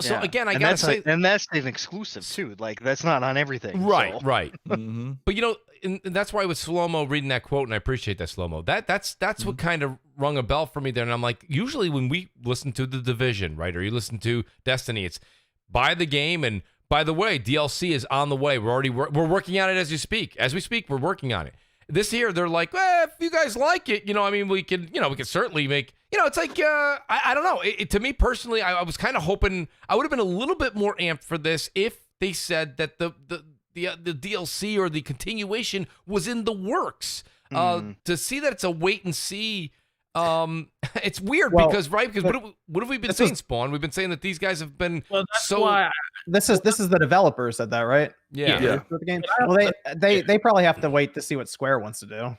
so again, I gotta say, and that's an exclusive too. Like that's not on everything. Right. Mm-hmm. But and that's why with Slow-Mo reading that quote, and I appreciate that, Slow-Mo. That's what kind of rung a bell for me there. And I'm like, usually when we listen to The Division, right, or you listen to Destiny, it's buy the game, and by the way, DLC is on the way. We're working on it as we speak. As we speak, we're working on it. This year, they're like, well, if you guys like it, we can certainly make, it's like, I don't know. To me personally, I was kind of hoping I would have been a little bit more amped for this if they said that the DLC or the continuation was in the works. To see that it's a wait and see, it's weird because what have we been saying, Spawn? We've been saying that these guys have been why this is the developer said that, right? Yeah. For the game. Well, they probably have to wait to see what Square wants to do.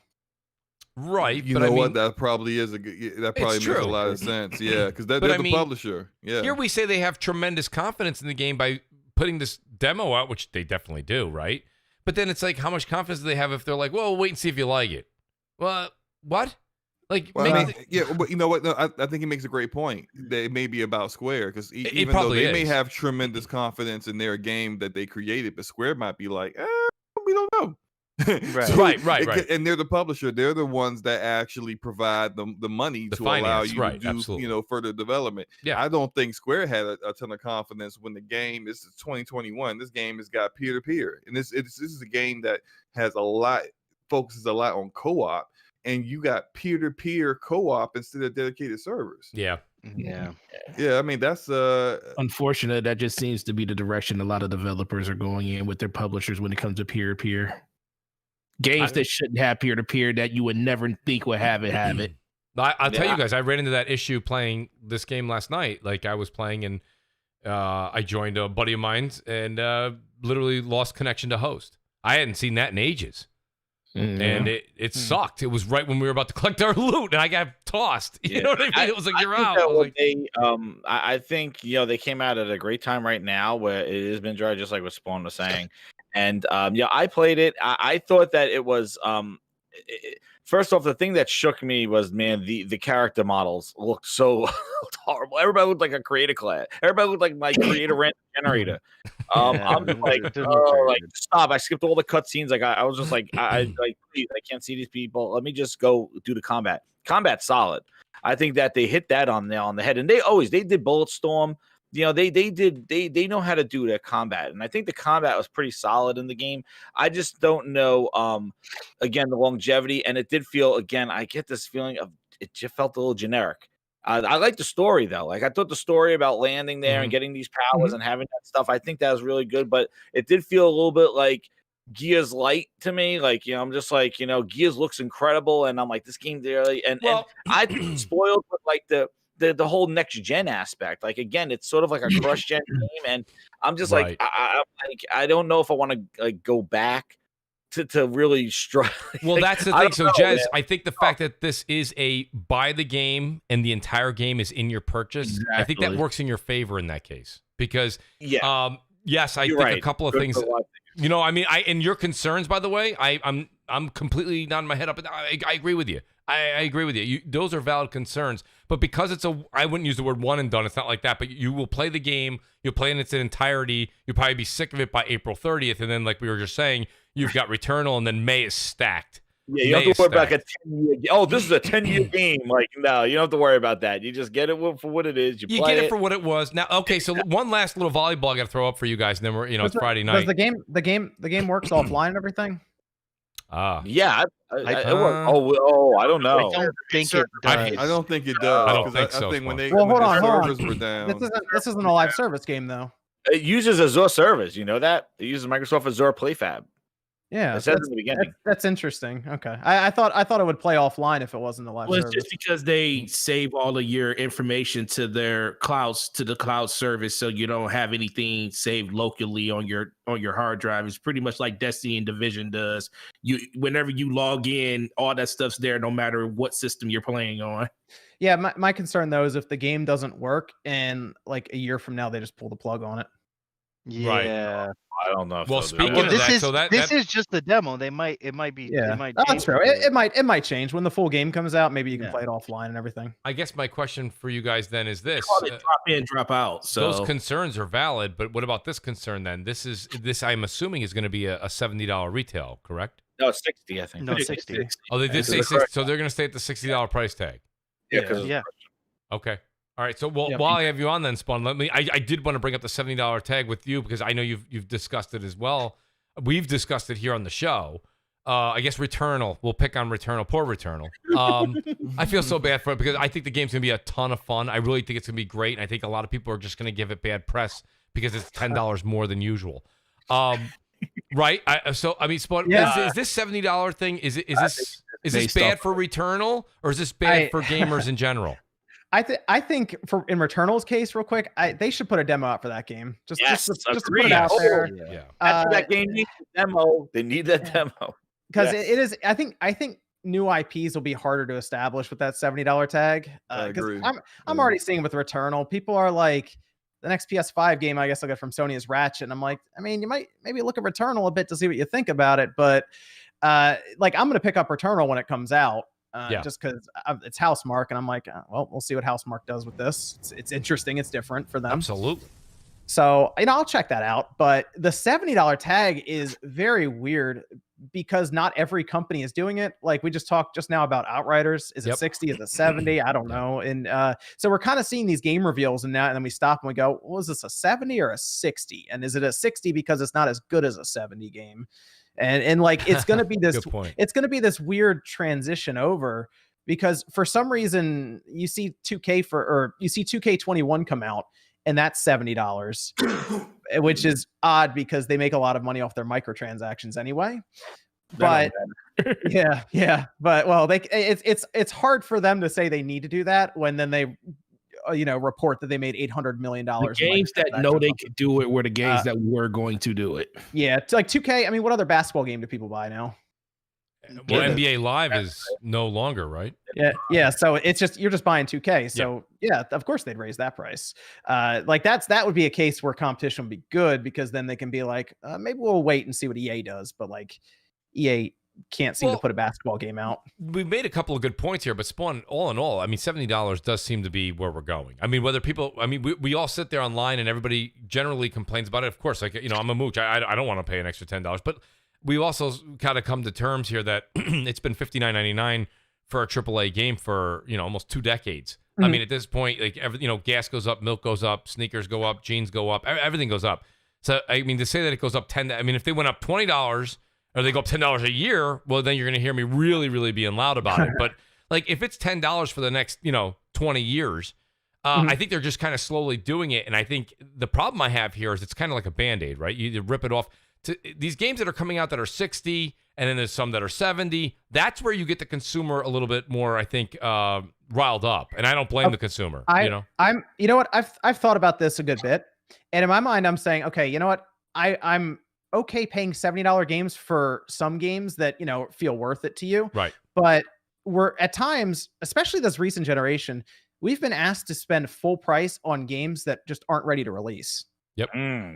Right. You know what? That probably is that probably makes a lot of sense. Yeah, because they're the publisher. Yeah. Here we say they have tremendous confidence in the game by putting this demo out, which they definitely do, right? But then it's like, how much confidence do they have if they're like, well, wait and see if you like it? Well, what? Like, well, but you know what? No, I think he makes a great point. That it may be about Square because even though they may have tremendous confidence in their game that they created, but Square might be like, we don't know. Right. So right. And they're the publisher. They're the ones that actually provide the money to allow you to do absolutely. further development. Yeah. I don't think Square had a ton of confidence when the game is 2021. This game has got peer-to-peer, and this is a game that has focuses a lot on co-op, and you got peer-to-peer co-op instead of dedicated servers. Yeah. I mean, that's unfortunate. That just seems to be the direction a lot of developers are going in with their publishers when it comes to peer-to-peer. Games that shouldn't have peer-to-peer that you would never think would have it. I'll tell you guys, I ran into that issue playing this game last night. Like, I was playing and I joined a buddy of mine's and literally lost connection to host. I hadn't seen that in ages. And it sucked. It was right when we were about to collect our loot and I got tossed. You know what I mean? It was like, you're out. I think, they came out at a great time right now where it has been dry, just like what Spawn was saying. And I played it. I thought that it was first off, the thing that shook me was, man, the character models looked so horrible. Everybody looked like a creator class. Everybody looked like my creator random generator. I'm just like, stop. I skipped all the cutscenes. Like I was just like, please, I can't see these people. Let me just go do the combat. Combat's solid. I think that they hit that on the head, and they did Bulletstorm. They know how to do their combat, and I think the combat was pretty solid in the game. I just don't know, again, the longevity, and it did feel, again, I get this feeling of it just felt a little generic. I like the story though. Like I thought the story about landing there and getting these powers and having that stuff, I think that was really good, but it did feel a little bit like Gears Light to me. Like, I'm just like, Gears looks incredible, and I'm like, this game really, and I think spoiled with like the whole next gen aspect. Like, again, it's sort of like a cross gen game, and I'm just like, I don't know if I want to like go back to really strike. Well, that's the thing. So, Jez, I think the fact that this is a buy the game and the entire game is in your purchase, I think that works in your favor in that case because, yes, I think a couple of things. I mean, and your concerns, by the way, I'm completely nodding my head up. I agree with you. I agree with you. Those are valid concerns. But because I wouldn't use the word one and done. It's not like that. But you will play the game. You'll play in its entirety. You'll probably be sick of it by April 30th. And then, like we were just saying, you've got Returnal, and then May is stacked. Yeah, you don't have to worry about like a 10-year. Oh, this is a 10-year game. Like, no, you don't have to worry about that. You just get it for what it is. You play get it for what it was. Now, okay. So one last little volleyball I got to throw up for you guys, and then we're it's Friday night. Does the game works offline and everything? Yeah. I don't know. I don't think it does. I don't think it does. I don't think so. I think when hold on. servers were down. This isn't a live service game though. It uses Azure servers. You know that? It uses Microsoft Azure PlayFab. Yeah, it says in the beginning. That's interesting. Okay, I thought it would play offline if it wasn't a live service. It's just because they save all of your information to their clouds, to the cloud service, so you don't have anything saved locally on your hard drive. It's pretty much like Destiny and Division does. Whenever you log in, all that stuff's there, no matter what system you're playing on. Yeah, my concern though is if the game doesn't work and like a year from now they just pull the plug on it. Yeah. Right. I don't know. Well, speaking of that, this is just the demo. It might be. Yeah, it might that's true. It might change when the full game comes out. Maybe you can play it offline and everything. I guess my question for you guys then is this: drop in, drop out. So those concerns are valid, but what about this concern then? This I'm assuming is going to be a $70 retail, correct? No, 60. I think. No, 60. Oh, they did say 60, so they're going to stay at the $60 price tag. Yeah. Okay. All right, so while I have you on then, Spawn, I did want to bring up the $70 tag with you because I know you've discussed it as well. We've discussed it here on the show. I guess Returnal. We'll pick on Returnal. Poor Returnal. I feel so bad for it because I think the game's going to be a ton of fun. I really think it's going to be great, and I think a lot of people are just going to give it bad press because it's $10 more than usual. Right? Spawn, is this $70 thing, is this bad for Returnal, or is this bad for gamers in general? I think in Returnal's case, real quick, they should put a demo out for that game. Just to put it out there. Yeah. After that game needs a demo. They need that demo because it is. I think new IPs will be harder to establish with that $70 tag. I agree. I'm already seeing with Returnal, people are like, the next PS5 game I guess I'll get from Sony is Ratchet, and I'm like, I mean, you might maybe look at Returnal a bit to see what you think about it, but like I'm gonna pick up Returnal when it comes out. just because it's Housemark, and I'm like, well, we'll see what Housemark does with this. It's interesting. It's different for them. Absolutely. So, I'll check that out. But the $70 tag is very weird because not every company is doing it. Like we just talked just now about Outriders. Is it 60? Is it 70? I don't know. And so we're kind of seeing these game reveals, and then we stop and we go, well, is this a 70 or a 60? And is it a 60 because it's not as good as a 70 game? And like it's gonna be this it's gonna be this weird transition over, because for some reason you see 2K21 come out, and that's $70, which is odd because they make a lot of money off their microtransactions anyway. But yeah. But well, it's hard for them to say they need to do that when then they report that they made $800 million. The games that know they could do it were the games that were going to do it. Yeah, it's like 2K. I mean, what other basketball game do people buy now? Well, NBA Live is no longer, right? Yeah. So it's just you're just buying 2K. So yeah, of course they'd raise that price. Like that would be a case where competition would be good, because then they can be like, maybe we'll wait and see what EA does. But like EA can't seem to put a basketball game out. We've made a couple of good points here, but Spawn, all in all, I mean, $70 does seem to be where we're going. I mean, we all sit there online and everybody generally complains about it. Of course, like, I'm a mooch. I don't want to pay an extra $10, but we also kind of come to terms here that it's been $59.99 for a AAA game for, almost 2 decades. Mm-hmm. I mean, at this point, like, gas goes up, milk goes up, sneakers go up, jeans go up, everything goes up. So, I mean, to say that it goes up if they went up $20 or they go up $10 a year, well, then you're going to hear me really, really being loud about it. But like, if it's $10 for the next, 20 years, I think they're just kind of slowly doing it. And I think the problem I have here is it's kind of like a Band-Aid, right? You rip it off. These games that are coming out that are 60, and then there's some that are 70. That's where you get the consumer a little bit more, I think, riled up. And I don't blame the consumer. I'm what? I've thought about this a good bit, and in my mind, I'm saying, okay, you know what? I'm okay paying $70 games for some games that feel worth it to you, right? But we're at times, especially this recent generation, we've been asked to spend full price on games that just aren't ready to release. Yep.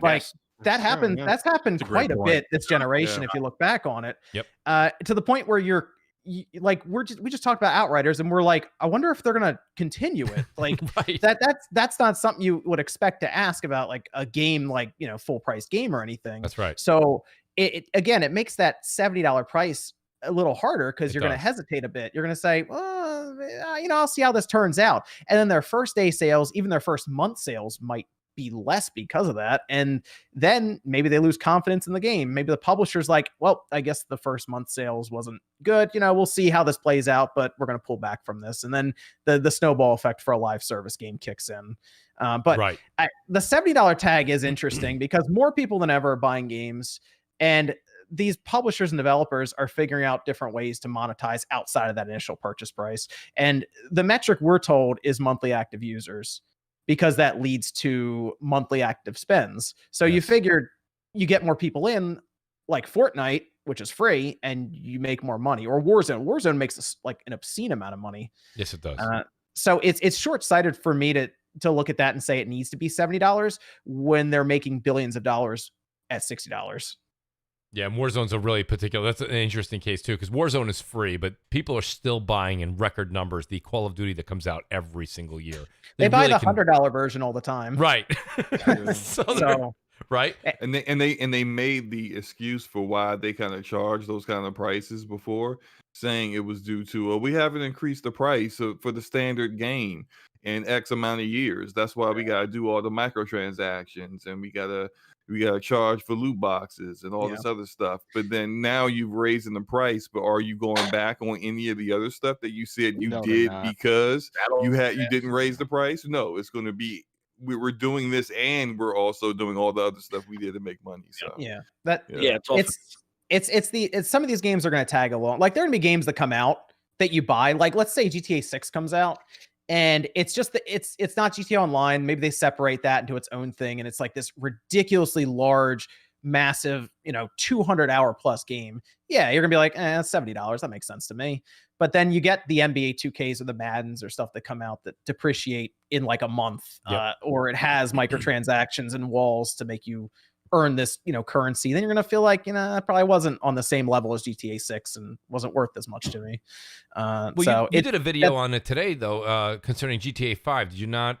Yes. That happened. That's happened quite a bit this generation. If you look back on it, to the point where we just talked about Outriders, and we're like, I wonder if they're gonna continue it. Like right. that's not something you would expect to ask about like a game like full price game or anything. That's right. So it makes that $70 price a little harder, because you're gonna hesitate a bit. You're gonna say, well, I'll see how this turns out, and then their first day sales, even their first month sales, might be less because of that, and then maybe they lose confidence in the game. Maybe the publisher's like, well, I guess the first month sales wasn't good, we'll see how this plays out, but we're going to pull back from this, and then the snowball effect for a live service game kicks in. But right. The $70 tag is interesting because more people than ever are buying games, and these publishers and developers are figuring out different ways to monetize outside of that initial purchase price. And the metric we're told is monthly active users, because that leads to monthly active spends. So you figured you get more people in, like Fortnite, which is free, and you make more money. Or Warzone. Warzone makes like an obscene amount of money. Yes, it does. So it's short-sighted for me to look at that and say it needs to be $70 when they're making billions of dollars at $60. Yeah, and Warzone's a really that's an interesting case too, because Warzone is free, but people are still buying in record numbers the Call of Duty that comes out every single year. They buy the $100 version all the time. Right. so right. And they made the excuse for why they kind of charged those kind of prices before, saying it was due to we haven't increased the price for the standard game in X amount of years. That's why we gotta do all the microtransactions, and we gotta charge for loot boxes and all this other stuff. But then now you've raising the price, but are you going back on any of the other stuff that you said you did because you didn't raise the price? No, it's going to be we're doing this, and we're also doing all the other stuff we did to make money. So it's some of these games are going to tag along. Like there are going to be games that come out that you buy. Like let's say GTA 6 comes out, and it's just it's not GTA Online. Maybe they separate that into its own thing, and it's like this ridiculously large, massive, 200-hour plus game. Yeah, you're gonna be like, that's $70. That makes sense to me. But then you get the NBA 2Ks or the Maddens or stuff that come out that depreciate in like a month, or it has microtransactions and walls to make you earn this, currency, then you're gonna feel like, it probably wasn't on the same level as GTA 6 and wasn't worth as much to me. So you did a video on it today though, concerning GTA 5. Did you not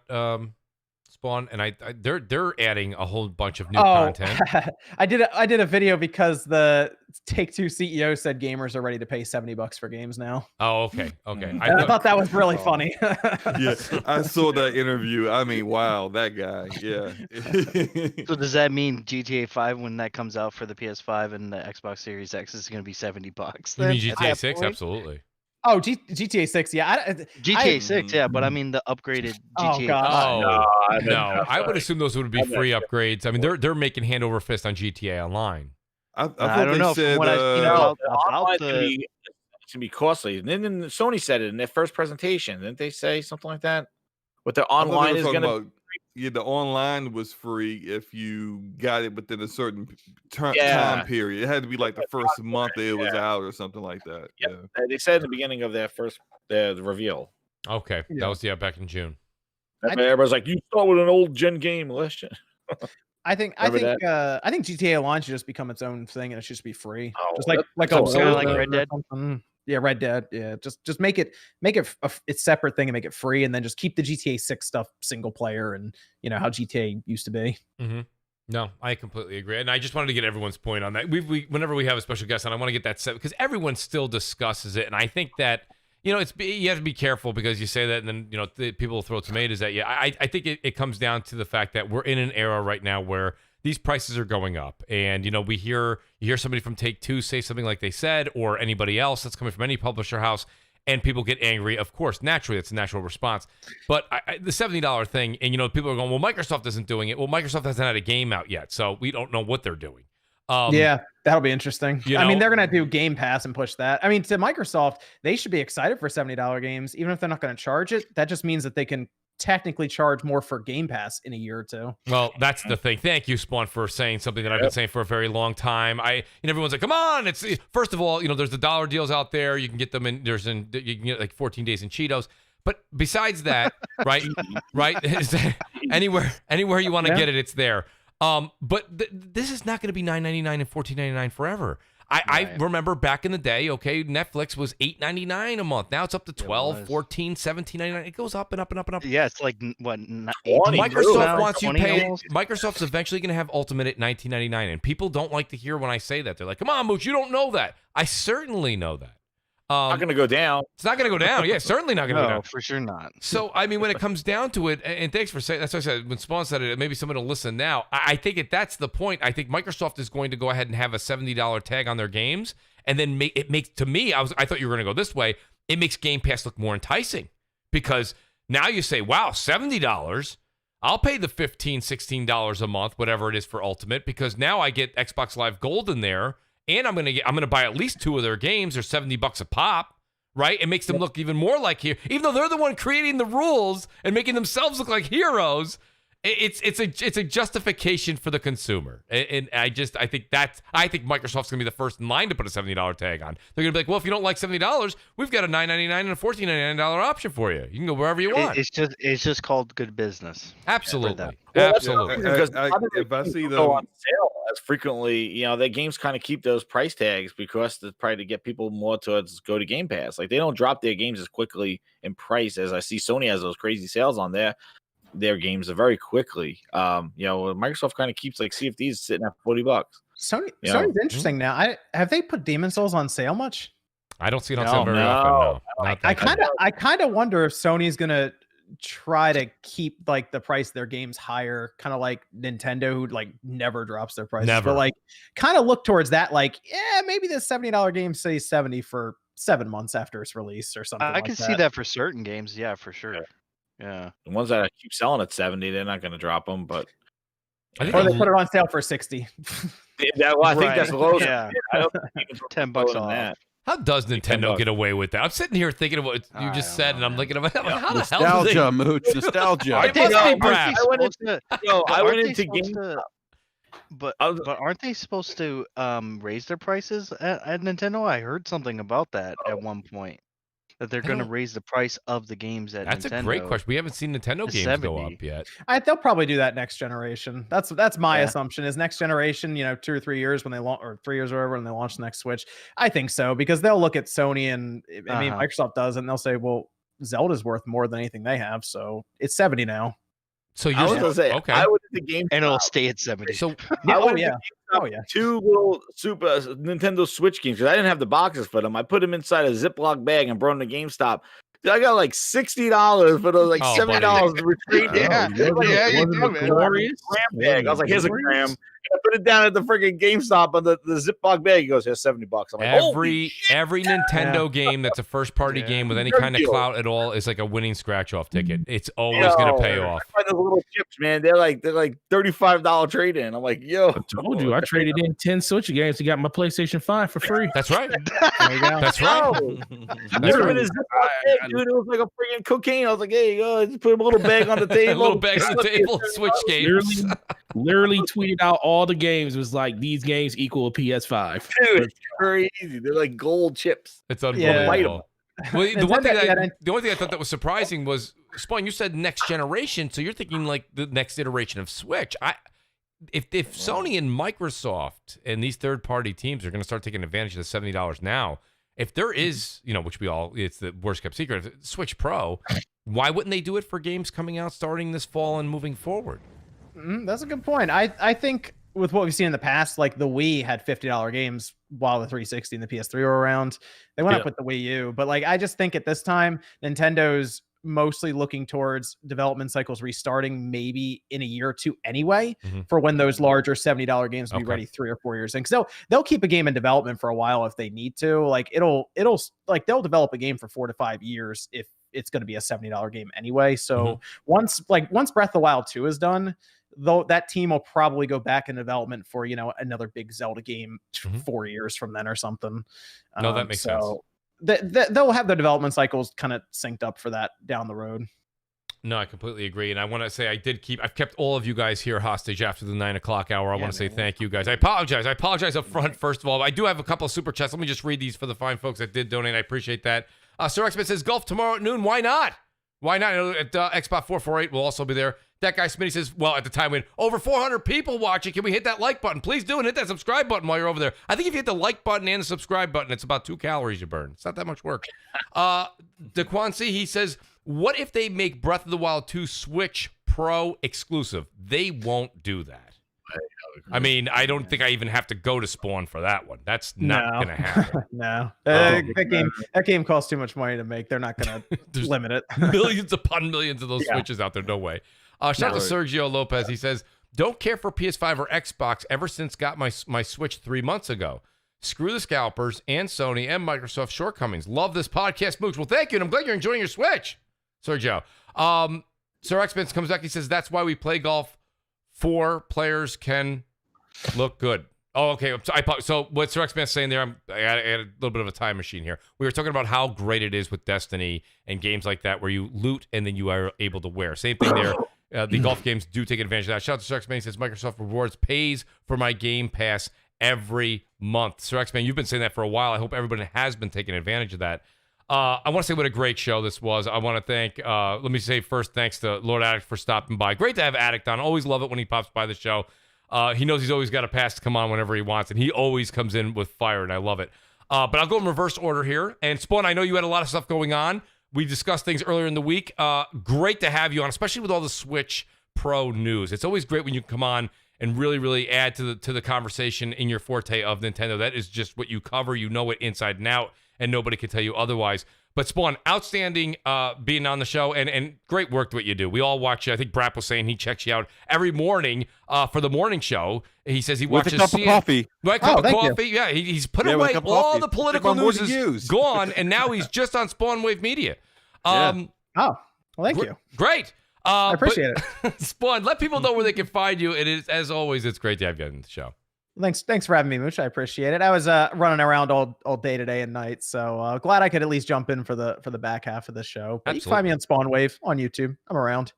Spawn? And they're adding a whole bunch of new content. I did a video because the Take-Two CEO said gamers are ready to pay $70 for games now. Oh, okay. I thought that was really funny. Yeah, I saw that interview. I mean, wow, that guy. Yeah. So does that mean GTA 5 when that comes out for the PS5 and the Xbox Series X is going to be $70? You mean GTA 6? Absolutely. Oh, GTA 6, yeah. GTA 6, yeah, but I mean the upgraded GTA 5. No, I would assume those would be free upgrades. I mean, they're making hand over fist on GTA Online. I don't know. Said, from what I've seen about it's gonna be costly. And then Sony said it in their first presentation. Didn't they say something like that? What their online is gonna yeah, the online was free if you got it within a certain time period. It had to be like the first month that it was out or something like that. Yep. Yeah, they said at the beginning of their first the reveal. Okay, that was back in June. Everybody's like, you start with an old gen game, let's. I think GTA Online should just become its own thing and it should just be free. Just like Red Dead. Yeah, Red Dead. Yeah, just make it its separate thing and make it free, and then just keep the GTA 6 stuff single player and how GTA used to be. Mm-hmm. No, I completely agree, and I just wanted to get everyone's point on that. We whenever we have a special guest on, I want to get that set because everyone still discusses it, and I think that you have to be careful because you say that, and then people will throw tomatoes at you. I think it comes down to the fact that we're in an era right now where these prices are going up, and you hear somebody from Take-Two say something like they said, or anybody else that's coming from any publisher house, and people get angry. Of course, naturally, it's a natural response. But the $70 thing, and people are going, well, Microsoft isn't doing it. Well, Microsoft hasn't had a game out yet, so we don't know what they're doing. Yeah, that'll be interesting. I mean, they're gonna do Game Pass and push that. I mean, to Microsoft, they should be excited for $70 games, even if they're not going to charge it. That just means that they can technically charge more for Game Pass in a year or two. Well, that's the thing. Thank you, Spawn, for saying something that I've been saying for a very long time. Everyone's like, come on! It's first of all, there's the dollar deals out there. You can get them you can get like 14 days in Cheetos. But besides that, right, anywhere you want to get it, it's there. But this is not going to be $9.99 and $14.99 forever. I remember back in the day, Netflix was $8.99 a month. Now it's up to $12, $14, $17.99. It goes up and up and up and up. Yeah, it's like what? Microsoft wants you to pay. Microsoft's eventually going to have Ultimate at $19.99, and people don't like to hear when I say that. They're like, "Come on, Mooch, you don't know that." I certainly know that. Not going to go down. It's not going to go down. Yeah, certainly not going to go down. For sure not. So, I mean, when it comes down to it, and thanks for saying, that's what I said, when Spawn said it, maybe someone will listen now. I think that's the point. I think Microsoft is going to go ahead and have a $70 tag on their games, and then it makes, to me, I thought you were going to go this way, it makes Game Pass look more enticing. Because now you say, wow, $70, I'll pay the $15, $16 a month, whatever it is for Ultimate, because now I get Xbox Live Gold in there, and I'm gonna buy at least 2 of their games. They're $70 a pop, right? It makes them look even more like heroes, even though they're the one creating the rules and making themselves look like heroes. It's a justification for the consumer, and I think Microsoft's gonna be the first in line to put a $70 tag on. They're gonna be like, well, if you don't like $70, we've got a $9.99 and a $14.99 option for you. You can go wherever you want. It's just called good business. Absolutely, absolutely. Because if I see them on sale as frequently, the games kind of keep those price tags because to probably to get people more towards go to Game Pass. Like they don't drop their games as quickly in price as I see Sony has those crazy sales on their games very quickly. Microsoft kind of keeps like CFDs sitting at $40. Sony's interesting now. Have they put Demon Souls on sale much? I don't see it on sale very often. No. I kind of wonder if Sony's gonna try to keep like the price of their games higher, kind of like Nintendo, who like never drops their prices. Never. But like kind of look towards that, like, maybe this $70 game stays 70 for 7 months after its release or something. I can see that for certain games, yeah, for sure. Yeah, the ones that keep selling at 70, they're not going to drop them, but or they put it on sale for 60. I think that's the lowest. Yeah, $10 on that. How does Nintendo get away with that? I'm sitting here thinking of what you just said, and I'm thinking about how the hell nostalgia, Mooch, nostalgia. I went into GameStop. But aren't they supposed to raise their prices at Nintendo? I heard something about that at one point. that they're going to raise the price of the games at That's Nintendo. a great question. We haven't seen Nintendo to games 70. go up yet. They'll probably do that next generation. That's my assumption. Is next generation, 2 or 3 years when they launch, or 3 years or whatever when they launch the next Switch. I think so, because they'll look at Sony and I mean Microsoft does, and they'll say, well, Zelda's worth more than anything they have, so it's 70 now. So I was gonna say, okay. I went to GameStop. And it'll stay at 70. So Two little Super Nintendo Switch games, because I didn't have the boxes for them. I put them inside a Ziploc bag and brought them to Gamestop. Dude, I got like $60 for those, like $70 retrieved. You do, man. Glorious. Bag. I was like, here's a gram. I put it down at the freaking GameStop on the Ziploc bag. He goes, here's $70. I'm like, every Nintendo game that's a first party game with any kind of clout at all is like a winning scratch off ticket. It's always gonna pay off. I find those little chips, man. They're like $35 trade in. I'm like, yo, I told you I traded in 10 Switch games to get my PlayStation 5 for free. That's right. There you go. That's right. That's right. Dude, it was like a freaking cocaine. I was like, hey, just put a little bag on the table. A little bag on the table. Switch games. Literally tweeted out all the games. Was like, these games equal a PS5. Dude, it's crazy. They're like gold chips. It's unbelievable. Well, the only thing I thought that was surprising was, Spawn, you said next generation, so you're thinking like the next iteration of Switch. If Sony and Microsoft and these third-party teams are going to start taking advantage of the $70 now, if there is, which it's the worst kept secret, Switch Pro, why wouldn't they do it for games coming out starting this fall and moving forward? That's a good point. I think with what we've seen in the past, like the Wii had $50 games while the 360 and the PS3 were around. They went up with the Wii U, but like I just think at this time Nintendo's mostly looking towards development cycles restarting maybe in a year or two anyway, for when those larger $70 games will be ready 3 or 4 years in. Because they'll keep a game in development for a while if they need to. Like it'll like they'll develop a game for 4 to 5 years if it's going to be a $70 game anyway. So once Breath of the Wild 2 is done, though, that team will probably go back in development for another big Zelda game 4 years from then or something. No, that makes sense. They'll have their development cycles kind of synced up for that down the road. No, I completely agree. And I want to say I've kept all of you guys here hostage after the 9 o'clock hour. I want to say thank you guys. I apologize up front, first of all. I do have a couple of super chats. Let me just read these for the fine folks that did donate. I appreciate that. Sir X-Men says, golf tomorrow at noon. Why not? Why not? At Xbox 448 will also be there. DatGuySmitty says, well, at the time we had over 400 people watching. Can we hit that like button? Please do, and hit that subscribe button while you're over there. I think if you hit the like button and the subscribe button, it's about 2 calories you burn. It's not that much work. DeQuancy, he says, what if they make Breath of the Wild 2 Switch Pro exclusive? They won't do that. I mean, I don't think I even have to go to Spawn for that one. That's not going to happen. No. That game costs too much money to make. They're not going to limit it. Millions upon millions of those Switches out there. No way. Shout out to Sergio Lopez. He says, don't care for PS5 or Xbox ever since got my Switch 3 months ago. Screw the scalpers and Sony and Microsoft shortcomings. Love this podcast, Mooch. Well, thank you, and I'm glad you're enjoying your Switch, Sergio. Sir X-Men comes back. He says, that's why we play golf. 4 players can look good. Oh, okay. So what Sir X-Man's saying there, I had a little bit of a time machine here. We were talking about how great it is with Destiny and games like that where you loot and then you are able to wear. Same thing there. The golf games do take advantage of that. Shout out to Sir X-Man. He says, Microsoft Rewards pays for my Game Pass every month. Sir X-Man, you've been saying that for a while. I hope everybody has been taking advantage of that. I want to say what a great show this was. I want to thank, let me say first, thanks to Lord Addict for stopping by. Great to have Addict on. Always love it when he pops by the show. He knows he's always got a pass to come on whenever he wants, and he always comes in with fire, and I love it. But I'll go in reverse order here. And Spawn, I know you had a lot of stuff going on. We discussed things earlier in the week. Great to have you on, especially with all the Switch Pro news. It's always great when you come on and really, really add to the conversation in your forte of Nintendo. That is just what you cover. You know it inside and out, and nobody can tell you otherwise. But Spawn, outstanding being on the show, and great work what you do. We all watch you. I think Brap was saying he checks you out every morning for the morning show. He says he watches with a cup of coffee. Right, cup of coffee. Yeah, he's put away all the political news is gone, and now he's just on Spawn Wave Media. Well, thank you. Great. I appreciate it. Spawn, let people know where they can find you. It is, as always, it's great to have you on the show. Thanks for having me, Mooch. I appreciate it. I was running around all day today and night, so glad I could at least jump in for the back half of the show. But you can find me on Spawn Wave on YouTube. I'm around.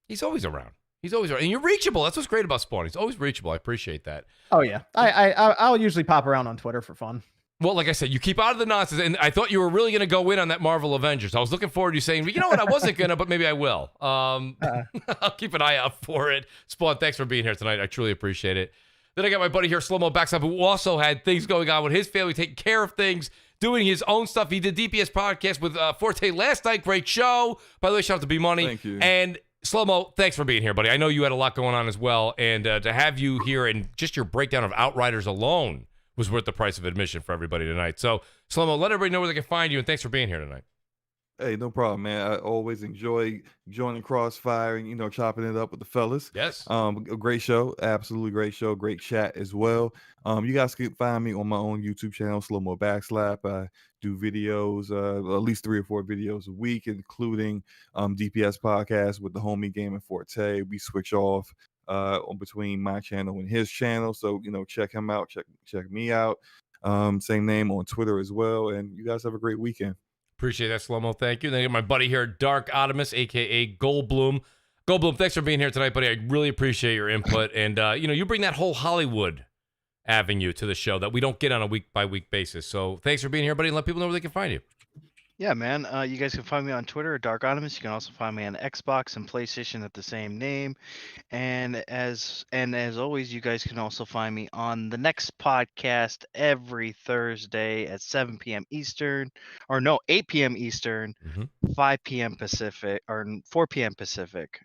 He's always around. And you're reachable. That's what's great about Spawn. He's always reachable. I appreciate that. Oh yeah, I'll usually pop around on Twitter for fun. Well, like I said, you keep out of the nonsense, and I thought you were really going to go in on that Marvel Avengers. I was looking forward to you saying, you know what, I wasn't going to, but maybe I will. I'll keep an eye out for it. Spawn, thanks for being here tonight. I truly appreciate it. Then I got my buddy here, Slow-Mo Backside, who also had things going on with his family, taking care of things, doing his own stuff. He did DPS podcast with Forte last night. Great show. By the way, shout out to B-Money. Thank you. And Slow-Mo, thanks for being here, buddy. I know you had a lot going on as well, and to have you here and just your breakdown of Outriders alone was worth the price of admission for everybody tonight. So, Slow-Mo, let everybody know where they can find you, and thanks for being here tonight. Hey, no problem, man. I always enjoy joining Crossfire and, chopping it up with the fellas. Yes. A great show. Absolutely great show. Great chat as well. You guys can find me on my own YouTube channel, Slow-Mo Backslap. I do videos, at least 3 or 4 videos a week, including DPS podcasts with the homie Gaming Forte. We switch off on between my channel and his channel. So, check him out. Check me out. Same name on Twitter as well. And you guys have a great weekend. Appreciate that, Slow-Mo. Thank you. Then I got my buddy here, Dark Optimus, a.k.a. Goldblum. Goldblum, thanks for being here tonight, buddy. I really appreciate your input. And, you bring that whole Hollywood avenue to the show that we don't get on a week-by-week basis. So thanks for being here, buddy, and let people know where they can find you. Yeah, man. You guys can find me on Twitter at Dark Optimus. You can also find me on Xbox and PlayStation at the same name. And as always, you guys can also find me on the next podcast every Thursday at 7 p.m. Eastern, or no, 8 p.m. Eastern, 5 p.m. Pacific, or 4 p.m. Pacific.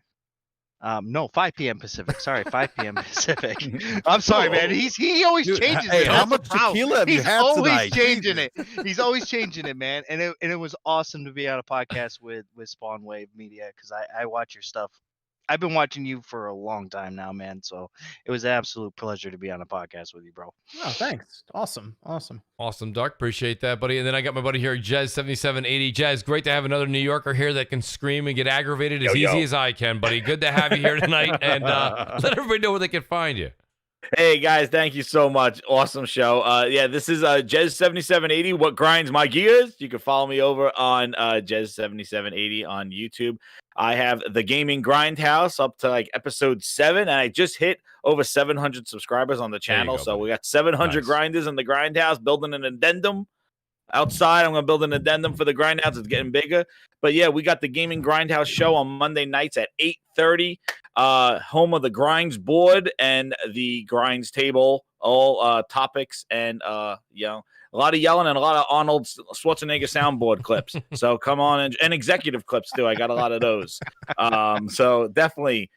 No, 5 p.m. Pacific. Sorry, 5 p.m. Pacific. I'm sorry, man. He always changes it. How much tequila have you had tonight? He's always changing it. He's always changing it, man. And it was awesome to be on a podcast with Spawn Wave Media, because I watch your stuff. I've been watching you for a long time now, man. So it was an absolute pleasure to be on a podcast with you, bro. Oh, thanks. Awesome. Awesome, Dark. Appreciate that, buddy. And then I got my buddy here, Jez7780. Jez, great to have another New Yorker here that can scream and get aggravated as easy as I can, buddy. Good to have you here tonight. And let everybody know where they can find you. Hey guys, thank you so much. Awesome show. This is Jez7780. What grinds my gears? You can follow me over on Jez7780 on YouTube. I have the Gaming Grindhouse up to like episode 7, and I just hit over 700 subscribers on the channel. So we got 700 grinders in the Grindhouse, building an addendum. Outside, I'm going to build an addendum for the Grindhouse. It's getting bigger. But yeah, we got the Gaming Grindhouse show on Monday nights at 8:30. Home of the Grinds board and the Grinds table. All topics and, a lot of yelling and a lot of Arnold Schwarzenegger soundboard clips. So come on, and executive clips too. I got a lot of those. So definitely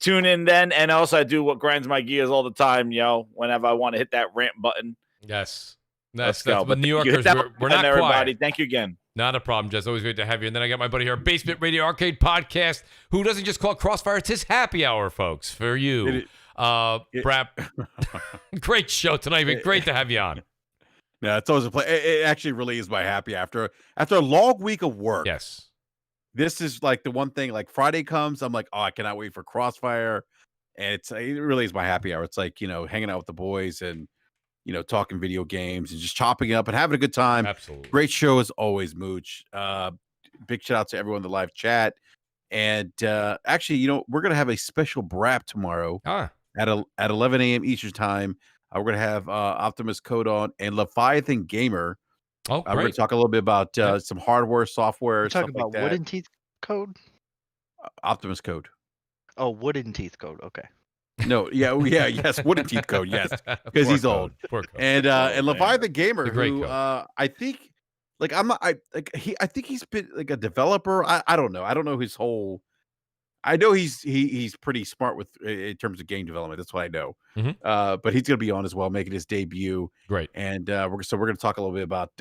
tune in then. And also I do what grinds my gears all the time, whenever I want to hit that rant button. Yes. Let's go. But New Yorkers, we're not everybody. quiet. Thank you again. Not a problem, Jess. Always great to have you. And then I got my buddy here, Basement Radio Arcade Podcast, who doesn't just call it Crossfire. It's his happy hour, folks, for you. Brap, great show tonight. Great to have you on. Yeah, it's always a play. It actually really is my happy after a long week of work. Yes. This is like the one thing, like Friday comes, I'm like, oh, I cannot wait for Crossfire. And it really is my happy hour. It's like, hanging out with the boys and, talking video games and just chopping it up and having a good time. Absolutely. Great show as always, Mooch. Big shout out to everyone in the live chat. And actually, we're going to have a special Brap tomorrow at 11 a.m. Eastern time. We're going to have Optimus Code on and Leviathan Gamer. Oh, we're going to talk a little bit about some hardware, software, stuff about like that. Wooden Teeth Code? Optimus Code. Oh, Wooden Teeth Code. Okay. No, yes, Wooden Teeth Code, yes, because he's old. And Leviathan Gamer, who I think, I think he's been like a developer. I don't know. I don't know his whole. I know he's pretty smart with in terms of game development. That's what I know. But he's going to be on as well, making his debut. Great. And we're going to talk a little bit about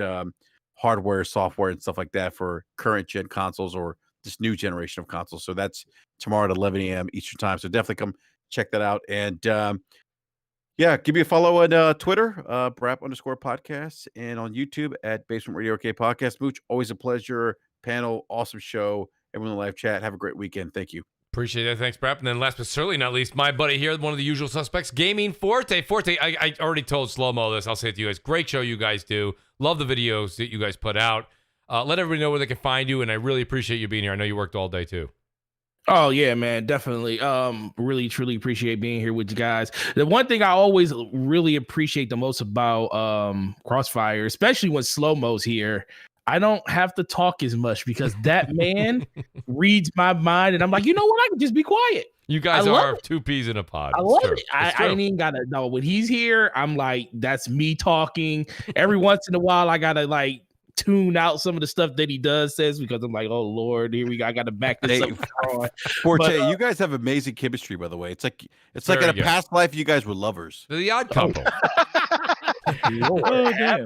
hardware, software, and stuff like that for current gen consoles or this new generation of consoles. So that's tomorrow at 11 a.m. Eastern time. So definitely come check that out. And give me a follow on Twitter, Brap_podcast, and on YouTube at Basement Radio Arcade Podcast. Mooch, always a pleasure. Panel, awesome show. Everyone in the live chat, have a great weekend. Thank you. Appreciate that. Thanks, Brap. And then last but certainly not least, my buddy here, one of the usual suspects, Gaming Forte. Forte, I already told Slow-Mo this. I'll say it to you guys. Great show you guys do. Love the videos that you guys put out. Let everybody know where they can find you, and I really appreciate you being here. I know you worked all day, too. Oh yeah, man, definitely. Really, truly appreciate being here with you guys. The one thing I always really appreciate the most about Crossfire, especially when Slow-Mo's here, I don't have to talk as much because that man reads my mind, and I'm like, you know what? I can just be quiet. You guys are two peas in a pod. I love it. I ain't even gotta know when he's here. I'm like, that's me talking. Every once in a while, I gotta like tune out some of the stuff that he says because I'm like, oh Lord, here we go. I got to back this up. Forte, you guys have amazing chemistry, by the way. It's like in a past life, you guys were lovers. They're the odd couple. Oh, damn.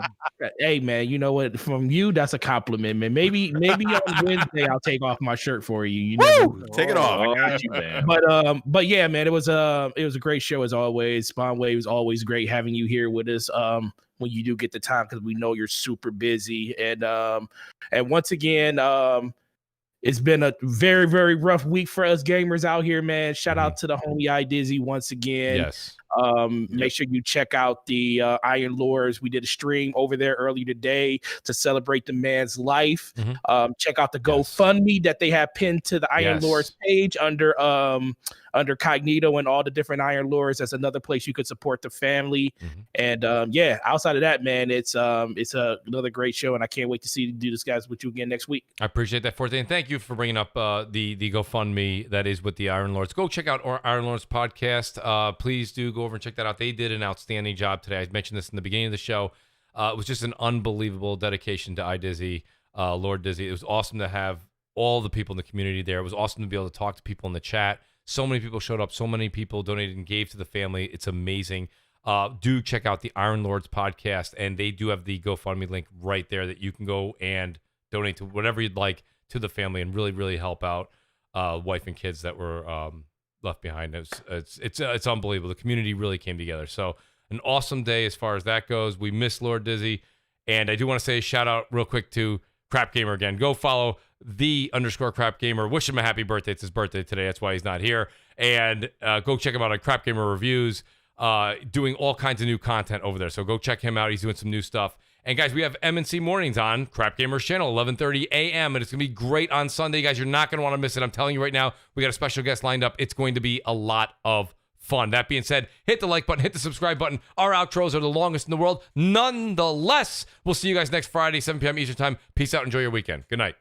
Hey man, you know what? From you, that's a compliment, man. Maybe on Wednesday I'll take off my shirt for you. You know, take it off. I got you, man. But yeah, man, it was a great show as always. Spawnwave was always great having you here with us. When you do get the time, because we know you're super busy. And once again, it's been a very, very rough week for us gamers out here, man. Shout out to the homie iDizzy once again. Yes. Make sure you check out the Iron Lords. We did a stream over there earlier today to celebrate the man's life. Check out the GoFundMe that they have pinned to the Iron Lords page under Cognito and all the different Iron Lords. That's another place you could support the family. And outside of that, man, it's another great show, and I can't wait to do this guys with you again next week. I appreciate that, Forte, and thank you for bringing up the GoFundMe that is with the Iron Lords. Go check out our Iron Lords podcast. Please do go over and check that out. They did an outstanding job today. I mentioned this in the beginning of the show. It was just an unbelievable dedication to iDizzy, Lord Dizzy. It was awesome to have all the people in the community there. It was awesome to be able to talk to people in the chat. So many people showed up. So many people donated and gave to the family. It's amazing. Do check out the Iron Lords podcast, and they do have the GoFundMe link right there that you can go and donate to whatever you'd like to the family and really, really help out wife and kids that were left behind. It's unbelievable. The community really came together. So an awesome day as far as that goes. We miss Lord Dizzy, and I do want to say a shout out real quick to Crap Gamer again. Go follow _Crap Gamer. Wish him a happy birthday. It's his birthday today. That's why he's not here. And go check him out on Crap Gamer Reviews, doing all kinds of new content over there. So go check him out. He's doing some new stuff. And guys, we have MNC Mornings on Crap Gamer's channel, 11:30 a.m. And it's going to be great on Sunday. Guys, you're not going to want to miss it. I'm telling you right now, we got a special guest lined up. It's going to be a lot of fun. That being said, hit the like button, hit the subscribe button. Our outros are the longest in the world. Nonetheless, we'll see you guys next Friday, 7 p.m. Eastern Time. Peace out. Enjoy your weekend. Good night.